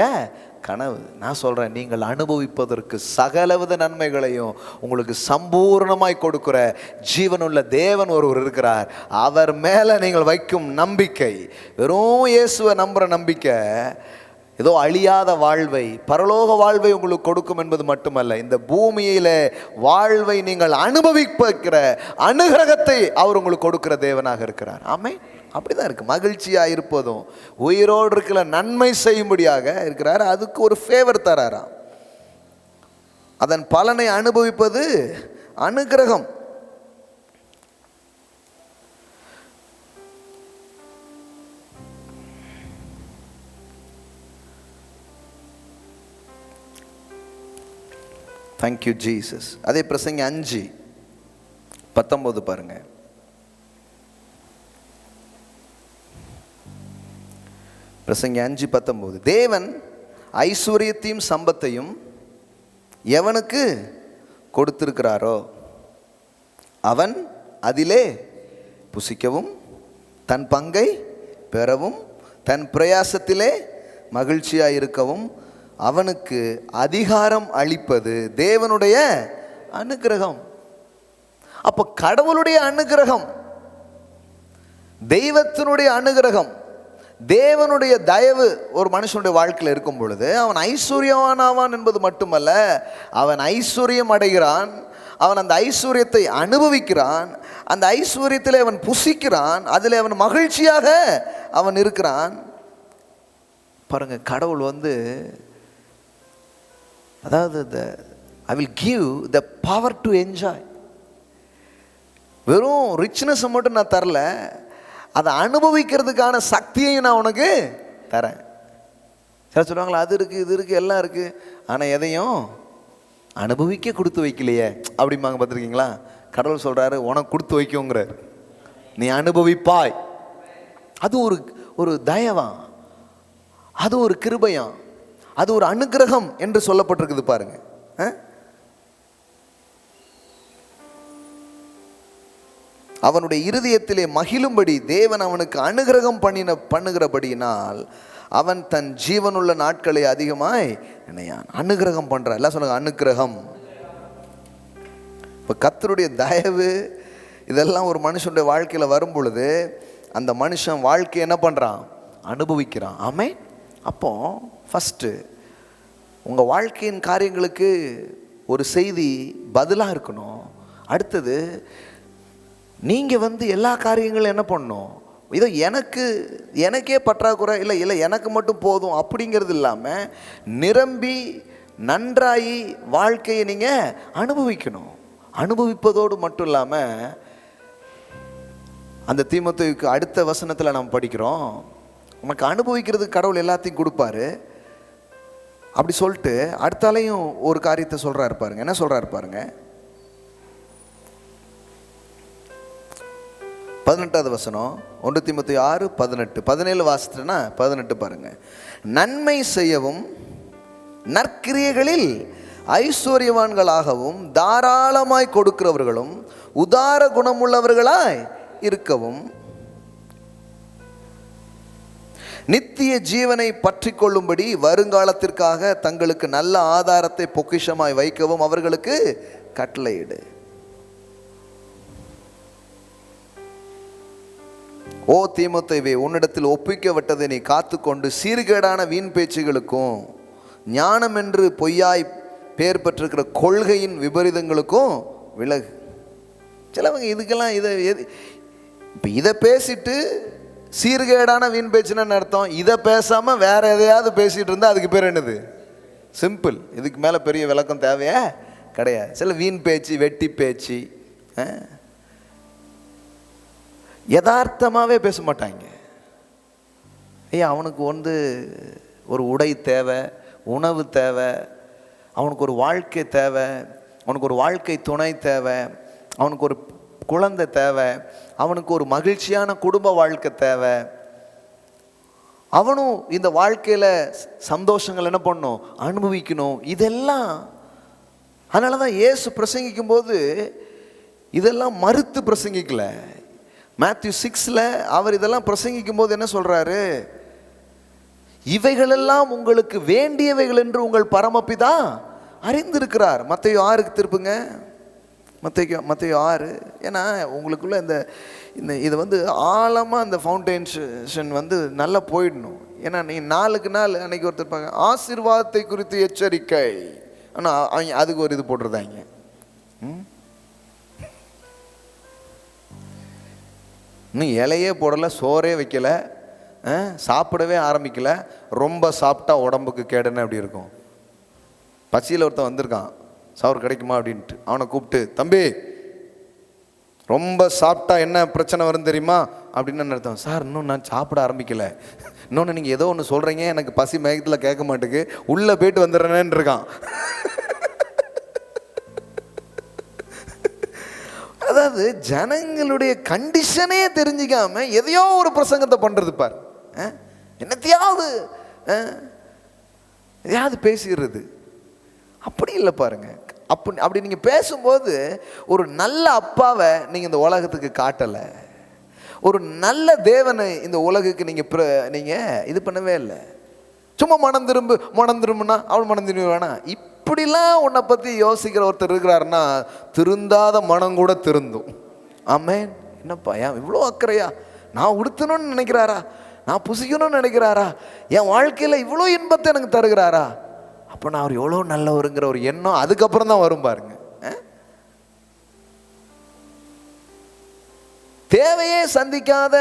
கனவு. நான் சொல்கிறேன், நீங்கள் அனுபவிப்பதற்கு சகலவித நன்மைகளையும் உங்களுக்கு சம்பூர்ணமாய் கொடுக்குற ஜீவனுள்ள தேவன் ஒருவர் இருக்கிறார். அவர் மேலே நீங்கள் வைக்கும் நம்பிக்கை, வெறும் இயேசுவை நம்புகிற நம்பிக்கை, ஏதோ அழியாத வாழ்வை, பரலோக வாழ்வை உங்களுக்கு கொடுக்கும் என்பது மட்டுமல்ல, இந்த பூமியில வாழ்வை நீங்கள் அனுபவிக்கிற அனுகிரகத்தை அவர் உங்களுக்கு கொடுக்கிற தேவனாக இருக்கிறார். ஆமே. அப்படிதான் இருக்கு. மகிழ்ச்சியாக இருப்பதும் உயிரோடு இருக்கிற நன்மை செய்யும்படியாக இருக்கிறார். அதுக்கு ஒரு ஃபேவர் தராராம். அதன் பலனை அனுபவிப்பது அனுகிரகம். Thank you Jesus. அதே பிரசங்கி 5:19 பாருங்க. பிரசங்கி 5:19, தேவன் ஐஸ்வர்யத்தையும் சம்பத்தையும் எவனுக்கு கொடுத்திருக்கிறாரோ அவன் அதிலே புசிக்கவும் தன் பங்கை பெறவும் தன் பிரயாசத்திலே மகிழ்ச்சியாக இருக்கவும் அவனுக்கு அதிகாரம் அளிப்பது தேவனுடைய அனுகிரகம். அப்போ கடவுளுடைய அனுகிரகம், தெய்வத்தினுடைய அனுகிரகம், தேவனுடைய தயவு ஒரு மனுஷனுடைய வாழ்க்கையில் இருக்கும் பொழுது அவன் ஐஸ்வர்யவானாவான் என்பது மட்டுமல்ல, அவன் ஐஸ்வர்யம் அடைகிறான், அவன் அந்த ஐஸ்வர்யத்தை அனுபவிக்கிறான், அந்த ஐஸ்வர்யத்தில் அவன் புசிக்கிறான், அதில் அவன் மகிழ்ச்சியாக அவன் இருக்கிறான். பாருங்க, கடவுள் வந்து அதாவது I will give the power to enjoy. வெறும் ரிச்னஸை மட்டும் நான் தரல, அதை அனுபவிக்கிறதுக்கான சக்தியையும் நான் உனக்கு தரேன். சில சொல்லுவாங்களா, அது இருக்குது இது இருக்குது எல்லாம் இருக்குது, ஆனால் எதையும் அனுபவிக்க கொடுத்து வைக்கலையே அப்படிம்பாங்க. பார்த்துருக்கீங்களா? கடவுள் சொல்கிறாரு, உனக்கு கொடுத்து வைக்கோங்கிறார், நீ அனுபவிப்பாய். அது ஒரு தயவாம், அது ஒரு கிருபையாம், அது ஒரு அனுகிரகம் என்று சொல்லப்பட்டிருக்குது பாருங்க. அவனுடைய இருதயத்திலே மகிழும்படி தேவன் அவனுக்கு அனுகிரகம் பண்ணுகிறபடியினால் அவன் தன் ஜீவனுள்ள நாட்களை அதிகமாய் நினையான். அனுகிரகம் பண்ற, எல்லாம் சொல்லுங்க அனுகிரகம். இப்போ கர்த்தருடைய தயவு இதெல்லாம் ஒரு மனுஷனுடைய வாழ்க்கையில் வரும் பொழுது அந்த மனுஷன் வாழ்க்கையை என்ன பண்ணுறான்? அனுபவிக்கிறான். ஆமே. அப்போ ஃபஸ்ட்டு உங்கள் வாழ்க்கையின் காரியங்களுக்கு ஒரு செய்தி பதிலாக இருக்கணும். அடுத்தது, நீங்கள் வந்து எல்லா காரியங்களும் என்ன பண்ணணும், இதோ எனக்கே பற்றாக்குறை இல்லை எனக்கு மட்டும் போதும் அப்படிங்கிறது இல்லாமல் நிரம்பி நன்றாகி வாழ்க்கையை நீங்கள் அனுபவிக்கணும். அனுபவிப்பதோடு மட்டும் இல்லாமல் அந்த தீமோத்தேயுக்கு அடுத்த வசனத்தில் நாம் படிக்கிறோம், உனக்கு அனுபவிக்கிறதுக்கு கடவுள் எல்லாத்தையும் கொடுப்பாரு. அப்படி சொல்லிட்டு அடுத்தாலையும் ஒரு காரியத்தை சொல்கிறாரு பாருங்க. என்ன சொல்கிறாரு பாருங்க, 18வது வசனம், 1 தீமோத்தேயு 6:18, 17 வாசித்தேன்னா 18 பாருங்க. நன்மை செய்யவும் நற்கிரியைகளில் ஐஸ்வர்யவான்களாகவும் தாராளமாய் கொடுக்கிறவர்களும் உதார குணமுள்ளவர்களாய் இருக்கவும் நித்திய ஜீவனை பற்றி கொள்ளும்படி வருங்காலத்திற்காக தங்களுக்கு நல்ல ஆதாரத்தை பொக்கிஷமாய் வைக்கவும் அவர்களுக்கு கட்டளையிடு. ஓ தீமோத்தேயுவே, உன்னிடத்தில் ஒப்புவிக்கப்பட்டதை நீ காத்துக்கொண்டு சீர்கேடான வீண் பேச்சுகளுக்கும் ஞானம் என்று பொய்யாய் பேர் பெற்றிருக்கிற கொள்கையின் விபரீதங்களுக்கும் விலகு. சிலவங்க இதுக்கெல்லாம் இதை பேசிட்டு சீர்கேடான வீண் பேச்சுன்னு அர்த்தம். இதை பேசாமல் வேற எதையாவது பேசிகிட்டு இருந்தால் அதுக்கு பேர் என்னது? சிம்பிள். இதுக்கு மேலே பெரிய விளக்கம் தேவையா கிடையாது. சில வீண் பேச்சு, வெட்டி பேச்சு, யதார்த்தமாகவே பேச மாட்டாங்க. ஐயா அவனுக்கு வந்து ஒரு உடை தேவை, உணவு தேவை, அவனுக்கு ஒரு வாழ்க்கை தேவை, அவனுக்கு ஒரு வாழ்க்கை துணை தேவை, அவனுக்கு ஒரு குழந்தை தேவை, அவனுக்கு ஒரு மகிழ்ச்சியான குடும்ப வாழ்க்கை தேவை. அவனும் இந்த வாழ்க்கையில் சந்தோஷங்கள் என்ன பண்ணணும், அனுபவிக்கணும். இதெல்லாம் அதனால தான் இயேசு பிரசங்கிக்கும் போது இதெல்லாம் மறுத்து பிரசங்கிக்கல. மேத்யூ 6 அவர் இதெல்லாம் பிரசங்கிக்கும் போது என்ன சொல்றாரு, இவைகளெல்லாம் உங்களுக்கு வேண்டியவைகள் என்று உங்கள் பரமபிதா அறிந்திருக்கிறார். மத்தேயு 6 திருப்புங்க, மத்தேயு 6. ஏன்னா உங்களுக்குள்ள இந்த இது வந்து ஆழமாக அந்த ஃபவுண்டேஷன் வந்து நல்லா போயிடணும். ஏன்னா நீ நாளுக்கு நாள் அன்னைக்கு ஒருத்தர் இருப்பாங்க, ஆசீர்வாதத்தை குறித்து எச்சரிக்கை, ஆனால் அவங்க அதுக்கு ஒரு இது போட்டுருந்தாங்க. இன்னும் இலையே போடலை, சோறே வைக்கலை, சாப்பிடவே ஆரம்பிக்கலை. ரொம்ப சாப்பிட்டா உடம்புக்கு கேடுன்னு அப்படி இருக்கும். பசியில் ஒருத்தன் வந்திருக்கான், சோறு கிடைக்குமா அப்படின்ட்டு. அவனை கூப்பிட்டு, தம்பி ரொம்ப சாப்பிட்டா என்ன பிரச்சனை வரும் தெரியுமா அப்படின்னு அர்த்தம். சார் இன்னும் நான் சாப்பிட ஆரம்பிக்கலை, இன்னொன்று நீங்கள் ஏதோ ஒன்று சொல்கிறீங்க, எனக்கு பசி மயக்கத்தில் கேட்க மாட்டேக்கு, உள்ளே போயிட்டு வந்துடுறேன்னு இருக்கான். அதாவது ஜனங்களுடைய கண்டிஷனே தெரிஞ்சிக்காம எதையோ ஒரு பிரசங்கத்தை பண்ணுறது பார், என்னத்தையாவது எதையாவது பேசிடுறது. அப்படி இல்லை பாருங்க. அப்படி நீங்கள் பேசும்போது ஒரு நல்ல அப்பாவை நீங்கள் இந்த உலகத்துக்கு காட்டலை, ஒரு நல்ல தேவனை இந்த உலகுக்கு நீங்கள் இது பண்ணவே இல்லை. சும்மா மனம் திரும்புனா அவள் மனம் திரும்ப வேணாம். இப்படிலாம் உன்னை பற்றி யோசிக்கிற ஒருத்தர் இருக்கிறாருன்னா திருந்தாத மனம் கூட திருந்தும். ஆமேன். என்னப்பா ஏன் இவ்வளோ அக்கறையா, நான் உடுத்தணும்னு நினைக்கிறாரா, நான் புசிக்கணும்னு நினைக்கிறாரா, என் வாழ்க்கையில் இவ்வளோ இன்பத்தை எனக்கு தருகிறாரா, அப்போ நான் அவர் எவ்வளோ நல்லவருங்கிற ஒரு எண்ணம் அதுக்கப்புறம் தான் வரும் பாருங்க. தேவையே சந்திக்காத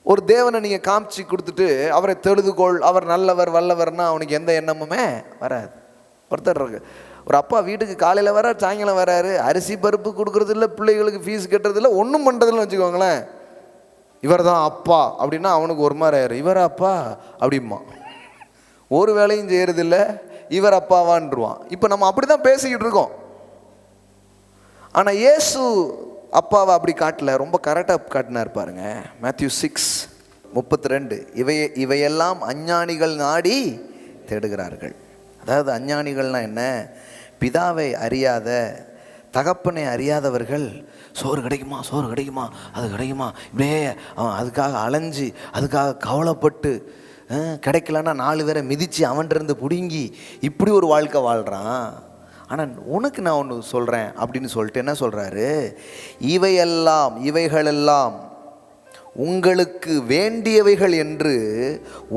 ஒரு தேவனை நீங்கள் காமிச்சு கொடுத்துட்டு அவரை தெழுதுகோள், அவர் நல்லவர் வல்லவர்னா அவனுக்கு எந்த எண்ணமுமே வராது. ஒருத்தர் இருக்கு, ஒரு அப்பா வீட்டுக்கு காலையில் வரார், சாயங்காலம் வராரு, அரிசி பருப்பு கொடுக்கறது இல்லை, பிள்ளைகளுக்கு ஃபீஸ் கட்டுறது இல்லை, ஒன்றும் பண்ணுறதில்ல வச்சுக்கோங்களேன். இவர் தான் அப்பா அப்படின்னா அவனுக்கு ஒரு மாதிரி ஆயிரு, இவர் அப்பா அப்படிமா, ஒரு வேலையும் செய்யறதில்ல, இவர் அப்பாவான்ருவான். இப்போ நம்ம அப்படி தான் பேசிக்கிட்டு இருக்கோம். ஆனால் இயேசு அப்பாவை அப்படி காட்டல, ரொம்ப கரெக்டாக காட்டினார் பாருங்க. மேத்யூ 6:32, இவையெல்லாம் அஞ்ஞானிகள் நாடி தேடுகிறார்கள். அதாவது அஞ்ஞானிகள்னா என்ன, பிதாவை அறியாத, தகப்பனை அறியாதவர்கள். சோறு கிடைக்குமா, சோறு கிடைக்குமா, அது கிடைக்குமா, இப்படியே அவன் அதுக்காக அலைஞ்சி அதுக்காக கவலைப்பட்டு, கிடைக்கலன்னா 4 பேரை மிதித்து அவன்கிட்ட பிடுங்கி இப்படி ஒரு வாழ்க்கை வாழ்கிறான். ஆனால் உனக்கு நான் ஒன்று சொல்கிறேன் அப்படின்னு சொல்லிட்டு என்ன சொல்கிறாரு, இவைகளெல்லாம் உங்களுக்கு வேண்டியவைகள் என்று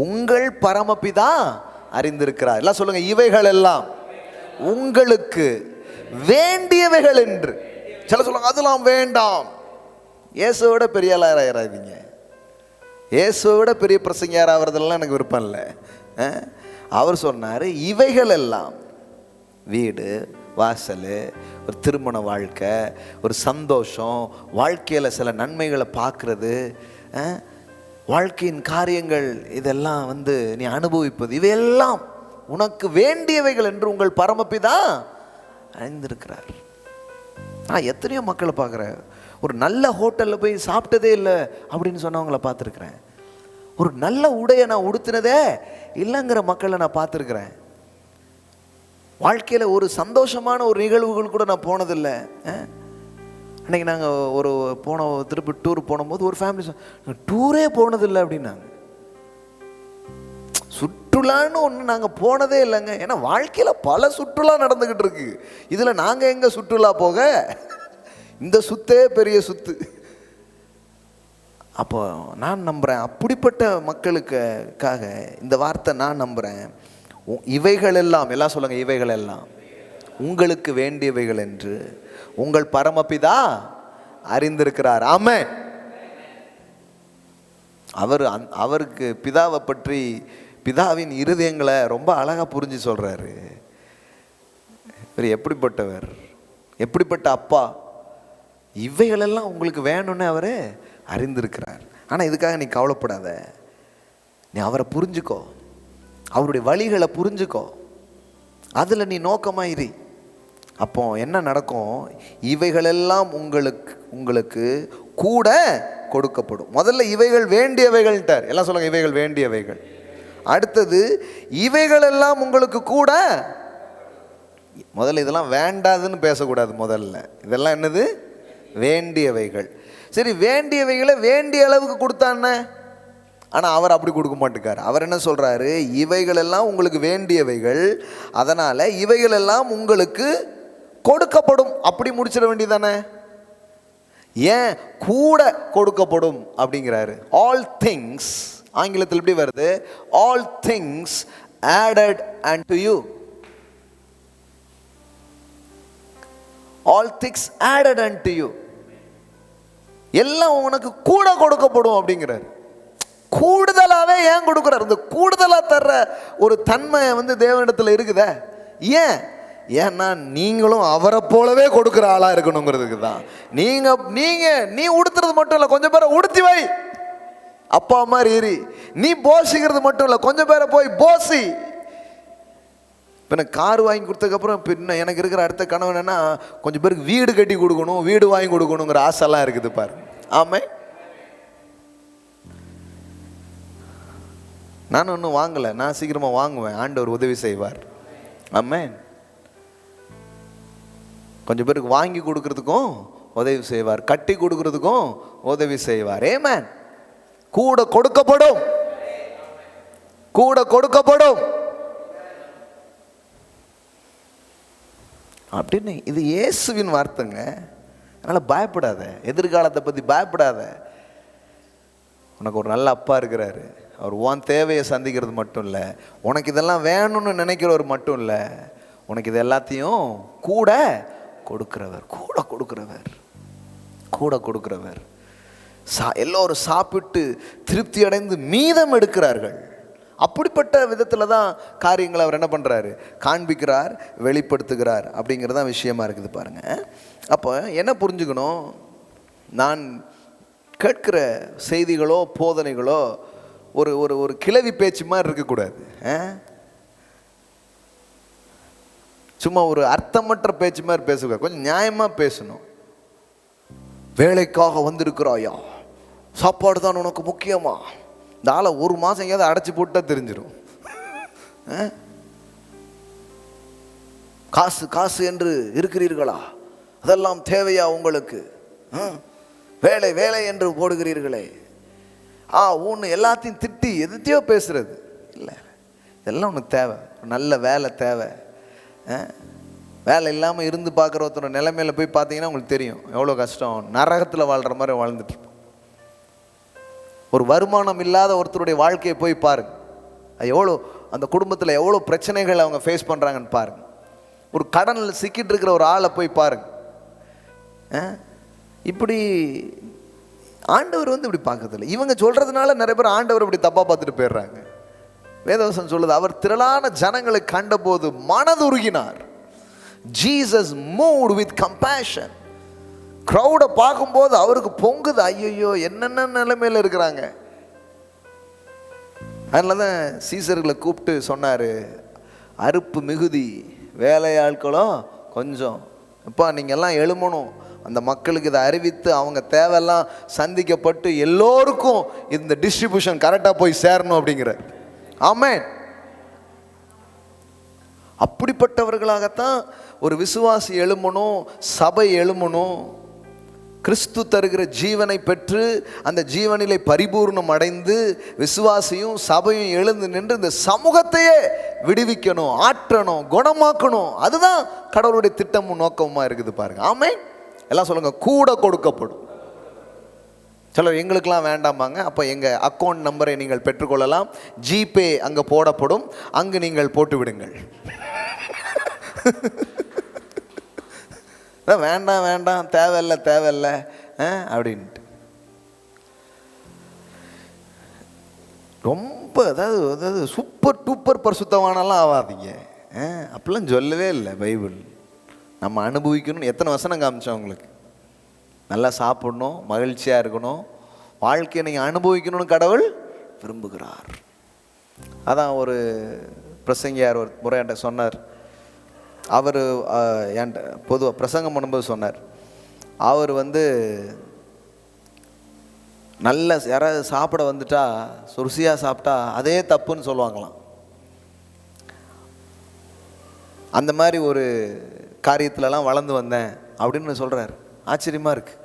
உங்கள் பரமபிதா அறிந்திருக்கிறார். எல்லாம் சொல்லுங்கள், இவைகளெல்லாம் உங்களுக்கு வேண்டியவைகள் என்று. சில சொல்லுங்க அதெல்லாம் வேண்டாம். இயேசுவோட பெரிய ஆளாயிராதீங்க, இயேசுவோட பெரிய பிரசங்கியார் ஆகிறதெல்லாம் எனக்கு விருப்பம் இல்லை. அவர் சொன்னார், இவைகள் எல்லாம் வீடு வாசல், ஒரு திருமண வாழ்க்கை, ஒரு சந்தோஷம், வாழ்க்கையில் சில நன்மைகளை பார்க்குறது, வாழ்க்கையின் காரியங்கள், இதெல்லாம் வந்து நீ அனுபவிப்பது, இவையெல்லாம் உனக்கு வேண்டியவைகள் என்று உங்கள் பரமபிதா அறிந்திருக்கிறார். நான் எத்தனையோ மக்களை பார்க்குறேன், ஒரு நல்ல ஹோட்டலில் போய் சாப்பிட்டதே இல்லை அப்படின்னு சொன்னவங்கள பார்த்துருக்குறேன். ஒரு நல்ல உடையை நான் உடுத்தினதே இல்லைங்கிற மக்களை நான் பார்த்துருக்குறேன். வாழ்க்கையில் ஒரு சந்தோஷமான ஒரு நிகழ்வுகள் கூட நான் போனதில்லை. அன்றைக்கி நாங்கள் திருப்பி டூர் போனபோது ஒரு ஃபேமிலி டூரே போனதில்லை அப்படின்னாங்க. சுற்றுலான்னு ஒன்று நாங்கள் போனதே இல்லைங்க. ஏன்னா வாழ்க்கையில் பல சுற்றுலா நடந்துக்கிட்டு இருக்கு, இதில் நாங்கள் எங்கே சுற்றுலா போக, இந்த சுத்தே பெரிய சுத்து. அப்போ நான் நம்புகிறேன், அப்படிப்பட்ட மக்களுக்காக இந்த வார்த்தை நான் நம்புகிறேன். இவைகளெல்லாம், எல்லாம் சொல்லுங்கள், இவைகளெல்லாம் உங்களுக்கு வேண்டியவைகள் என்று உங்கள் பரமபிதா அறிந்திருக்கிறார். ஆமென். அவருக்கு பிதாவை பற்றி, பிதாவின் இருதயங்களை ரொம்ப அழகாக புரிஞ்சு சொல்கிறாரு. இவர் எப்படிப்பட்டவர், எப்படிப்பட்ட அப்பா, இவைகளெல்லாம் உங்களுக்கு வேணும்னு அவர் அறிந்திருக்கிறார். ஆனால் இதுக்காக நீ கவலைப்படாத, நீ அவரை புரிஞ்சுக்கோ, அவருடைய வழிகளை புரிஞ்சுக்கோ, அதில் நீ நோக்கமாயிரு. அப்போ என்ன நடக்கும்? இவைகளெல்லாம் உங்களுக்கு கூட கொடுக்கப்படும். முதல்ல இவைகள் வேண்டியவைகள்ட்டார். எல்லாம் சொல்லுங்க, இவைகள் வேண்டியவைகள். அடுத்தது இவைகளெல்லாம் உங்களுக்கு கூட. முதல்ல இதெல்லாம் வேண்டாதுன்னு பேசக்கூடாது. முதல்ல இதெல்லாம் என்னது? வேண்டியவைகள். சரி, வேண்டியவைகளை வேண்டிய அளவுக்கு கொடுத்தானே. ஆனால் அவர் அப்படி கொடுக்க மாட்டேக்கார். அவர் என்ன சொல்கிறாரு? இவைகளெல்லாம் உங்களுக்கு வேண்டியவைகள், அதனால் இவைகளெல்லாம் உங்களுக்கு கொடுக்கப்படும். அப்படி முடிச்சிட வேண்டியதானே? ஏன் கூட கொடுக்கப்படும் அப்படிங்கிறாரு? ஆல் திங்ஸ், ஆங்கிலத்தில் எப்படி வருது? All things added unto you. All things added unto you. எல்லாம் உனக்கு கூட கொடுக்கப்படும் அப்படிங்கிறார். கூடுதலாகவே ஏன் கொடுக்குறார்? இந்த கூடுதலாக தர்ற ஒரு தன்மை தேவனிடத்தில் இருக்குதே. ஏன்னா நீங்களும் அவரை போலவே கொடுக்குற ஆளாக இருக்கணுங்கிறதுக்கு தான். நீ உடுத்துறது மட்டும் இல்லை, கொஞ்சம் பேரை உடுத்தி வை. அப்பா மாதிரி ஏறி நீ போசிக்கிறது மட்டும் இல்லை, கொஞ்சம் பேரை போய் போசி. இப்போ எனக்கு கார் வாங்கி கொடுத்ததுக்கப்புறம் இப்போ இன்னும் எனக்கு இருக்கிற அடுத்த கனவு என்னென்னா, கொஞ்சம் பேருக்கு வீடு கட்டி கொடுக்கணும், வீடு வாங்கி கொடுக்கணுங்கிற ஆசைலாம் இருக்குது பாரு. ஆமாம், நான் ஒன்றும் வாங்கலை, நான் சீக்கிரமாக வாங்குவேன். ஆண்டவர் உதவி செய்வார். ஆமென். கொஞ்சம் பேருக்கு வாங்கி கொடுக்கறதுக்கும் உதவி செய்வார், கட்டி கொடுக்கறதுக்கும் உதவி செய்வார். ஆமென். கூட கொடுக்கப்படும், கூட கொடுக்கப்படும் அப்படின்னு. இது இயேசுவின் வார்த்தைங்க. அதனால் பயப்படாத, எதிர்காலத்தை பற்றி பயப்படாத. உனக்கு ஒரு நல்ல அப்பா இருக்கிறாரு. அவர் உன் தேவையை சந்திக்கிறது மட்டும் இல்லை, உனக்கு இதெல்லாம் வேணும்னு நினைக்கிறவர் மட்டும் இல்லை, உனக்கு இது எல்லாத்தையும் கூட கொடுக்கிறவர், கூட கொடுக்கிறவர், கூட கொடுக்கிறவர். எல்லோரும் சாப்பிட்டு திருப்தி அடைந்து மீதம் எடுக்கிறார்கள். அப்படிப்பட்ட விதத்தில் தான் காரியங்களை அவர் என்ன பண்ணுறாரு? காண்பிக்கிறார், வெளிப்படுத்துகிறார். அப்படிங்கிறது தான் விஷயமா இருக்குது பாருங்க. அப்போ என்ன புரிஞ்சுக்கணும்? நான் கேட்கிற செய்திகளோ போதனைகளோ ஒரு ஒரு ஒரு கிளவி பேச்சு மாதிரி இருக்கக்கூடாது. சும்மா ஒரு அர்த்தமற்ற பேச்சு மாதிரி பேசக்கூடாது. கொஞ்சம் நியாயமாக பேசணும். வேலைக்காக வந்திருக்கிறாயா, சாப்பாடு தான் உனக்கு முக்கியமா? இந்த ஆளை ஒரு மாதம் எங்கேயாவது அடைச்சி போட்டால் தெரிஞ்சிடும். காசு காசு என்று இருக்கிறீர்களா, அதெல்லாம் தேவையா உங்களுக்கு? வேலை வேலை என்று போடுகிறீர்களே, ஒன்று எல்லாத்தையும் திட்டி எதையோ பேசுறது இல்லை. இதெல்லாம் ஒன்று தேவை, நல்ல வேலை தேவை. வேலை இல்லாமல் இருந்து பார்க்குற ஒருத்தர் நிலைமையில போய் பார்த்தீங்கன்னா உங்களுக்கு தெரியும் எவ்வளோ கஷ்டம். நரகத்தில் வாழ்கிற மாதிரி வாழ்ந்துட்டு. ஒரு வருமானம் இல்லாத ஒருத்தருடைய வாழ்க்கையை போய் பாருங்க, எவ்வளோ அந்த குடும்பத்தில் எவ்வளோ பிரச்சனைகள் அவங்க ஃபேஸ் பண்ணுறாங்கன்னு பாருங்க. ஒரு கடனில் சிக்கிட்டு இருக்கிற ஒரு ஆளை போய் பாருங்க. இப்படி ஆண்டவர் இப்படி பார்க்கறதில்லை. இவங்க சொல்கிறதுனால நிறைய பேர் ஆண்டவர் இப்படி தப்பாக பார்த்துட்டு போயிடுறாங்க. வேதவசனம் சொல்லுது, அவர் திரளான ஜனங்களை கண்டபோது மனதுருகினார். Jesus moved with compassion. க்ரௌடை பார்க்கும்போது அவருக்கு பொங்குது, ஐயோ என்னென்ன நிலைமையில் இருக்கிறாங்க. அதனால தான் சீசர்களை கூப்பிட்டு சொன்னார், அறுப்பு மிகுதி, வேலையாட்களும் கொஞ்சம். இப்போ நீங்கள்லாம் எழுமணும், அந்த மக்களுக்கு இதை அறிவித்து அவங்க தேவையெல்லாம் சந்திக்கப்பட்டு எல்லோருக்கும் இந்த டிஸ்ட்ரிபியூஷன் கரெக்டாக போய் சேரணும் அப்படிங்கிற. ஆமென். அப்படிப்பட்டவர்களாகத்தான் ஒரு விசுவாசி எழுமணும், சபை எழுமணும். கிறிஸ்து தருகிற ஜீவனை பெற்று அந்த ஜீவனிலே பரிபூர்ணம் அடைந்து விசுவாசியும் சபையும் எழுந்து நின்று இந்த சமூகத்தையே விடுவிக்கணும், ஆற்றணும், குணமாக்கணும். அதுதான் கடவுளுடைய திட்டமும் நோக்கமாக இருக்குது பாருங்க. ஆமென். எல்லாம் சொல்லுங்க, கூட கொடுக்கப்படும். சிலர் எங்களுக்கெல்லாம் வேண்டாமாங்க. அப்போ எங்கள் அக்கௌண்ட் நம்பரை நீங்கள் பெற்றுக்கொள்ளலாம், ஜிபே அங்கே போடப்படும், அங்கு நீங்கள் போட்டு விடுங்கள். வேண்டாம் வேண்டாம், தேவையில்லை தேவையில்லை அப்படின்ட்டு ரொம்ப அதாவது சூப்பர் டூப்பர் பரிசுத்தவானெல்லாம் ஆகாதீங்க. அப்படிலாம் சொல்லவே இல்லை பைபிள். நம்ம அனுபவிக்கணும்னு எத்தனை வசனம் காமிச்சோம் உங்களுக்கு. நல்லா சாப்பிடணும், மகிழ்ச்சியாக இருக்கணும், வாழ்க்கையை நீங்கள் அனுபவிக்கணும்னு கடவுள் விரும்புகிறார். அதான் ஒரு பிரசங்கியார் ஒரு முறை என்கிட்ட சொன்னார். அவர் என்கிட்ட பொதுவாக பிரசங்கம் பண்ணும்போது சொன்னார், அவர் நல்ல யாராவது சாப்பிட வந்துட்டா, ருசியாக சாப்பிட்டா அதே தப்புன்னு சொல்லுவாங்களாம். அந்த மாதிரி ஒரு காரியத்திலலாம் வளர்ந்து வந்தேன் அப்படின்னு சொல்கிறார். ஆச்சரியமாக இருக்குது.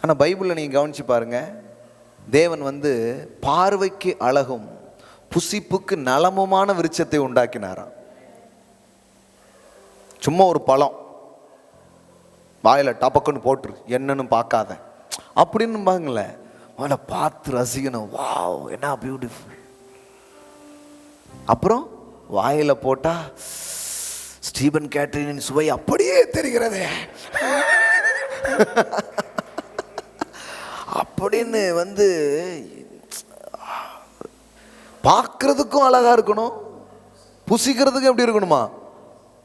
ஆனால் பைபிளில் நீங்கள் கவனித்து பாருங்கள், தேவன் பார்வைக்கு அழகும் புசிப்புக்கு நலமுமான விருட்சத்தை உண்டாக்கினாராம். சும்மா ஒரு பழம் வாயில் டபக்குன்னு போட்டுரு, என்னன்னு பார்க்காத அப்படின்னு பாங்களே, அவளை பார்த்து ரசிக்கணும். வாவ், என்ன பியூட்டிஃபுல். அப்புறம் வாயில் போட்டா ஸ்டீபன் கேட்ரினின் சுவை அப்படியே தெரிகிறதே அப்படின்னு பார்க்கறதுக்கும் அழகா இருக்கணும், புசிக்கிறதுக்கும் எப்படி இருக்கணுமா?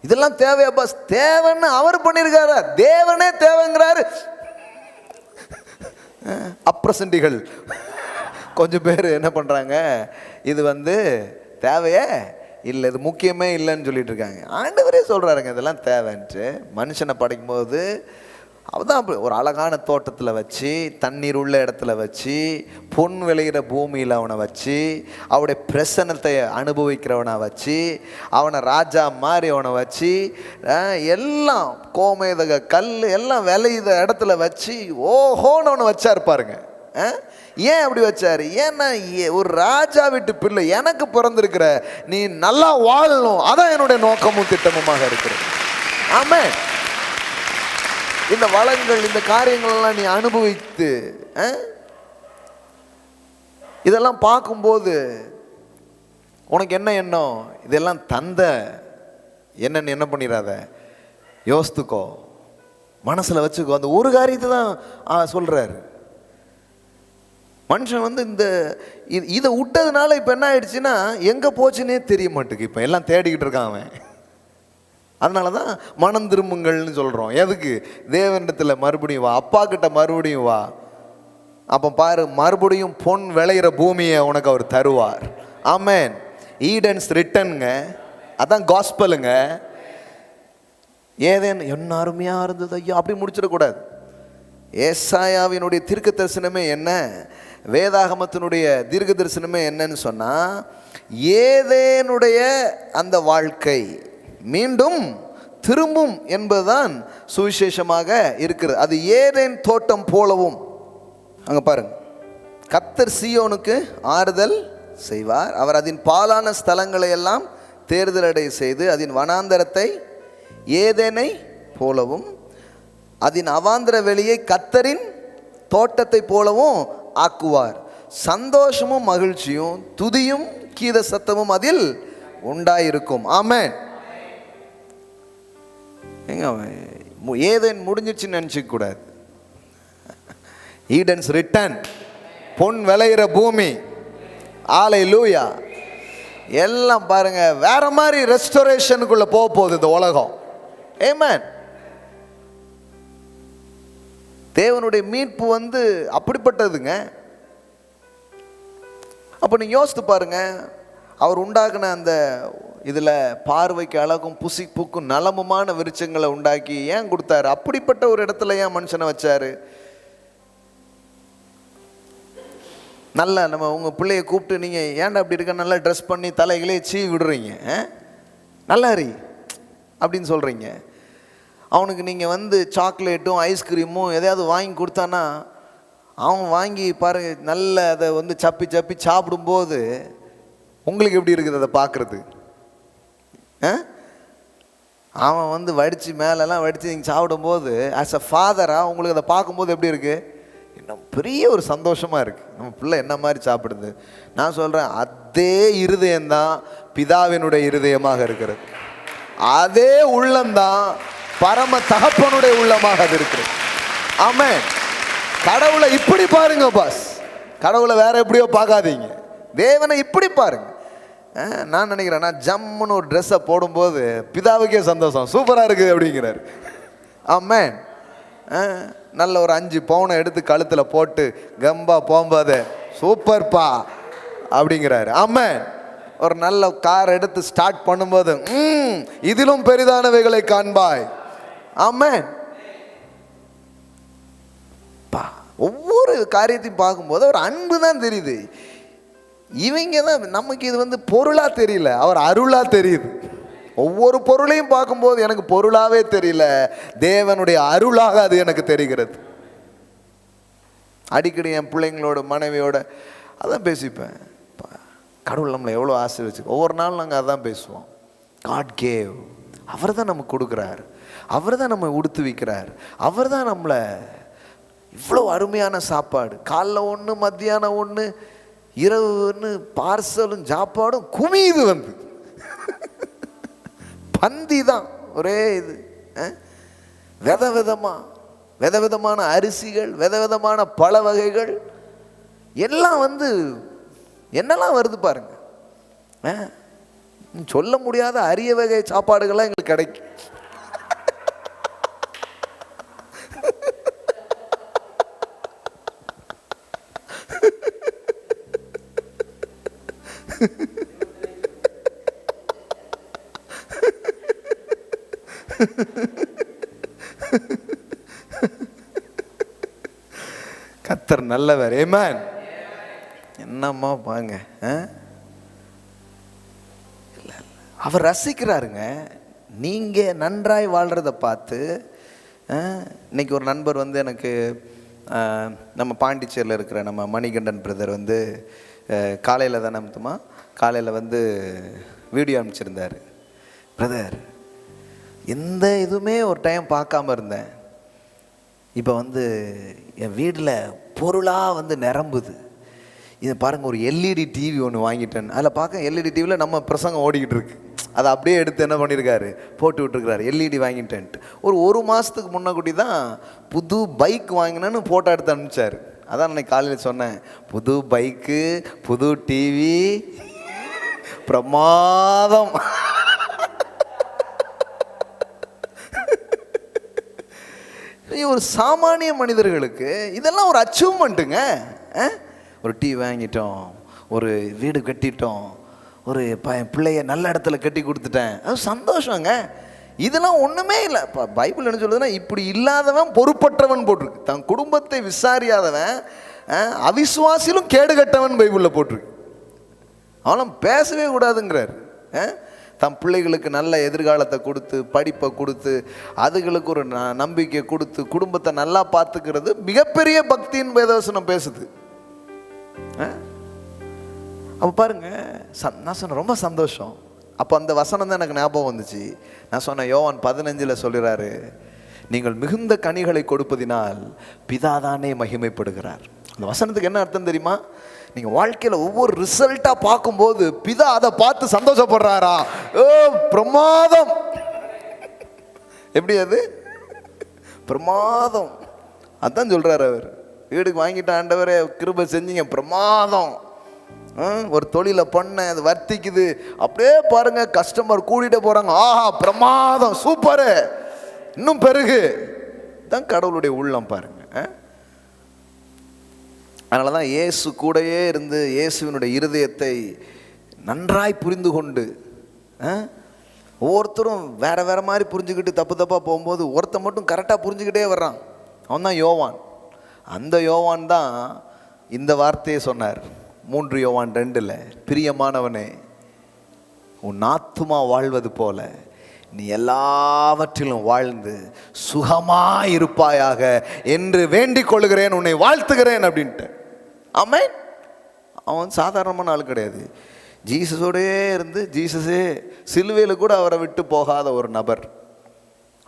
இதெல்லாம் தேவையா பாஸ்? தேவைன்னு அவர் பண்ணியிருக்காரு, தேவனே தேவைங்கிறாரு. அப்ரசண்டிகள் கொஞ்சம் பேர் என்ன பண்ணுறாங்க, இது தேவையே இல்லை, இது முக்கியமே இல்லைன்னு சொல்லிட்டு இருக்காங்க. ஆண்டவரே சொல்கிறாருங்க இதெல்லாம் தேவைன்ட்டு. மனுஷனை படைக்கும்போது அவதான் அப்படி ஒரு அழகான தோட்டத்தில் வச்சு, தண்ணீர் உள்ள இடத்துல வச்சு, பொன் விளைகிற பூமியில் அவனை வச்சு, அவருடைய பிரசன்னத்தை அனுபவிக்கிறவனை வச்சு, அவனை ராஜா மாதிரி அவனை வச்சு, எல்லாம் கோமேதக கல் எல்லாம் விளையுத இடத்துல வச்சு ஓஹோன்னு அவனை வச்சா இருப்பாருங்க. ஏன் அப்படி வச்சாரு? ஏன்னா ஒரு ராஜா வீட்டு பிள்ளை எனக்கு பிறந்திருக்கிற, நீ நல்லா வாழணும், அதான் என்னுடைய நோக்கமும் திட்டமுமாக இருக்கிறது. ஆமென். இந்த வளங்கள், இந்த காரியங்களெல்லாம் நீ அனுபவித்து இதெல்லாம் பார்க்கும்போது உனக்கு என்ன எண்ணம்? இதெல்லாம் தந்த என்னன்னு என்ன பண்ணிடாத, யோசித்துக்கோ, மனசில் வச்சுக்கோ. அந்த ஒரு காரியத்தை தான் சொல்கிறாரு. மனுஷன் இந்த இதை விட்டதுனால இப்போ என்ன ஆயிடுச்சுன்னா, எங்கே போச்சுன்னே தெரிய மாட்டேங்குது. இப்போ எல்லாம் தேடிக்கிட்டு இருக்கான் அவன். அதனால தான் மனம் திரும்புங்கள்னு சொல்கிறோம். எதுக்கு? தேவனிடத்தில் மறுபடியும் வா, அப்பா கிட்ட மறுபடியும் வா. அப்போ பாரு, மறுபடியும் பொன் விளையிற பூமியை உனக்கு அவர் தருவார். ஆமென். ஈடன்ஸ் ரிட்டனுங்க, அதான் காஸ்பலுங்க. ஏதேன் என்ன அருமையாக இருந்தது ஐயா அப்படி முடிச்சிடக்கூடாது. ஏசாயாவினுடைய தீர்க்க தரிசனமே என்ன, வேதாகமத்தினுடைய தீர்க்க தரிசனமே என்னன்னு சொன்னால், ஏதேனுடைய அந்த வாழ்க்கை மீண்டும் திரும்பும் என்பதுதான் சுவிசேஷமாக இருக்கிறது. அது ஏதேன் தோட்டம் போலவும். அங்கே பாருங்க, கர்த்தர் சீயோனுக்கு ஆறுதல் செய்வார், அவர் அதன் பாலான ஸ்தலங்களை எல்லாம் தேர்தலடை செய்து அதன் வனாந்தரத்தை ஏதேனை போலவும் அதன் அவாந்திர வெளியை கர்த்தரின் தோட்டத்தை போலவும் ஆக்குவார். சந்தோஷமும் மகிழ்ச்சியும் துதியும் கீத சத்தமும் அதில் உண்டாயிருக்கும். ஆமென். ஏதேன் முடிஞ்சிச்சுன்னு நினச்சிக்க கூடாது. ஈடன்ஸ் ரிட்டன், பொன் விளையிற பூமி. ஹல்லேலூயா. எல்லாம் பாருங்க வேற மாதிரி ரெஸ்டோரேஷனுக்குள்ள போக போகுது இந்த உலகம். ஆமென். தேவனுடைய மீட்பு அப்படிப்பட்டதுங்க. அப்போ நீங்கள் யோசித்து பாருங்க, அவர் உண்டாக்குன அந்த இதில் பார்வைக்கு அழகும் புசிப்புக்கும் நலமுமான விருட்சங்களை உண்டாக்கி ஏன் கொடுத்தாரு? அப்படிப்பட்ட ஒரு இடத்துல ஏன் மனுஷனை வச்சாரு? நல்லா நம்ம உங்கள் பிள்ளைய கூப்பிட்டு நீங்கள் ஏன்டா அப்படி இருக்க, நல்லா ட்ரெஸ் பண்ணி தலைகளே சீவி விடுறீங்க, நல்லா இரு அப்படின்னு சொல்கிறீங்க. அவனுக்கு நீங்கள் சாக்லேட்டும் ஐஸ்கிரீமும் எதையாவது வாங்கி கொடுத்தானா, அவன் வாங்கி பாருங்க நல்ல அதை சப்பி சப்பி சாப்பிடும்போது உங்களுக்கு எப்படி இருக்குது அதை பார்க்குறது? அவன் வடித்து மேலெல்லாம் வடித்து நீங்கள் சாப்பிடும்போது ஆஸ் அ ஃபாதராக உங்களுக்கு அதை பார்க்கும்போது எப்படி இருக்குது? இன்னும் பெரிய ஒரு சந்தோஷமாக இருக்குது. நம்ம பிள்ளை என்ன மாதிரி சாப்பிடுது. நான் சொல்கிறேன், அதே இருதயம்தான் பிதாவினுடைய இருதயமாக இருக்கிறது. அதே உள்ளம்தான் பரம தகப்பனுடைய உள்ளமாக அது இருக்கிறது. ஆமென். கடவுளை இப்படி பாருங்க பாஸ், கடவுளை வேற எப்படியோ பார்க்காதீங்க, தேவனை இப்படி பாருங்க. நான் நினைக்கிறேன், நான் ஜம்முன்னு ஒரு ட்ரெஸ்ஸை போடும்போது பிதாவுக்கே சந்தோஷம், சூப்பராக இருக்குது அப்படிங்கிறார். ஆமென். நல்ல ஒரு 5 பவுனை எடுத்து கழுத்தில் போட்டு கம்பா போகும்போது சூப்பர்ப்பா அப்படிங்கிறாரு. ஆமென். ஒரு நல்ல கார் எடுத்து ஸ்டார்ட் பண்ணும்போது இதிலும் பெரிதானவைகளை காண்பாய். ஆமென். ஒவ்வொரு காரியத்தையும் பார்க்கும்போது ஒரு அன்பு தான் தெரியுது. இவங்க தான் நமக்கு இது பொருளா தெரியல, அவர் அருளா தெரியுது. ஒவ்வொரு பொருளையும் பார்க்கும்போது எனக்கு பொருளாவே தெரியல, தேவனுடைய அருளாக அது எனக்கு தெரிகிறது. அடிக்கடி என் பிள்ளைங்களோட மனைவியோட அதான் பேசிப்பேன். கடவுள் நம்மளை எவ்வளோ ஆசீர்வச்சு, ஒவ்வொரு நாள் நாங்கள் அதான் பேசுவோம். காட் கேவ், அவர் தான் நமக்கு கொடுக்குறார், அவர் தான் நம்ம உடுத்து வைக்கிறார், அவர் தான் நம்மளை இவ்வளோ அருமையான சாப்பாடு, காலைல ஒன்று மத்தியானம் ஒன்று இரவு ஒன்று, பார்சலும் சாப்பாடும் குமியுது பந்தி தான் ஒரே இது. விதவிதமான அரிசிகள், விதவிதமான பழ வகைகள் எல்லாம் என்னெல்லாம் வருது பாருங்க. சொல்ல முடியாத அரிய வகை சாப்பாடுகள்லாம் எங்களுக்கு கிடைக்கும். கர்த்தர் நல்லவர். ஆமென். என்னம்மா பாங்க, அவர் ரசிக்கிறாருங்க. நீங்க நன்றாய் வாழ்றத பார்த்து. இன்னைக்கு ஒரு நண்பர் எனக்கு நம்ம பாண்டிச்சேரியில் இருக்கிற நம்ம மணிகண்டன் பிரதர் காலையில் தானே அமுத்துமா, காலையில் வீடியோ அனுப்பிச்சிருந்தார். பிரதர், எந்த இதுவுமே ஒரு டைம் பார்க்காம இருந்தேன், இப்போ என் வீட்டில் பொருளாக நிரம்புது. இதை பாருங்கள், ஒரு எல்இடி டிவி ஒன்று வாங்கிட்டேன். அதில் பார்க்க எல்இடி டிவியில் நம்ம பிரசங்கம் ஓடிக்கிட்டு இருக்கு. அதை அப்படியே எடுத்து என்ன பண்ணியிருக்காரு, போட்டு விட்டுருக்காரு. எல்இடி வாங்கிட்டேன்ட்டு ஒரு மாதத்துக்கு முன்னக்கூட்டி தான் புது பைக் வாங்கினேன்னு ஃபோட்டோ எடுத்து அனுப்பிச்சார். அதான் அன்னைக்கு காலையில் சொன்னேன், புது பைக்கு, புது டிவி, பிரமாதம். ஒரு சாமானிய மனிதர்களுக்கு இதெல்லாம் ஒரு அச்சீவ்மெண்ட்டுங்க. ஒரு டிவி வாங்கிட்டோம், ஒரு வீடு கட்டிட்டோம், ஒரு பிள்ளைய நல்ல இடத்துல கட்டி கொடுத்துட்டேன், அது சந்தோஷங்க. இதெல்லாம் ஒன்றுமே இல்லை. இப்போ பைபிள் என்ன சொல்லுதுன்னா, இப்படி இல்லாதவன் பொறுப்பற்றவன் போட்டிருக்கு. தன் குடும்பத்தை விசாரியாதவன் அவிசுவாசிலும் கேடுகட்டவன் பைபிளில் போட்டிருக்கு. அவனும் பேசவே கூடாதுங்கிறார். தம் பிள்ளைகளுக்கு நல்ல எதிர்காலத்தை கொடுத்து, படிப்பை கொடுத்து, அதுகளுக்கு ஒரு நம்பிக்கை கொடுத்து, குடும்பத்தை நல்லா பார்த்துக்கிறது மிகப்பெரிய பக்தியின் வேதவசனம் பேசுது. அப்போ பாருங்க, நான் சொன்னேன் ரொம்ப சந்தோஷம். அப்போ அந்த வசனம் தான் எனக்கு ஞாபகம் வந்துச்சு. நான் சொன்னேன், யோவான் 15 சொல்கிறாரு, நீங்கள் மிகுந்த கனிகளை கொடுப்பதினால் பிதாதானே மகிமைப்படுகிறார். அந்த வசனத்துக்கு என்ன அர்த்தம் தெரியுமா? நீங்கள் வாழ்க்கையில் ஒவ்வொரு ரிசல்ட்டாக பார்க்கும்போது பிதா அதை பார்த்து சந்தோஷப்படுறாரா? ஓ பிரமாதம்! எப்படி அது பிரமாதம்? அதான் சொல்கிறார் அவர். வீடுக்கு வாங்கிட்ட ஆண்டவரே கிருபை செஞ்சீங்க, பிரமாதம். ஒரு தொழிலை பண்ண அது வர்த்திக்குது, அப்படியே பாருங்க, கஸ்டமர் கூட்டிகிட்டே போகிறாங்க, ஆஹா பிரமாதம், சூப்பரு, இன்னும் பெருகு. தான் கடவுளுடைய உள்ளம் பாருங்க. அதனால தான் இயேசு கூடையே இருந்து இயேசுவினுடைய இருதயத்தை நன்றாய் புரிந்து கொண்டு, ஒவ்வொருத்தரும் வேற வேற மாதிரி புரிஞ்சுக்கிட்டு தப்பாக போகும்போது ஒருத்தன் மட்டும் கரெக்டாக புரிஞ்சுக்கிட்டே வர்றான். அவன் தான் யோவான். அந்த யோவான் தான் இந்த வார்த்தையை சொன்னார் 3 யோவான் 2, பிரியமானவனே, உன் ஆத்துமா வாழ்வது போல நீ எல்லாவற்றிலும் வாழ்ந்து சுகமாயிருப்பாயாக என்று வேண்டிக் கொள்கிறேன், உன்னை வாழ்த்துகிறேன் அப்படின்ட்டு. ஆமென். அவன் சாதாரணமான ஆள் கிடையாது. ஜீசஸோடே இருந்து ஜீசஸே சிலுவையில் கூட அவரை விட்டு போகாத ஒரு நபர்.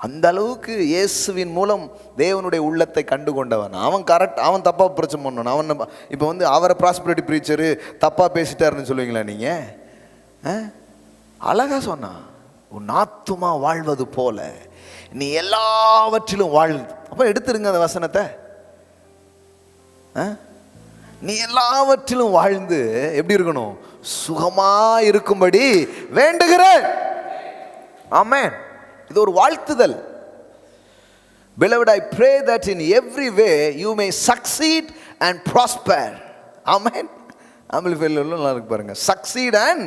அந்த அளவுக்கு இயேசுவின் மூலம் தேவனுடைய உள்ளத்தை கண்டு கொண்டவன். அவன் கரெக்ட், அவன் தப்பாக பிரச்சனை பண்ணணும். அவன் இப்போ அவரை ப்ராஸ்பரிட்டி ப்ரீச்சரு தப்பாக பேசிட்டாருன்னு சொல்லுவீங்களா நீங்கள்? அழகாக சொன்னான், உன் ஆத்துமா வாழ்வது போல நீ எல்லாவற்றிலும் வாழ். அப்போ எடுத்துருங்க அந்த வசனத்தை. நீ எல்லாவற்றிலும் வாழ்ந்து எப்படி இருக்கணும்? சுகமா இருக்கும்படி வேண்டுகிறேன். ஆமென். இது ஒரு வாழ்த்துதல். Beloved, I pray that in every way you may succeed and prosper. Amen. ஆம்பிளிஃபைட்ல நல்லா இருக்கு பாருங்க. Succeed and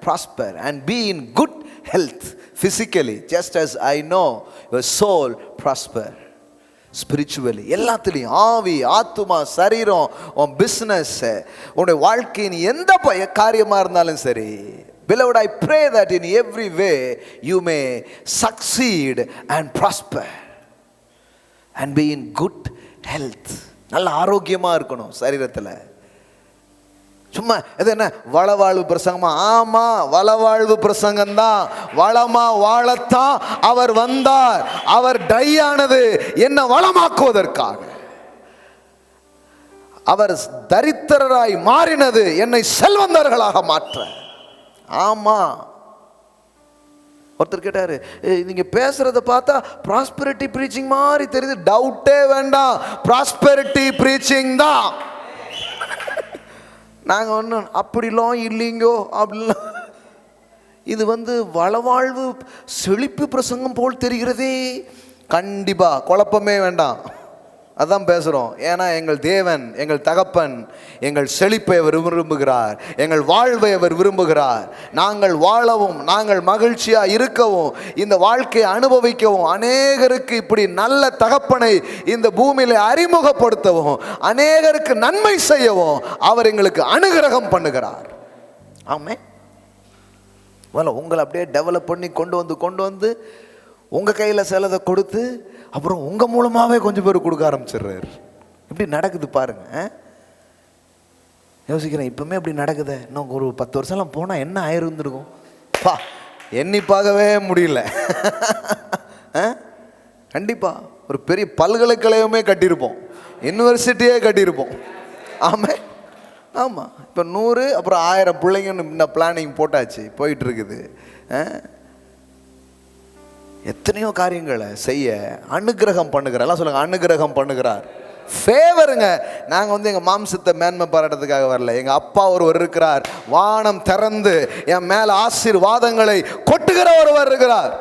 prosper and be in good health physically just as I know your soul prosper spiritually. எல்லாத்துலேயும் ஆவி, ஆத்துமா, சரீரம், உன் பிஸ்னஸ், உன்னுடைய வாழ்க்கையின் எந்த காரியமாக இருந்தாலும் சரி. Beloved, I pray that in every way you may succeed and prosper and be in good health. நல்ல ஆரோக்கியமாக இருக்கணும் சரீரத்தில். சும்மா இது என்ன வளவாழ்வு பிரசங்கமா? ஆமா, வளவாழ்வு பிரசங்கம்தான். வளமா வாழத்தான் அவர் வந்தார். அவர் டை ஆனது என்ன வளமாக்குவதற்காக. அவர் தரித்திரராய் மாறினது என்னை செல்வந்தர்களாக மாற்ற. ஆமா. ஒருத்தர் கேட்டாரு, நீங்க பேசுறத பார்த்தா ப்ராஸ்பெரிட்டி பிரீச்சிங் மாதிரி தெரியுது. டவுட்டே வேண்டாம், ப்ராஸ்பெரிட்டி பிரீச்சிங் தான். நாங்கள் ஒன்றும் அப்படிலாம் இல்லைங்கோ அப்படிலாம். இது வளவாழ்வு செழிப்பு பிரசங்கம் போல் தெரிகிறதே. கண்டிப்பாக குழப்பமே வேண்டாம், அதான் பேசுகிறோம். ஏன்னா எங்கள் தேவன், எங்கள் தகப்பன், எங்கள் செழிப்பை அவர் விரும்புகிறார், எங்கள் வாழ்வை அவர் விரும்புகிறார். நாங்கள் வாழவும், நாங்கள் மகிழ்ச்சியாக இருக்கவும், இந்த வாழ்க்கையை அனுபவிக்கவும், அநேகருக்கு இப்படி நல்ல தகப்பனை இந்த பூமியில் அறிமுகப்படுத்தவும், அநேகருக்கு நன்மை செய்யவும் அவர் எங்களுக்கு அனுகிரகம் பண்ணுகிறார். ஆமென். உங்களை அப்படியே டெவலப் பண்ணி கொண்டு வந்து உங்கள் கையில் சிலதை கொடுத்து அப்புறம் உங்கள் மூலமாகவே கொஞ்சம் பேர் கொடுக்க ஆரம்பிச்சிடுறாரு. இப்படி நடக்குது பாருங்க. யோசிக்கிறேன், இப்பவுமே அப்படி நடக்குது. இன்னும் ஒரு 10 வருஷம்லாம் போனால் என்ன ஆயிருந்துருக்கும் பா, எண்ணி பார்க்கவே முடியல. கண்டிப்பாக ஒரு பெரிய பல்கலைக்கழகமே கட்டியிருப்போம், யூனிவர்சிட்டியே கட்டியிருப்போம். ஆமாம் ஆமாம். இப்போ 100 அப்புறம் 1000 பிள்ளைங்கன்னு இந்த பிளானிங் போட்டாச்சு, போயிட்டு இருக்குது. எத்தனையோ காரியங்களை செய்ய அனுகிரகம் பண்ணுகிறார். எல்லாம் சொல்லுங்க, அனுகிரகம் பண்ணுகிறார். ஃபேவருங்க. நாங்கள் எங்கள் மாம்சத்தை மேன்மை பாராட்டத்துக்காக வரல. எங்கள் அப்பா ஒருவர் இருக்கிறார், வானம் திறந்து என் மேலே ஆசீர்வாதங்களை கொட்டுகிற ஒருவர் இருக்கிறார்.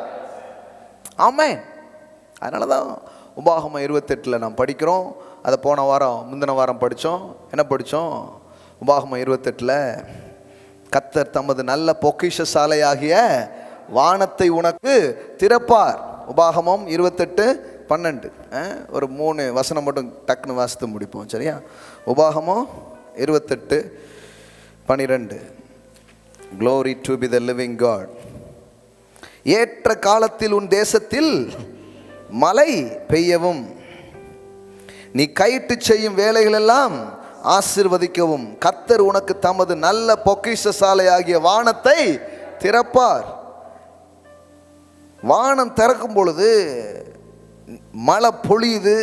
ஆமென். அதனால தான் உபாகமம் 28 நாம் படிக்கிறோம். அதை போன வாரம் முந்தின வாரம் படித்தோம். என்ன படித்தோம்? உபாகமம் 28 கர்த்தர் தமது நல்ல பொக்கிஷ சாலையாகிய வானத்தை உனக்கு திறப்பார். உபாகமம் 28:12. ஒரு 3 வசனம் மட்டும் டக்குன்னு வாசித்து முடிப்போம், சரியா? உபாகமம் 28:12. Glory to be the living God. ஏற்ற காலத்தில் உன் தேசத்தில் மழை பெய்யவும், நீ கையிட்டு செய்யும் வேலைகள் எல்லாம் ஆசீர்வதிக்கவும் கர்த்தர் உனக்கு தமது நல்ல பொக்கிஷ சாலையாகிய வானத்தை திறப்பார். வானம் திறக்கும் பொழுது மழை பொழியுது,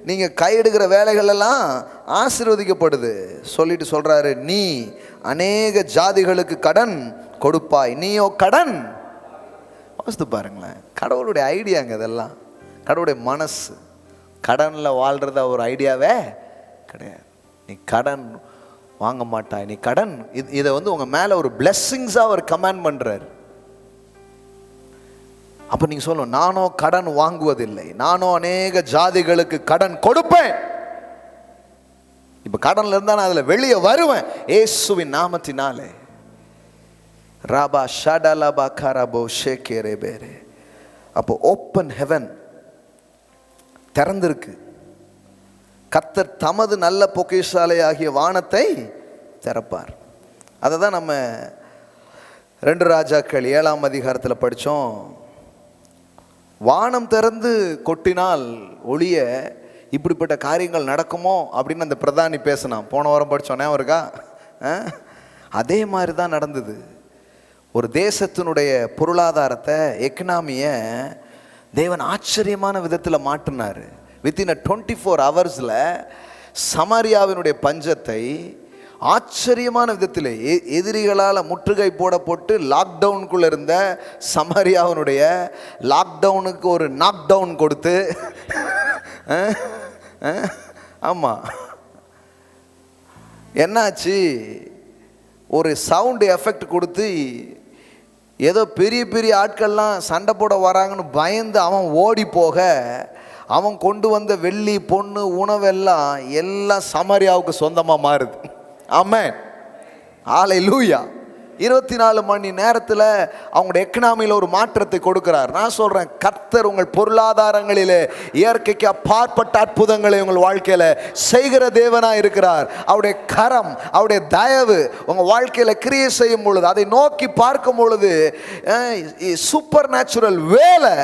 நீங்கள் கையெடுக்கிற வேலைகள் எல்லாம் ஆசீர்வதிக்கப்படுது. சொல்லிட்டு சொல்கிறாரு, நீ அநேக ஜாதிகளுக்கு கடன் கொடுப்பாய், நீயோ கடன். வாசித்து பாருங்களேன், கடவுளுடைய ஐடியாங்க இதெல்லாம், கடவுளுடைய மனசு. கடனில் வாழ்கிறத ஒரு ஐடியாவே கிடையாது. நீ கடன் வாங்க மாட்டாய், நீ கடன் இதை உங்கள் மேலே ஒரு பிளெஸ்ஸிங்ஸாக அவர் கமாண்ட் பண்ணுறாரு. அப்போ நீங்கள் சொல்லணும், நானோ கடன் வாங்குவதில்லை, நானோ அநேக ஜாதிகளுக்கு கடன் கொடுப்பேன். இப்போ கடன்ல இருந்தால் நான் அதில் வெளியே வருவேன் இயேசுவின் நாமத்தினாலே. ராபா ஷடலபா கரபோ ஷேகேரே பேரே. அப்போ ஓப்பன் ஹெவன் திறந்திருக்கு. கர்த்தர் தமது நல்ல பொக்கிஷசாலை ஆகிய வானத்தை திறப்பார். அதை தான் நம்ம 2 ராஜாக்கள் 7ஆம் அதிகாரத்தில் படித்தோம். வானம் திறந்து கொட்டினால் ஒளிய இப்படிப்பட்ட காரியங்கள் நடக்குமோ அப்படின்னு அந்த பிரதானி பேசினான். போன வாரம் படித்தோன்னே அவருக்கா அதே மாதிரி தான் நடந்தது. ஒரு தேசத்தினுடைய பொருளாதாரத்தை, எக்கனாமியை தேவன் ஆச்சரியமான விதத்தில் மாற்றினார். வித்தின் 24 ஹவர்ஸில் சமாரியாவினுடைய பஞ்சத்தை ஆச்சரியமான விதத்தில் எதிரிகளால் முற்றுகை போடப்பட்டு லாக்டவுனுக்குள்ளே இருந்த சமாரியாவினுடைய லாக்டவுனுக்கு ஒரு நாக் டவுன் கொடுத்து, ஆமாம் என்னாச்சு, ஒரு சவுண்டு எஃபெக்ட் கொடுத்து ஏதோ பெரிய பெரிய ஆட்கள்லாம் சண்டை போட வராங்கன்னு பயந்து அவன் ஓடி போக, அவன் கொண்டு வந்த வெள்ளி பொண்ணு உணவெல்லாம் எல்லாம் சமாரியாவுக்கு சொந்தமாக மாறுது. ஆமென். ஹல்லேலூயா. 24 மணி நேரத்தில் அவங்களுடைய எக்கனாமியில் ஒரு மாற்றத்தை கொடுக்கிறார். நான் சொல்கிறேன், கர்த்தர் உங்கள் பொருளாதாரங்களிலே இயற்கைக்கு அப்பாற்பட்ட அற்புதங்களை உங்கள் வாழ்க்கையில் செய்கிற தேவனாக இருக்கிறார். அவருடைய கரம், அவருடைய தயவு உங்கள் வாழ்க்கையில் கிரியை செய்யும் பொழுது, அதை நோக்கி பார்க்கும் பொழுது சூப்பர் நேச்சுரல் வேலை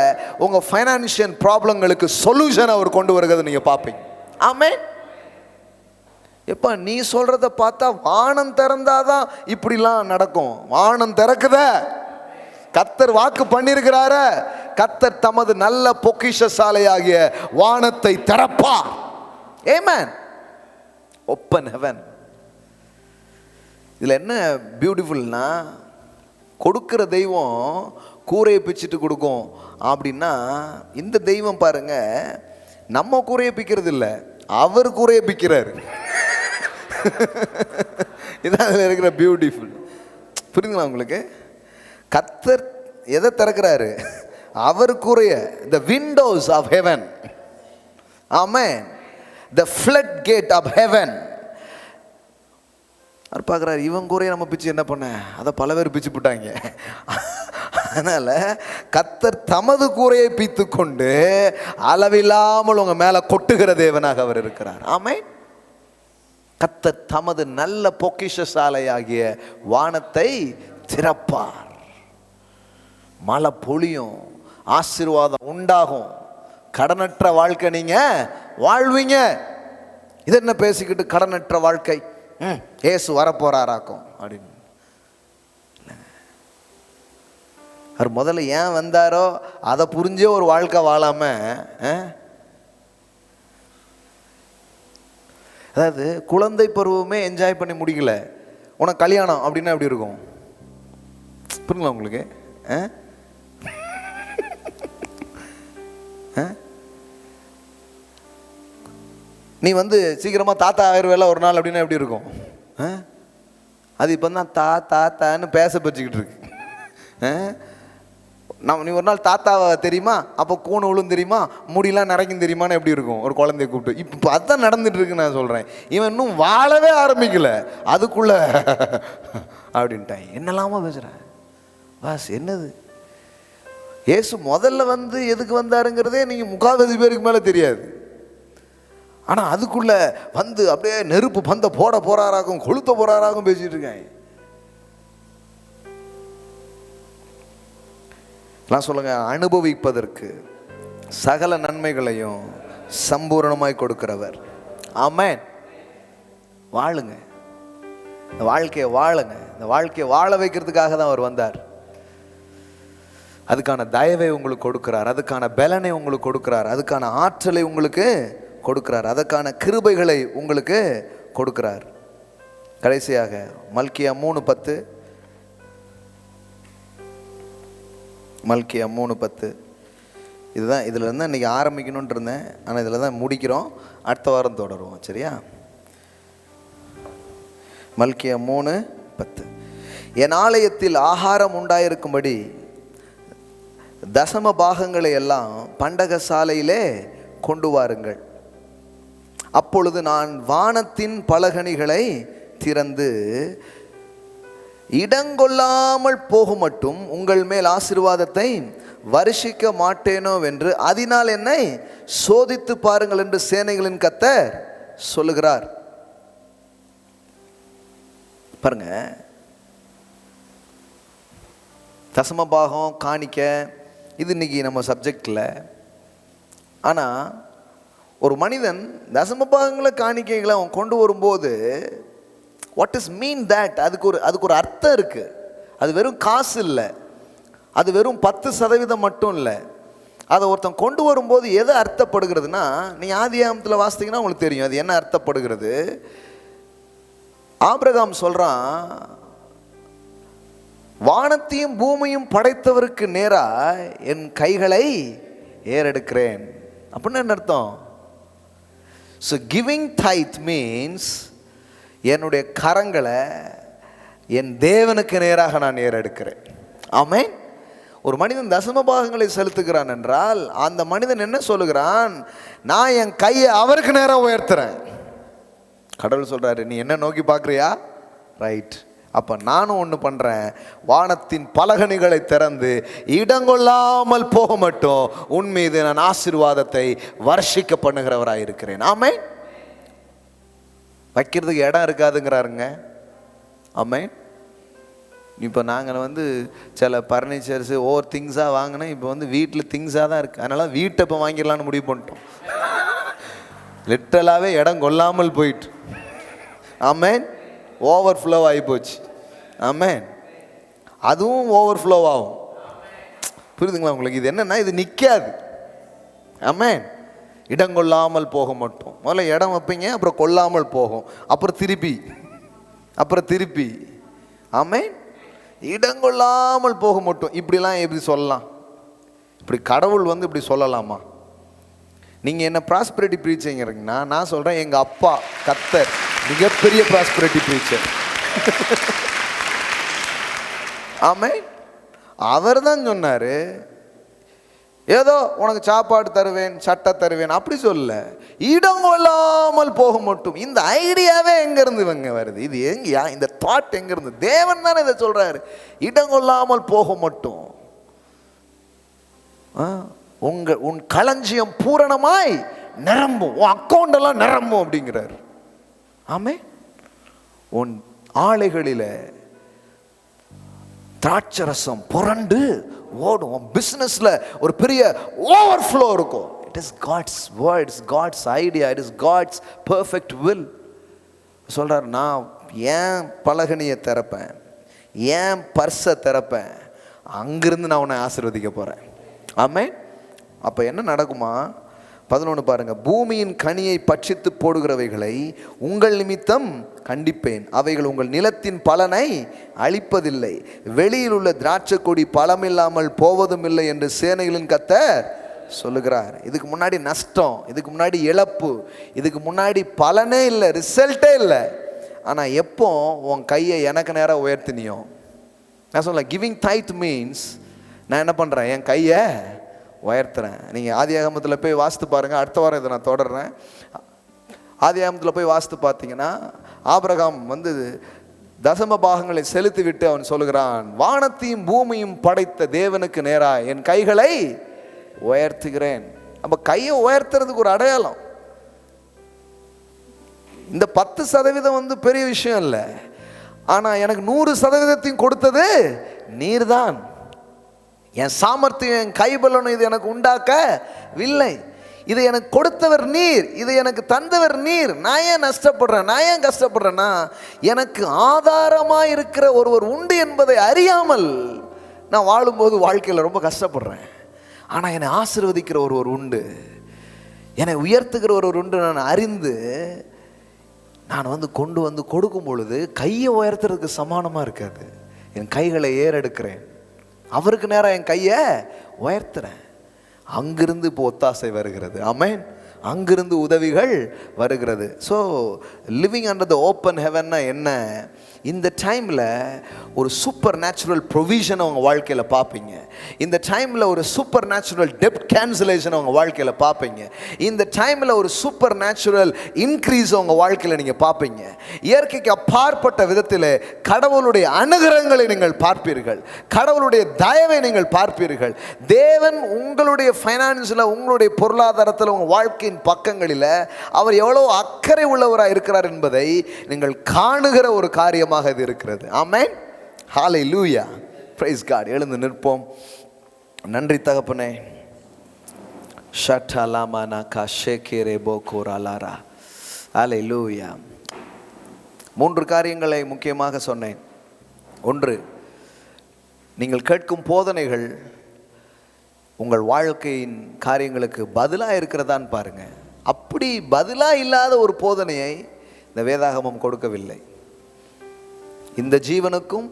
உங்கள் ஃபைனான்ஷியல் ப்ராப்ளங்களுக்கு சொல்யூஷன் அவர் கொண்டு வருகிறது நீங்கள் பார்ப்பீங்க. ஆமென். எப்போ நீ சொல்கிறத பார்த்தா வானம் திறந்தாதான் இப்படிலாம் நடக்கும். வானம் திறக்குத, கர்த்தர் வாக்கு பண்ணியிருக்கிறார. கர்த்தர் தமது நல்ல பொக்கிஷசாலையாகிய வானத்தை திறப்பார். ஆமென். Open heaven. இதில் என்ன பியூட்டிஃபுல்னா, கொடுக்குற தெய்வம் கூரையை பிச்சுட்டு கொடுக்கும் அப்படின்னா, இந்த தெய்வம் பாருங்க, நம்ம கூரையை பிக்கிறது இல்லை, அவர் கூரையை பிக்கிறாரு. இதான் அதில் இருக்கிற பியூட்டிஃபுல். புரியுதுங்களா உங்களுக்கு? கர்த்தர் எதை திறக்கிறாரு? அவர் கூரைய, the windows of heaven. Amen. the flood gate of heaven. அவர் பார்க்குறாரு, இவன் கூரையை நம்ம பிச்சு என்ன பண்ண, அதை பல பேர் பிச்சு போட்டாங்க. அதனால் கர்த்தர் தமது கூரையை பித்து கொண்டு அளவில்லாமல் உங்கள் மேலே கொட்டுகிற தேவனாக அவர் இருக்கிறார். ஆமென். கர்த்தர் தமது நல்ல பொக்கிஷசாலையாகிய வானத்தை திறப்பார். மழை பொழியும், ஆசீர்வாதம் உண்டாகும், கடனற்ற வாழ்க்கை நீங்க வாழ்வீங்க. இது என்ன பேசிக்கிட்டு கடனற்ற வாழ்க்கை, ஏசு வரப்போறாராக்கும் அப்படின்னு. அவர் முதல்ல ஏன் வந்தாரோ அதை புரிஞ்சே ஒரு வாழ்க்கை வாழாம, அதாவது குழந்தை பருவமே என்ஜாய் பண்ணி முடிக்கல, உனக்கு கல்யாணம் அப்படின்னா எப்படி இருக்கும்? புரியுங்களா உங்களுக்கு? நீ வந்து சீக்கிரமாக தாத்தா ஆயிரம் ஒரு நாள் அப்படின்னா எப்படி இருக்கும்? அது இப்போ தான் தாத்தான்னு பேச பச்சுக்கிட்டு இருக்கு. நீ ஒரு நாள் தாத்தாவை தெரியுமா, அப்போ கூணு விழும் தெரியுமா, முடியெல்லாம் நிறைக்கும் தெரியுமான்னு எப்படி இருக்கும் ஒரு குழந்தைய கூப்பிட்டு? இப்போ அதுதான் நடந்துட்டு இருக்கு. நான் சொல்கிறேன், இவன் இன்னும் வாழவே ஆரம்பிக்கல, அதுக்குள்ள அப்படின்ட்டான். என்னெல்லாமா பேசுகிறேன் பாஸ், என்னது? ஏசு முதல்ல வந்து எதுக்கு வந்தாருங்கிறதே நீங்கள் 3/4 பேருக்கு மேலே தெரியாது. ஆனால் அதுக்குள்ள வந்து அப்படியே நெருப்பு பந்த போட போறாராகும், கொளுத்த போறாராகும் பேசிட்டு இருக்காங்க. நான் சொல்லுங்க, அனுபவிப்பதற்கு சகல நன்மைகளையும் சம்பூரணமாய் கொடுக்கிறவர். ஆமென். வாழுங்க, இந்த வாழ்க்கையை வாழுங்க. இந்த வாழ்க்கையை வாழ வைக்கிறதுக்காக தான் அவர் வந்தார். அதுக்கான தயவை உங்களுக்கு கொடுக்கிறார், அதுக்கான பலனை உங்களுக்கு கொடுக்கிறார், அதுக்கான ஆற்றலை உங்களுக்கு கொடுக்கிறார், அதற்கான கிருபைகளை உங்களுக்கு கொடுக்கிறார். கடைசியாக மல்கியா 3:10, மல்கியா 3:10. இதுதான், இதில் இருந்து இன்றைக்கி ஆரம்பிக்கணுன்ட்டு இருந்தேன், ஆனால் இதில் தான் முடிக்கிறோம். அடுத்த வாரம் தொடருவோம், சரியா? மல்கியா 3:10. என் ஆலயத்தில் ஆகாரம் உண்டாயிருக்கும்படி தசம பாகங்களை எல்லாம் பண்டக சாலையிலே கொண்டு வாருங்கள். அப்பொழுது நான் வானத்தின் பலகணிகளை திறந்து இடங்கொள்ளாமல் போகும் மட்டும் உங்கள் மேல் ஆசீர்வாதத்தை வருஷிக்க மாட்டேனோ என்று அதனால் என்னை சோதித்து பாருங்கள் என்று சேனைகளின் கர்த்தர் சொல்லுகிறார். பாருங்க, தசமபாகம் காணிக்க இது இன்னைக்கு நம்ம சப்ஜெக்டில். ஆனால் ஒரு மனிதன் தசமபாகங்களை காணிக்கைகளை அவன் கொண்டு வரும்போது வாட் இஸ் மீன் தட், அதுக்கு ஒரு அர்த்தம் இருக்குது. அது வெறும் காசு இல்லை, அது வெறும் 10% மட்டும் இல்லை. அதை ஒருத்தன் கொண்டு வரும்போது எது அர்த்தப்படுகிறதுனா, நீங்கள் ஆதியாகமத்தில் வாசித்தீங்கன்னா உங்களுக்கு தெரியும் அது என்ன அர்த்தப்படுகிறது. ஆபிரகாம் சொல்கிறான், வானத்தையும் பூமியும் படைத்தவருக்கு நேராக என் கைகளை ஏறெடுக்கிறேன் அப்படின்னு என்ன அர்த்தம்? ஸோ கிவிங் டைத் மீன்ஸ் என்னுடைய கரங்களை என் தேவனுக்கு நேராக நான் ஏறெடுக்கிறேன். ஆமென். ஒரு மனிதன் தசம பாகங்களை செலுத்துகிறான் என்றால் அந்த மனிதன் என்ன சொல்லுகிறான்? நான் என் கையை அவருக்கு நேராக உயர்த்துறேன். கடவுள் சொல்றாரு, நீ என்ன நோக்கி பார்க்குறியா? ரைட், அப்போ நானும் ஒன்று பண்ணுறேன், வானத்தின் பலகணிகளை திறந்து இடங்கொள்ளாமல் போக மட்டும் உன் மீது நான் ஆசீர்வாதத்தை வர்ஷிக்க பண்ணுகிறவராக இருக்கிறேன். ஆமென். வைக்கிறதுக்கு இடம் இருக்காதுங்கிறாருங்க. ஆமென். இப்போ நாங்கள் சில ஃபர்னிச்சர்ஸு ஓவர் திங்ஸாக வாங்கினேன். இப்போ வீட்டில் திங்ஸாக தான் இருக்குது. அதனால் வீட்டை இப்போ வாங்கிடலான்னு முடிவு பண்ணிட்டோம். லிட்டரலாகவே இடம் கொள்ளாமல் போயிட்டு. ஆமென். ஓவர் ஃப்ளோ ஆகி போச்சு. ஆமென். அதுவும் ஓவர் ஃப்ளோ ஆகும். புரியுதுங்களா உங்களுக்கு? இது என்னென்னா, இது நிற்காது. ஆமென். இடம் கொள்ளாமல் போக மாட்டோம். முதல்ல இடம் வைப்பீங்க, அப்புறம் கொள்ளாமல் போகும், அப்புறம் திருப்பி. ஆமென். இடம் கொள்ளாமல் போக மாட்டோம். இப்படிலாம் எப்படி சொல்லலாம்? இப்படி கடவுள் இப்படி சொல்லலாமா? நீங்கள் என்ன ப்ராஸ்பரிட்டி ப்ரீச்சர்ங்கன்னா, நான் சொல்கிறேன், எங்கள் அப்பா கர்த்தர் மிகப்பெரிய ப்ராஸ்பரிட்டி ப்ரீச்சர். ஆமென். அவர் தான் சொன்னார், ஏதோ உனக்கு சாப்பாடு தருவேன், சட்டை தருவேன், அப்படி சொல்ல, இடம் கொள்ளாமல் போக மட்டும். இந்த ஐடியாவே எங்கேருந்து வருது? இது எங்கேயா? இந்த தாட் எங்கேருந்து? தேவன் தானே இதை சொல்கிறாரு, இடம் கொள்ளாமல் போக மட்டும். உன் களஞ்சியம் பூரணமாய் நிரம்பும், உன் அக்கௌண்டெல்லாம் நிரம்பும் அப்படிங்கிறார். ஆமே. உன் ஆலைகளில் திராட்சரசம் புரண்டு ஓடும். உன் பிஸ்னஸில் ஒரு பெரிய ஓவர்ஃப்ளோ இருக்கும். It is God's words, God's idea, it is God's perfect will. சொல்கிறார், நான் ஏன் பலகனியை திறப்பேன், ஏன் பர்ஸை திறப்பேன், அங்கிருந்து நான் உன்னை ஆசீர்வதிக்க போகிறேன். ஆமென். அப்போ என்ன நடக்குமா? 11 பாருங்க. பூமியின் கனியை பட்சித்து போடுகிறவைகளை உங்கள் நிமித்தம் கண்டிப்பேன், அவைகள் உங்கள் நிலத்தின் பலனை அழிப்பதில்லை. வெளியில் உள்ள திராட்சை கொடி பழமில்லாமல் போவதும் இல்லை என்று சேனைகளின் கர்த்தர் சொல்லுகிறார். இதுக்கு முன்னாடி நஷ்டம், இதுக்கு முன்னாடி இழப்பு, இதுக்கு முன்னாடி பலனே இல்லை, ரிசல்ட்டே இல்லை. ஆனால் எப்போ உன் கையை எனக்கு நேராக உயர்த்தினியோ, நான் சொல்ல கிவிங் டைத் மீன்ஸ், நான் என்ன பண்ணுறேன், என் கையை உயர்த்துறேன். நீங்கள் ஆதியாகமத்தில் போய் வாசித்து பாருங்கள். அடுத்த வாரம் இதை நான் தொடர்றேன். ஆதியாகமத்தில் போய் வாசித்து பார்த்தீங்கன்னா, ஆபிரகாம் தசம பாகங்களை செலுத்தி விட்டு அவன் சொல்லுகிறான், வானத்தையும் பூமியும் படைத்த தேவனுக்கு நேராக என் கைகளை உயர்த்துகிறேன். அப்போ கையை உயர்த்துறதுக்கு ஒரு அடையாளம். இந்த 10% பெரிய விஷயம் இல்லை. ஆனால் எனக்கு 100% கொடுத்தது நீர் தான். என் சாமர்த்தியம், என் கைபலனும் இது எனக்கு உண்டாக்கவில்லை. இதை எனக்கு கொடுத்தவர் நீர், இதை எனக்கு தந்தவர் நீர். நான் ஏன் நஷ்டப்படுறேன், நான் ஏன் கஷ்டப்படுறேன்னா, எனக்கு ஆதாரமாக இருக்கிற ஒருவர் உண்டு என்பதை அறியாமல் நான் வாழும்போது வாழ்க்கையில் ரொம்ப கஷ்டப்படுறேன். ஆனால் என்னை ஆசீர்வதிக்கிற ஒருவர் உண்டு, என்னை உயர்த்துகிற ஒருவர் உண்டு நான் அறிந்து நான் கொண்டு கொடுக்கும் பொழுது கையை உயர்த்துறதுக்கு சமானமாக இருக்காது. என் கைகளை ஏறெடுக்கிறேன், அவருக்கு நேரம் என் கையை உயர்த்துறேன். அங்கிருந்து இப்போ ஒத்தாசை வருகிறது. ஆமென். அங்கிருந்து உதவிகள் வருகிறது. So living under the open ஹெவன்னா என்ன? இந்த டைமில் ஒரு சூப்பர் நேச்சுரல் ப்ரொவிஷனை உங்கள் வாழ்க்கையில் பார்ப்பீங்க. இந்த டைமில் ஒரு சூப்பர் நேச்சுரல் டெப்ட் கேன்சலேஷனை உங்கள் வாழ்க்கையில் பார்ப்பீங்க. இந்த டைமில் ஒரு சூப்பர் நேச்சுரல் இன்க்ரீஸ் உங்கள் வாழ்க்கையில் நீங்கள் பார்ப்பீங்க. இயற்கைக்கு அப்பாற்பட்ட விதத்தில் கடவுளுடைய அனுகிரகங்களை நீங்கள் பார்ப்பீர்கள், கடவுளுடைய தயவை நீங்கள் பார்ப்பீர்கள். தேவன் உங்களுடைய ஃபைனான்ஸில், உங்களுடைய பொருளாதாரத்தில், உங்கள் வாழ்க்கையின் பக்கங்களில் அவர் எவ்வளோ அக்கறை உள்ளவராக இருக்கிறார் என்பதை நீங்கள் காணுகிற ஒரு காரியமாக இது இருக்கிறது. ஆமென். ஹல்லேலூயா. Praise God. எழுந்து நிற்போம். நன்றி தகப்பனே. ஷட்டலாமானா கஷேகேரே போகோராலாரா. ஹல்லேலூயா. 3 காரியங்களை முக்கியமாக சொன்னேன். 1, நீங்கள் கேட்கும் போதனைகள் உங்கள் வாழ்க்கையின் காரியங்களுக்கு பதிலாக இருக்கிறதான்னு பாருங்கள். அப்படி பதிலாக இல்லாத ஒரு போதனையை இந்த வேதாகமம் கொடுக்கவில்லை. இந்த ஜீவனுக்கும்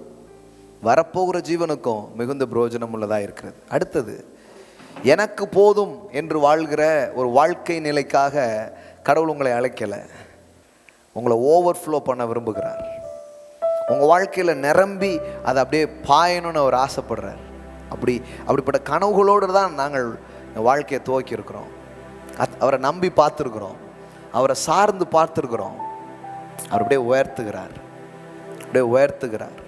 வரப்போகிற ஜீவனுக்கும் மிகுந்த பிரயோஜனம் உள்ளதாக இருக்கிறது. அடுத்தது, எனக்கு போதும் என்று வாழ்கிற ஒரு வாழ்க்கை நிலைக்காக கடவுள் உங்களை அழைக்கலை, உங்களை ஓவர்ஃப்ளோ பண்ண விரும்புகிறார். உங்கள் வாழ்க்கையில் நிரம்பி அதை அப்படியே பாயணும்னு அவர் ஆசைப்படுறார். அப்படிப்பட்ட கனவுகளோடு தான் நாங்கள் வாழ்க்கையை துவக்கியிருக்கிறோம். அவரை நம்பி பார்த்துருக்குறோம், அவரை சார்ந்து பார்த்துருக்குறோம். அவர் அப்படியே உயர்த்துகிறார். அப்படியே உயர்த்துகிறார்.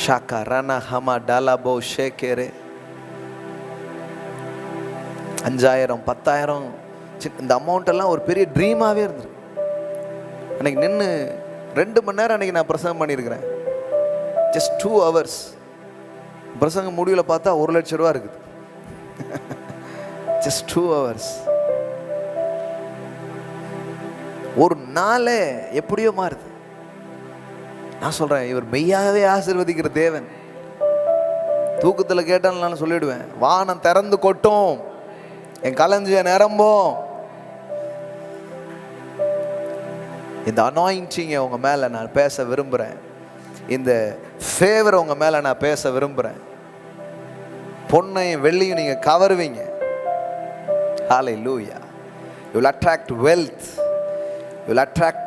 ஷாக்கா ரனா ஹமா டாலாபோ ஷேகேரே. 5000 10,000 இந்த அமௌண்ட்டெல்லாம் ஒரு பெரிய ட்ரீமாகவே இருந்தது. அன்றைக்கி நின்று 2 மணி நேரம் அன்றைக்கி நான் பிரசங்கம் பண்ணியிருக்கிறேன். Just 2 hours. பிரசங்கம் முடிவில் பார்த்தா 1 லட்சம் ரூபா இருக்குது. Just 2 hours. ஒரு நாளே எப்படியோ மாறுது. நான் சொல்கிறேன், இவர் மெய்யாகவே ஆசீர்வதிக்கிற தேவன். தூக்கத்தில் கேட்டாலும் நான் சொல்லிவிடுவேன், வானம் திறந்து கொட்டும், என் களஞ்சிய நிரம்பும். இந்த அனாயிண்டிங்கை உங்க மேலே நான் பேச விரும்புகிறேன். இந்த ஃபேவர் உங்க மேலே நான் பேச விரும்புகிறேன். பொன்னையும் வெள்ளியும் நீங்கள் கவருவீங்க. ஹல்லேலூயா. You will attract wealth. You will attract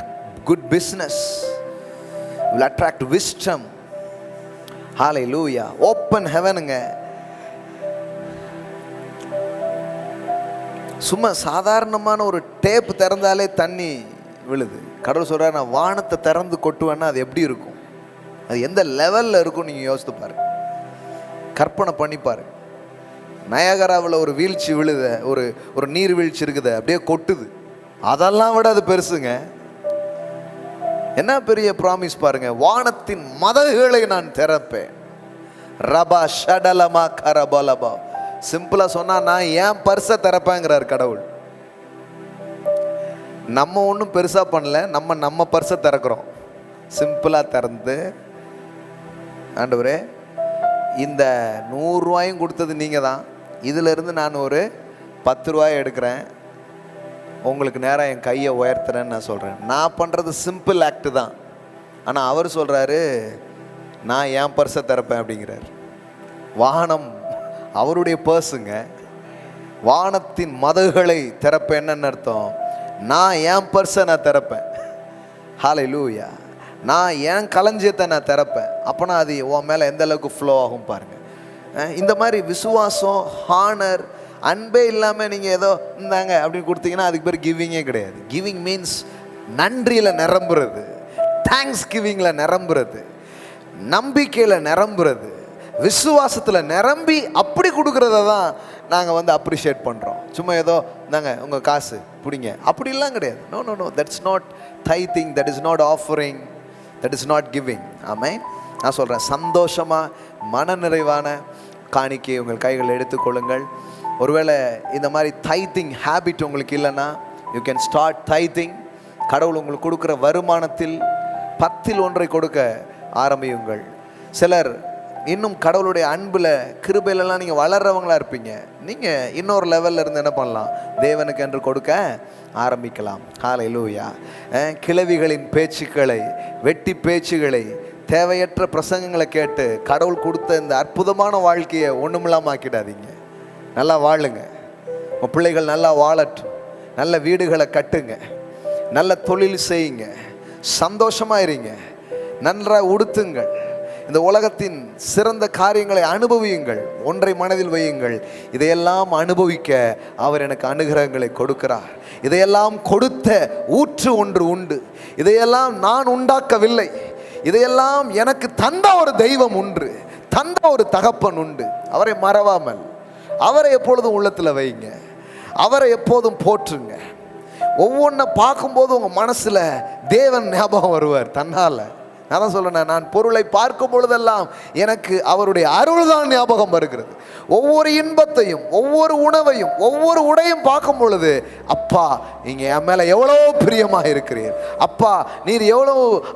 good business. You will attract wisdom. Hallelujah. Open heavenங்க. சும்மா சாதாரணமான ஒரு டேப் திறந்தாலே தண்ணி விழுது. கடவுள் சொல்றார், நான் வானத்தை திறந்து கொட்டுவேன்னா அது எப்படி இருக்கும், அது எந்த லெவலில் இருக்கும் நீங்கள் யோசித்து பாருங்க, கற்பனை பண்ணி பாருங்க. நயாகராவில் ஒரு வீழ்ச்சி விழுத, ஒரு நீர் வீழ்ச்சி இருக்குது, அப்படியே கொட்டுது. அதெல்லாம் விட அது பெருசுங்க. என்ன பெரிய ப்ராமிஸ் பாருங்க, வானத்தின் மதகுகளை நான் திறப்பேன். ரபா ஷடலமா கரபலபா. சிம்பிளா சொன்னா, நான் ஏன் பர்ஸை திறப்பேங்கிறார் கடவுள். நம்ம ஒன்றும் பெருசா பண்ணல, நம்ம பர்ஸை திறக்கிறோம். சிம்பிளா திறந்து, ஆண்டவரே இந்த 100 ரூபாயும் கொடுத்தது நீங்க தான், இதுல இருந்து நான் ஒரு 10 ரூபாய் எடுக்கிறேன், உங்களுக்கு நேரம் என் கையை உயர்த்துறேன்னு நான் சொல்கிறேன். நான் பண்ணுறது சிம்பிள் ஆக்டு தான். ஆனால் அவர் சொல்கிறாரு, நான் என் பர்ஸை திறப்பேன் அப்படிங்கிறார். வானம் அவருடைய பர்ஸுங்க. வானத்தின் மதகுகளை திறப்பேன். என்னன்னு அர்த்தம்? நான் என் பர்ஸை நான் திறப்பேன். ஹல்லேலூயா. நான் என் களஞ்சியத்தை நான் திறப்பேன். அப்போனா அது உன் மேலே எந்த அளவுக்கு ஃப்ளோ ஆகும் பாருங்கள். இந்த மாதிரி விசுவாசம், ஹானர், அன்பே இல்லாமல் நீங்கள் ஏதோ இருந்தாங்க அப்படின்னு கொடுத்தீங்கன்னா அதுக்கு பேர் கிவிங்கே கிடையாது. கிவிங் மீன்ஸ் நன்றியில் நிரம்புறது, தேங்க்ஸ் கிவிங்கில் நிரம்புறது, நம்பிக்கையில் நிரம்புறது, விசுவாசத்தில் நிரம்பி அப்படி கொடுக்குறத தான் நாங்கள் வந்து அப்ரிஷியேட் பண்ணுறோம். சும்மா ஏதோ இருந்தாங்க உங்கள் காசு பிடிங்க அப்படிலாம் கிடையாது. No no no, that's not tithing, that is not offering, that is not giving. ஆமென். நான் சொல்கிறேன், சந்தோஷமாக மனநிறைவான காணிக்கையை உங்கள் கைகளில் எடுத்துக்கொள்ளுங்கள். ஒருவேளை இந்த மாதிரி டைத்திங் ஹேபிட் உங்களுக்கு இல்லைன்னா, யூ கேன் ஸ்டார்ட் டைத்திங். கடவுள் உங்களுக்கு கொடுக்குற வருமானத்தில் 10ல் 1 கொடுக்க ஆரம்பியுங்கள். சிலர் இன்னும் கடவுளுடைய அன்பில், கிருபையிலலாம் நீங்கள் வளர்றவங்களா இருப்பீங்க. நீங்கள் இன்னொரு லெவலில் இருந்து என்ன பண்ணலாம், தேவனுக்கு என்று கொடுக்க ஆரம்பிக்கலாம். ஹல்லேலூயா. கிழவிகளின் பேச்சுக்களை, வெட்டி பேச்சுகளை, தேவையற்ற பிரசங்கங்களை கேட்டு கடவுள் கொடுத்த இந்த அற்புதமான வாழ்க்கையை ஒன்றுமில்லாமல் ஆக்கிடாதீங்க. நல்லா வாழுங்க. உங்கள் பிள்ளைகள் நல்லா வாழட்டும். நல்ல வீடுகளை கட்டுங்க, நல்ல தொழில் செய்யுங்க, சந்தோஷமாக இருங்க, நன்றாக உடுத்துங்கள், இந்த உலகத்தின் சிறந்த காரியங்களை அனுபவியுங்கள். ஒன்றை மனதில் வையுங்கள், இதையெல்லாம் அனுபவிக்க அவர் எனக்கு அனுகிரகங்களை கொடுக்கிறார். இதையெல்லாம் கொடுத்த ஊற்று ஒன்று உண்டு. இதையெல்லாம் நான் உண்டாக்கவில்லை. இதையெல்லாம் எனக்கு தந்த ஒரு தெய்வம் உண்டு, தந்த ஒரு தகப்பன் உண்டு. அவரை மறவாமல், அவரை எப்பொழுதும் உள்ளத்தில் வைங்க, அவரை எப்போதும் போற்றுங்க. ஒவ்வொன்றை பார்க்கும்போது உங்கள் மனசில் தேவன் ஞாபகம் வருவார் தன்னால். நான் தான் சொல்றேன், நான் பொருளை பார்க்கும் பொழுதெல்லாம் எனக்கு அவருடைய அருள் தான் ஞாபகம் வருகிறது. ஒவ்வொரு இன்பத்தையும், ஒவ்வொரு உணவையும், ஒவ்வொரு உடையும் பார்க்கும் பொழுது, அப்பா நீங்க என் மேல எவ்வளோ பிரியமாக இருக்கிறீர், அப்பா நீர் எவ்வளோ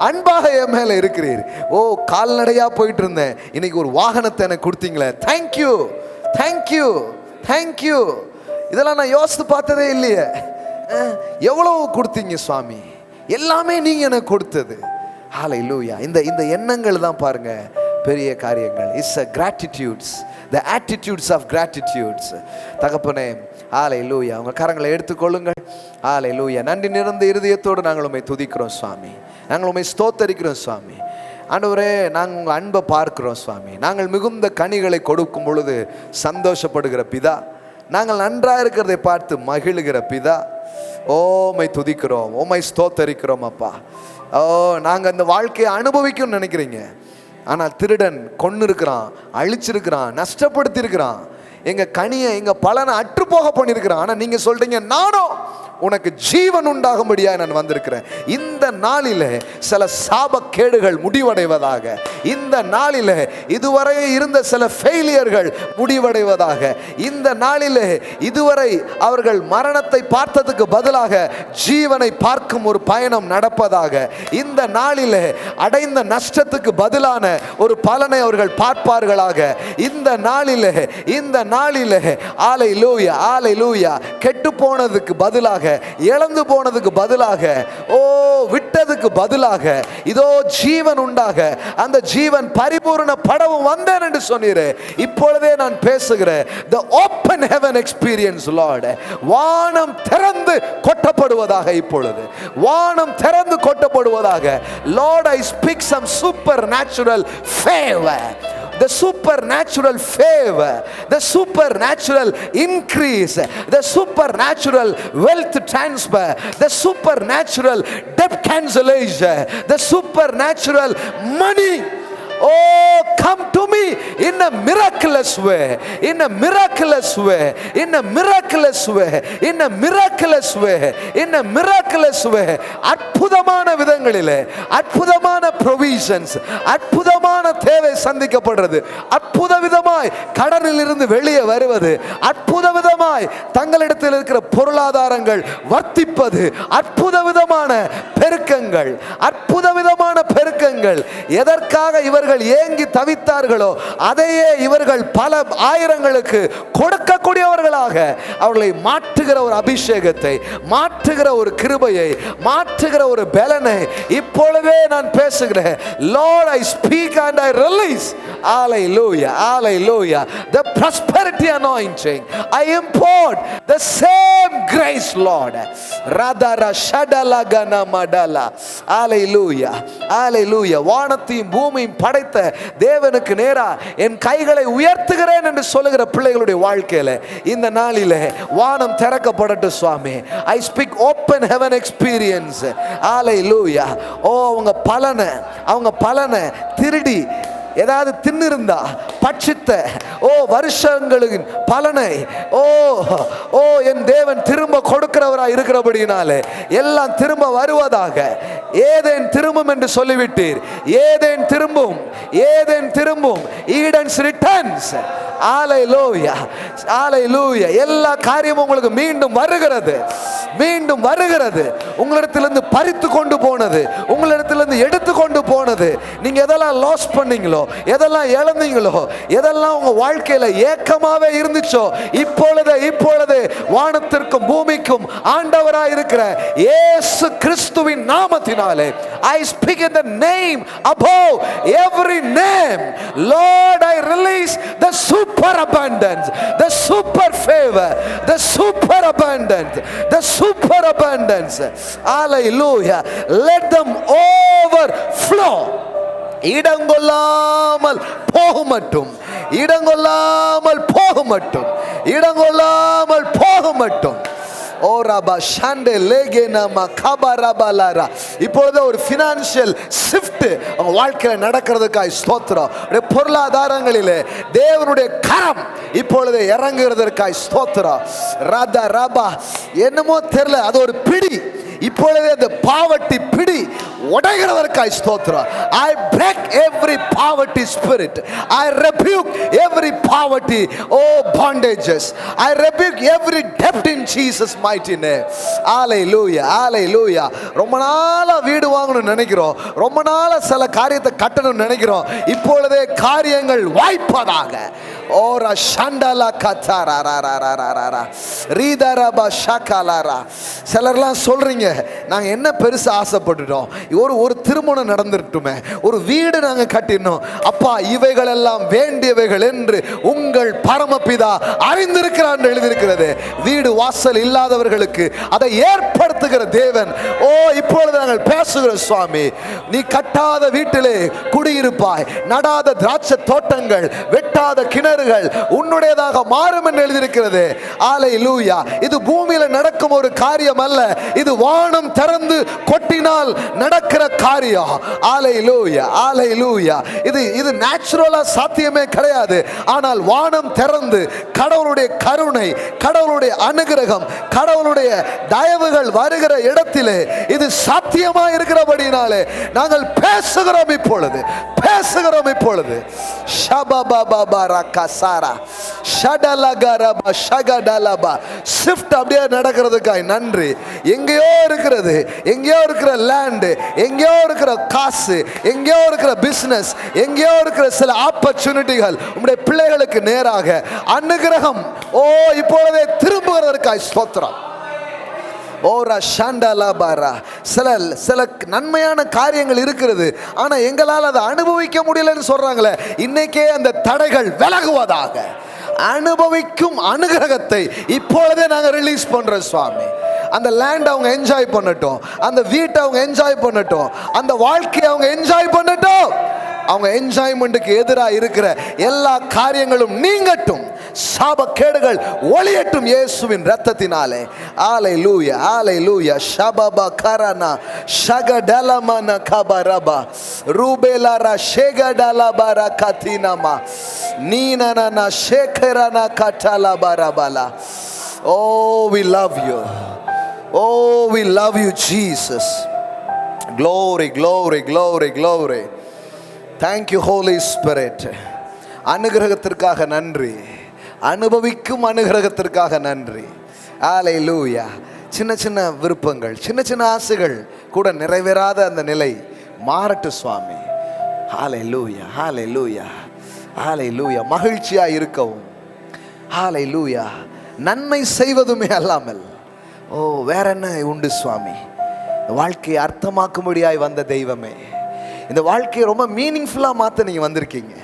அன்பாக என் மேல இருக்கிறீர். ஓ, கால்நடையா போயிட்டு இருந்தேன், இன்னைக்கு ஒரு வாகனத்தை எனக்கு கொடுத்தீங்களே, தேங்க்யூ தேங்க்யூ தேங்க்யூ. இதெல்லாம் நான் யோசித்து பார்த்ததே இல்லையே. எவ்வளவு கொடுத்தீங்க சுவாமி, எல்லாமே நீங்க எனக்கு கொடுத்தது. ஹல்லேலூயா. இந்த எண்ணங்கள் தான் பாருங்க பெரிய காரியங்கள். It's a gratitudes, the attitudes of gratitudes. தகப்பனே, ஹல்லேலூயா. உங்க கரங்களை எடுத்துக்கொள்ளுங்கள். ஹல்லேலூயா. நன்றி நிறைந்த இருதயத்தோடு நாங்கள் உம்மை துதிக்கிறோம் சுவாமி, நாங்கள் உம்மை ஸ்தோத்தரிக்கிறோம் சுவாமி. ஆண்டவரே, நாங்கள் உங்கள் அன்பை பார்க்கிறோம் சுவாமி. நாங்கள் மிகுந்த கனிகளை கொடுக்கும் பொழுது சந்தோஷப்படுகிற பிதா, நாங்கள் நன்றாக இருக்கிறதை பார்த்து மகிழுகிற பிதா, ஓமை துதிக்கிறோம், ஓமை ஸ்தோத்தரிக்கிறோம் அப்பா. ஓ, நாங்கள் அந்த வாழ்க்கையை அனுபவிக்கும்னு நினைக்கிறீங்க, ஆனால் திருடன் கொன்று இருக்கிறான், அழிச்சிருக்கிறான், நஷ்டப்படுத்தி இருக்கிறான், எங்கள் கனியை எங்கள் பலனை அற்றுப்போக பண்ணியிருக்கிறான். ஆனால் நீங்கள் சொல்றீங்க, நானும் உனக்கு ஜீவன் உண்டாகும்படியாக நான் வந்திருக்கிறேன். இந்த நாளில் சில சாபக்கேடுகள் முடிவடைவதாக, இந்த நாளில் இதுவரை இருந்த சில ஃபெயிலியர்கள் முடிவடைவதாக, இந்த நாளில் இதுவரை அவர்கள் மரணத்தை பார்த்ததுக்கு பதிலாக ஜீவனை பார்க்கும் ஒரு பயணம் நடப்பதாக, இந்த நாளில் அடைந்த நஷ்டத்துக்கு பதிலான ஒரு பலனை அவர்கள் பார்ப்பார்களாக. இந்த நாளில் அல்லேலூயா, அல்லேலூயா, கெட்டு போனதுக்கு பதிலாக, இழந்து போனதுக்கு பதிலாக, விட்டதுக்கு பதிலாக இதோ ஜீவன் உண்டாக, அந்த ஜீவன் பரிபூரண படவும் வந்தேன் என்று சொன்னீரே. இப்பொழுதே நான் பேசுகிறேன், the open heaven experience Lord. வானம் திறந்து கொட்டப்படுவதாக, இப்பொழுது வானம் திறந்து கொட்டப்படுவதாக. Lord, I speak some supernatural favor, the supernatural favor, the supernatural increase, the supernatural wealth transfer, the supernatural debt cancellation, the supernatural money. Oh, come to me in a miraculous way, in a miraculous way, in a miraculous way, in a miraculous way, in a miraculous way. அற்புதமான விதங்களிலே அற்புதமான provisions, அற்புதமான தேவை சந்திக்கப்படுறது, அற்புத விதமாய் கடனில் இருந்து வெளியே வருவது, அற்புத விதமாய் தங்களிடத்தில் இருக்கிற பொருளாதாரங்கள் வர்த்திப்பது, அற்புத விதமான பெருக்கங்கள், அற்புத விதமான பெருக்கங்கள். எதற்காக இவர்கள் ஏங்கி தவித்தார்களோ அதையே இவர்கள் பல ஆயிரங்களுக்கு கொடுக்கக்கூடியவர்களாக அவர்களை மாற்றுகிற ஒரு அபிஷேகத்தை, மாற்றுகிற ஒரு கிருபையை, மாற்றுகிற ஒரு பலனை இப்பொழுதே நான் பேசுகிறேன். Lord, I speak and I release, hallelujah, hallelujah, the prosperity anointing. I import the same grace, Lord. Radara shadalagana madala, hallelujah, hallelujah. வானத்தையும் பூமியையும் படைத்த தேவனுக்கு நேரா என் கைகளை உயர்த்துகிறேன் என்று சொல்லுகிற பிள்ளைகளுடைய வாழ்க்கையில இந்த நாளிலே வானம் திறக்கப்படட்டும் சுவாமி. I speak open heaven experience, hallelujah. அவங்க பலனை திருடி ஏதாவது தின்னிருந்தா பட்சித்த வருஷங்களின் பலனை என் தேவன் திரும்ப கொடுக்கிறவராய் இருக்கிறபடினாலே எல்லாம் திரும்ப வருவதாக. ஏதேன் திரும்பும் என்று சொல்லிவிட்டீர். ஏதேன் திரும்பும், Eden's returns. ஹalleluya, ஹalleluya. எல்லா காரியமும் உங்களுக்கு மீண்டும் வருகிறது. உங்களிடத்திலிருந்து பறித்து கொண்டு போனது, உங்களிடத்திலிருந்து எடுத்து கொண்டு போனது, நீங்க எதெல்லாம் லாஸ் பண்ணீங்களோ, எதெல்லாம் இழந்தீங்களோ, எதெல்லாம் உங்க வாழ்க்கையில ஏக்கமாவே இருந்துச்சோ, இப்பொழுது வானத்திற்கும் பூமிக்கும் ஆண்டவராய் இருக்கிற இயேசு கிறிஸ்துவின் நாமத்தினாலே I speak in the name above every name. Lord, I release the super abundance, the super favor, the super abundance, the super abundance. Hallelujah. Let them overflow. இடங்கொள்ளாமல் போகமட்டும். இப்பொழுது ஒரு பினான்சியல் ஷிஃப்ட் அவங்க வாழ்க்கையில நடக்கிறதுக்காய் ஸ்தோத்திரம். பொருளாதாரங்களிலே தேவனுடைய கரம் இப்பொழுது இறங்குகிறதற்காய் ஸ்தோத்திரம். என்னமோ தெரியல, அது ஒரு பிடி. இப்பொழுதே அந்த பாவட்டி பிடி உடைகிறதற்காய் ஸ்தோத்திரம். I break every poverty spirit. I rebuke every poverty bondages. I rebuke every debt in Jesus mighty name. Hallelujah, hallelujah. ரொம்ப நாளா வீடு வாங்கணும்னு நினைக்கிறோம், ரொம்ப நாளா சில காரியத்தை கட்டணும்னு நினைக்கிறோம். இப்பொழுதே காரியங்கள் வாய்ப்பதாக. ஓரா ஷண்டலா கத்தாரா ரீதரபா ஷகலாரா. சிலர்லாம் சொல்றீங்க, நாங்க என்ன பெருசா ஆசைப்பட்டுட்டோம், ஒரு திருமணம் நடந்துட்டுமே, ஒரு வீடு நாங்கள் கட்டினோம் அப்பா, இவைகள் எல்லாம் வேண்டியவைகள் என்று உங்கள் பரமபிதா அறிந்திருக்கிறார் எழுதியிருக்கிறது. வீடு வாசல் இல்லாதவர்களுக்கு அதை ஏற்படுத்துகிற தேவன். ஓ, இப்பொழுது நாங்கள் பேசுகிறோம் சுவாமி, நீ கட்டாத வீட்டிலே குடியிருப்பாய், நடாத திராட்சை தோட்டங்கள், வெட்டாத கிணறுகள் உன்னுடையதாக மாறும் என்று எழுதியிருக்கிறது. அல்லேலூயா. இது பூமியில நடக்கும் ஒரு காரியம் அல்ல, இது வானம் திறந்து கொட்டினால் நடக்கிற காரியம். அல்லேலூயா, அல்லேலூயா. இது நேச்சுரலா சாத்தியமே கிடையாது. ஆனால் வானம் திறந்து கடவுளுடைய கருணை, கடவுளுடைய அனுகிரகம், கடவுளுடைய தயவுகள் வருகிற இடத்திலே இது சாத்தியமா இருக்கிறபடினாலே நாங்கள் பேசுகிறோம் இப்பொழுது, பேசுகிறோம் இப்பொழுது. ஷிஃப்ட் அப்படியே நடக்கிறதுக்காய் நன்றி. எங்கேயோ இருக்கிறது, எங்கேயோ இருக்கிற லேண்ட், எங்கேயோ இருக்கிற காசு, எங்கேயோ இருக்கிற பிசினஸ், எங்கேயோ இருக்கிற சில ஆப்பர்ச்சுனிட்டிகள் உம்முடைய பிள்ளைகளுக்கு நேராக அனுகிரகம் ஓ இப்பொழுதே திரும்புகிறதற்காய் ஸ்தோத்திரம். ஓரா ஷாண்டலாபாரா. சில நன்மையான காரியங்கள் இருக்கிறது, ஆனா எங்களால் அதை அனுபவிக்க முடியலன்னு சொல்றாங்களே, இன்னைக்கே அந்த தடைகள் விலகுவதாக. அனுபவிக்கும் அனுகிரகத்தை இப்பொழுதே நாங்கள் ரிலீஸ் பண்றோம் சுவாமி. அந்த லேண்ட் அவங்க என்ஜாய் பண்ணட்டும், அந்த வீட்டை அவங்க என்ஜாய் பண்ணட்டும், அந்த வாழ்க்கையை அவங்க என்ஜாய் பண்ணட்டும். அவங்க என்ஜாய்மெண்ட்டுக்கு எதிராக இருக்கிற எல்லா காரியங்களும் நீங்கட்டும், சாபக்கேடுகள் ஒளியட்டும் இயேசுவின் இரத்தத்தினாலே. அல்லேலூயா, அல்லேலூயா. ஷபபா கரனா ஷகடலமன கபரபா ரூபேலாரா ஷேகடலபரா கதினமா நீனனா ஷேகரனா கட்டலபரபலா. Oh, we love you. Oh, we love you, Jesus. Glory, glory, glory, glory. Thank you, Holy Spirit. அனுகிரகத்திற்காக நன்றி, அனுபவிக்கும் அனுகிரகத்திற்காக நன்றி. அல்லேலூயா. சின்ன சின்ன விருப்பங்கள், சின்ன சின்ன ஆசைகள் கூட நிறைவேறாத அந்த நிலை மாறட்டும் சுவாமி. அல்லேலூயா, அல்லேலூயா, அல்லேலூயா. மகிழ்ச்சியா இருக்கவும். அல்லேலூயா. நன்மை செய்வதுமே அல்லாமல் ஓ வேற என்ன உண்டு சுவாமி? வாழ்க்கையை அர்த்தமாக்கும்படியாய் வந்த தெய்வமே, இந்த வாழ்க்கையை ரொம்ப மீனிங்ஃபுல்லாக மாற்ற நீங்கள் வந்திருக்கீங்க.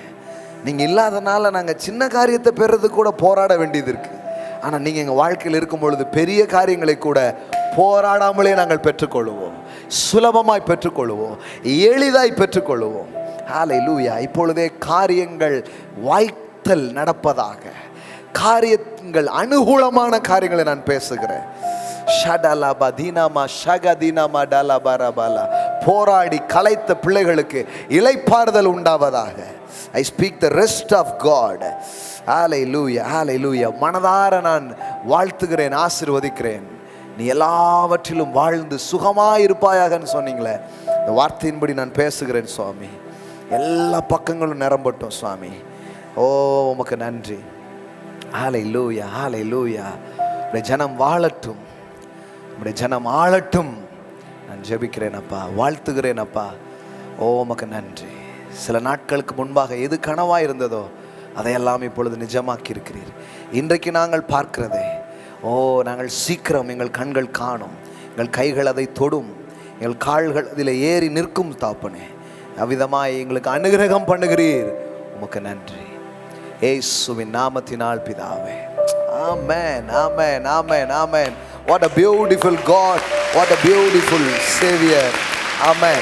நீங்கள் இல்லாதனால நாங்கள் சின்ன காரியத்தை பெறுறது கூட போராட வேண்டியது இருக்குது. ஆனால் நீங்கள் எங்கள் வாழ்க்கையில் இருக்கும் பொழுது பெரிய காரியங்களை கூட போராடாமலே நாங்கள் பெற்றுக்கொள்வோம், சுலபமாய் பெற்றுக்கொள்வோம், எளிதாய் பெற்றுக்கொள்வோம். அல்லேலூயா. இப்பொழுதே காரியங்கள் வாய்த்தல் நடப்பதாக, காரியங்கள் அனுகூலமான காரியங்களை நான் பேசுகிறேன். ஷடலபா தீனாமா ஷகதீனாமா டலபரபலா. போராடி கலைத்த பிள்ளைகளுக்கு இளைப்பாறுதல் உண்டாவதாக. I speak the rest of God. Hallelujah, hallelujah. மனதார நான் வாழ்த்துகிறேன், ஆசீர்வதிக்கிறேன். நீ எல்லாவற்றிலும் வாழ்ந்து சுகமாயிருப்பாயாகன்னு சொன்னீங்களே, இந்த வார்த்தையின்படி நான் பேசுகிறேன் சுவாமி. எல்லா பக்கங்களும் நிரம்பட்டும் சுவாமி. ஓ உமக்கு நன்றி. ஹல்லேலூயா, ஹல்லேலூயா. உடைய ஜனம் வாழட்டும், உடைய ஜனம் ஆளட்டும். நான் ஜெபிக்கிறேன் அப்பா, வாழ்த்துகிறேன் அப்பா. ஓ உமக்கு நன்றி. சில நாட்களுக்கு முன்பாக எது கனவாக இருந்ததோ அதையெல்லாம் இப்பொழுது நிஜமாக்கி இருக்கிறீர். இன்றைக்கு நாங்கள் பார்க்கிறதே, ஓ நாங்கள் சீக்கிரம் எங்கள் கண்கள் காணும், எங்கள் கைகள் அதை தொடும், எங்கள் கால்கள் அதில் ஏறி நிற்கும் தாப்பனே. அவ்விதமாய் எங்களுக்கு அனுகிரகம் பண்ணுகிறீர். உமக்கு நன்றி. இயேசுவின் நாமத்தினால் பிதாவே. ஆமென், ஆமென், ஆமென், ஆமென். What a beautiful God, what a beautiful Savior. Amen.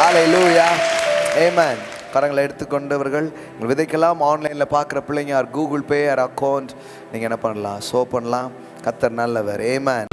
Hallelujah. Amen. கரங்களை எடுத்துக்கொண்டவர்கள் விதைக்கலாம். ஆன்லைனில் பார்க்குற பிள்ளைங்க கூகுள் பே ஆர் அக்கௌண்ட் நீங்கள் என்ன பண்ணலாம், சோ பண்ணலாம். கர்த்தர் நல்லவர். ஆமென்.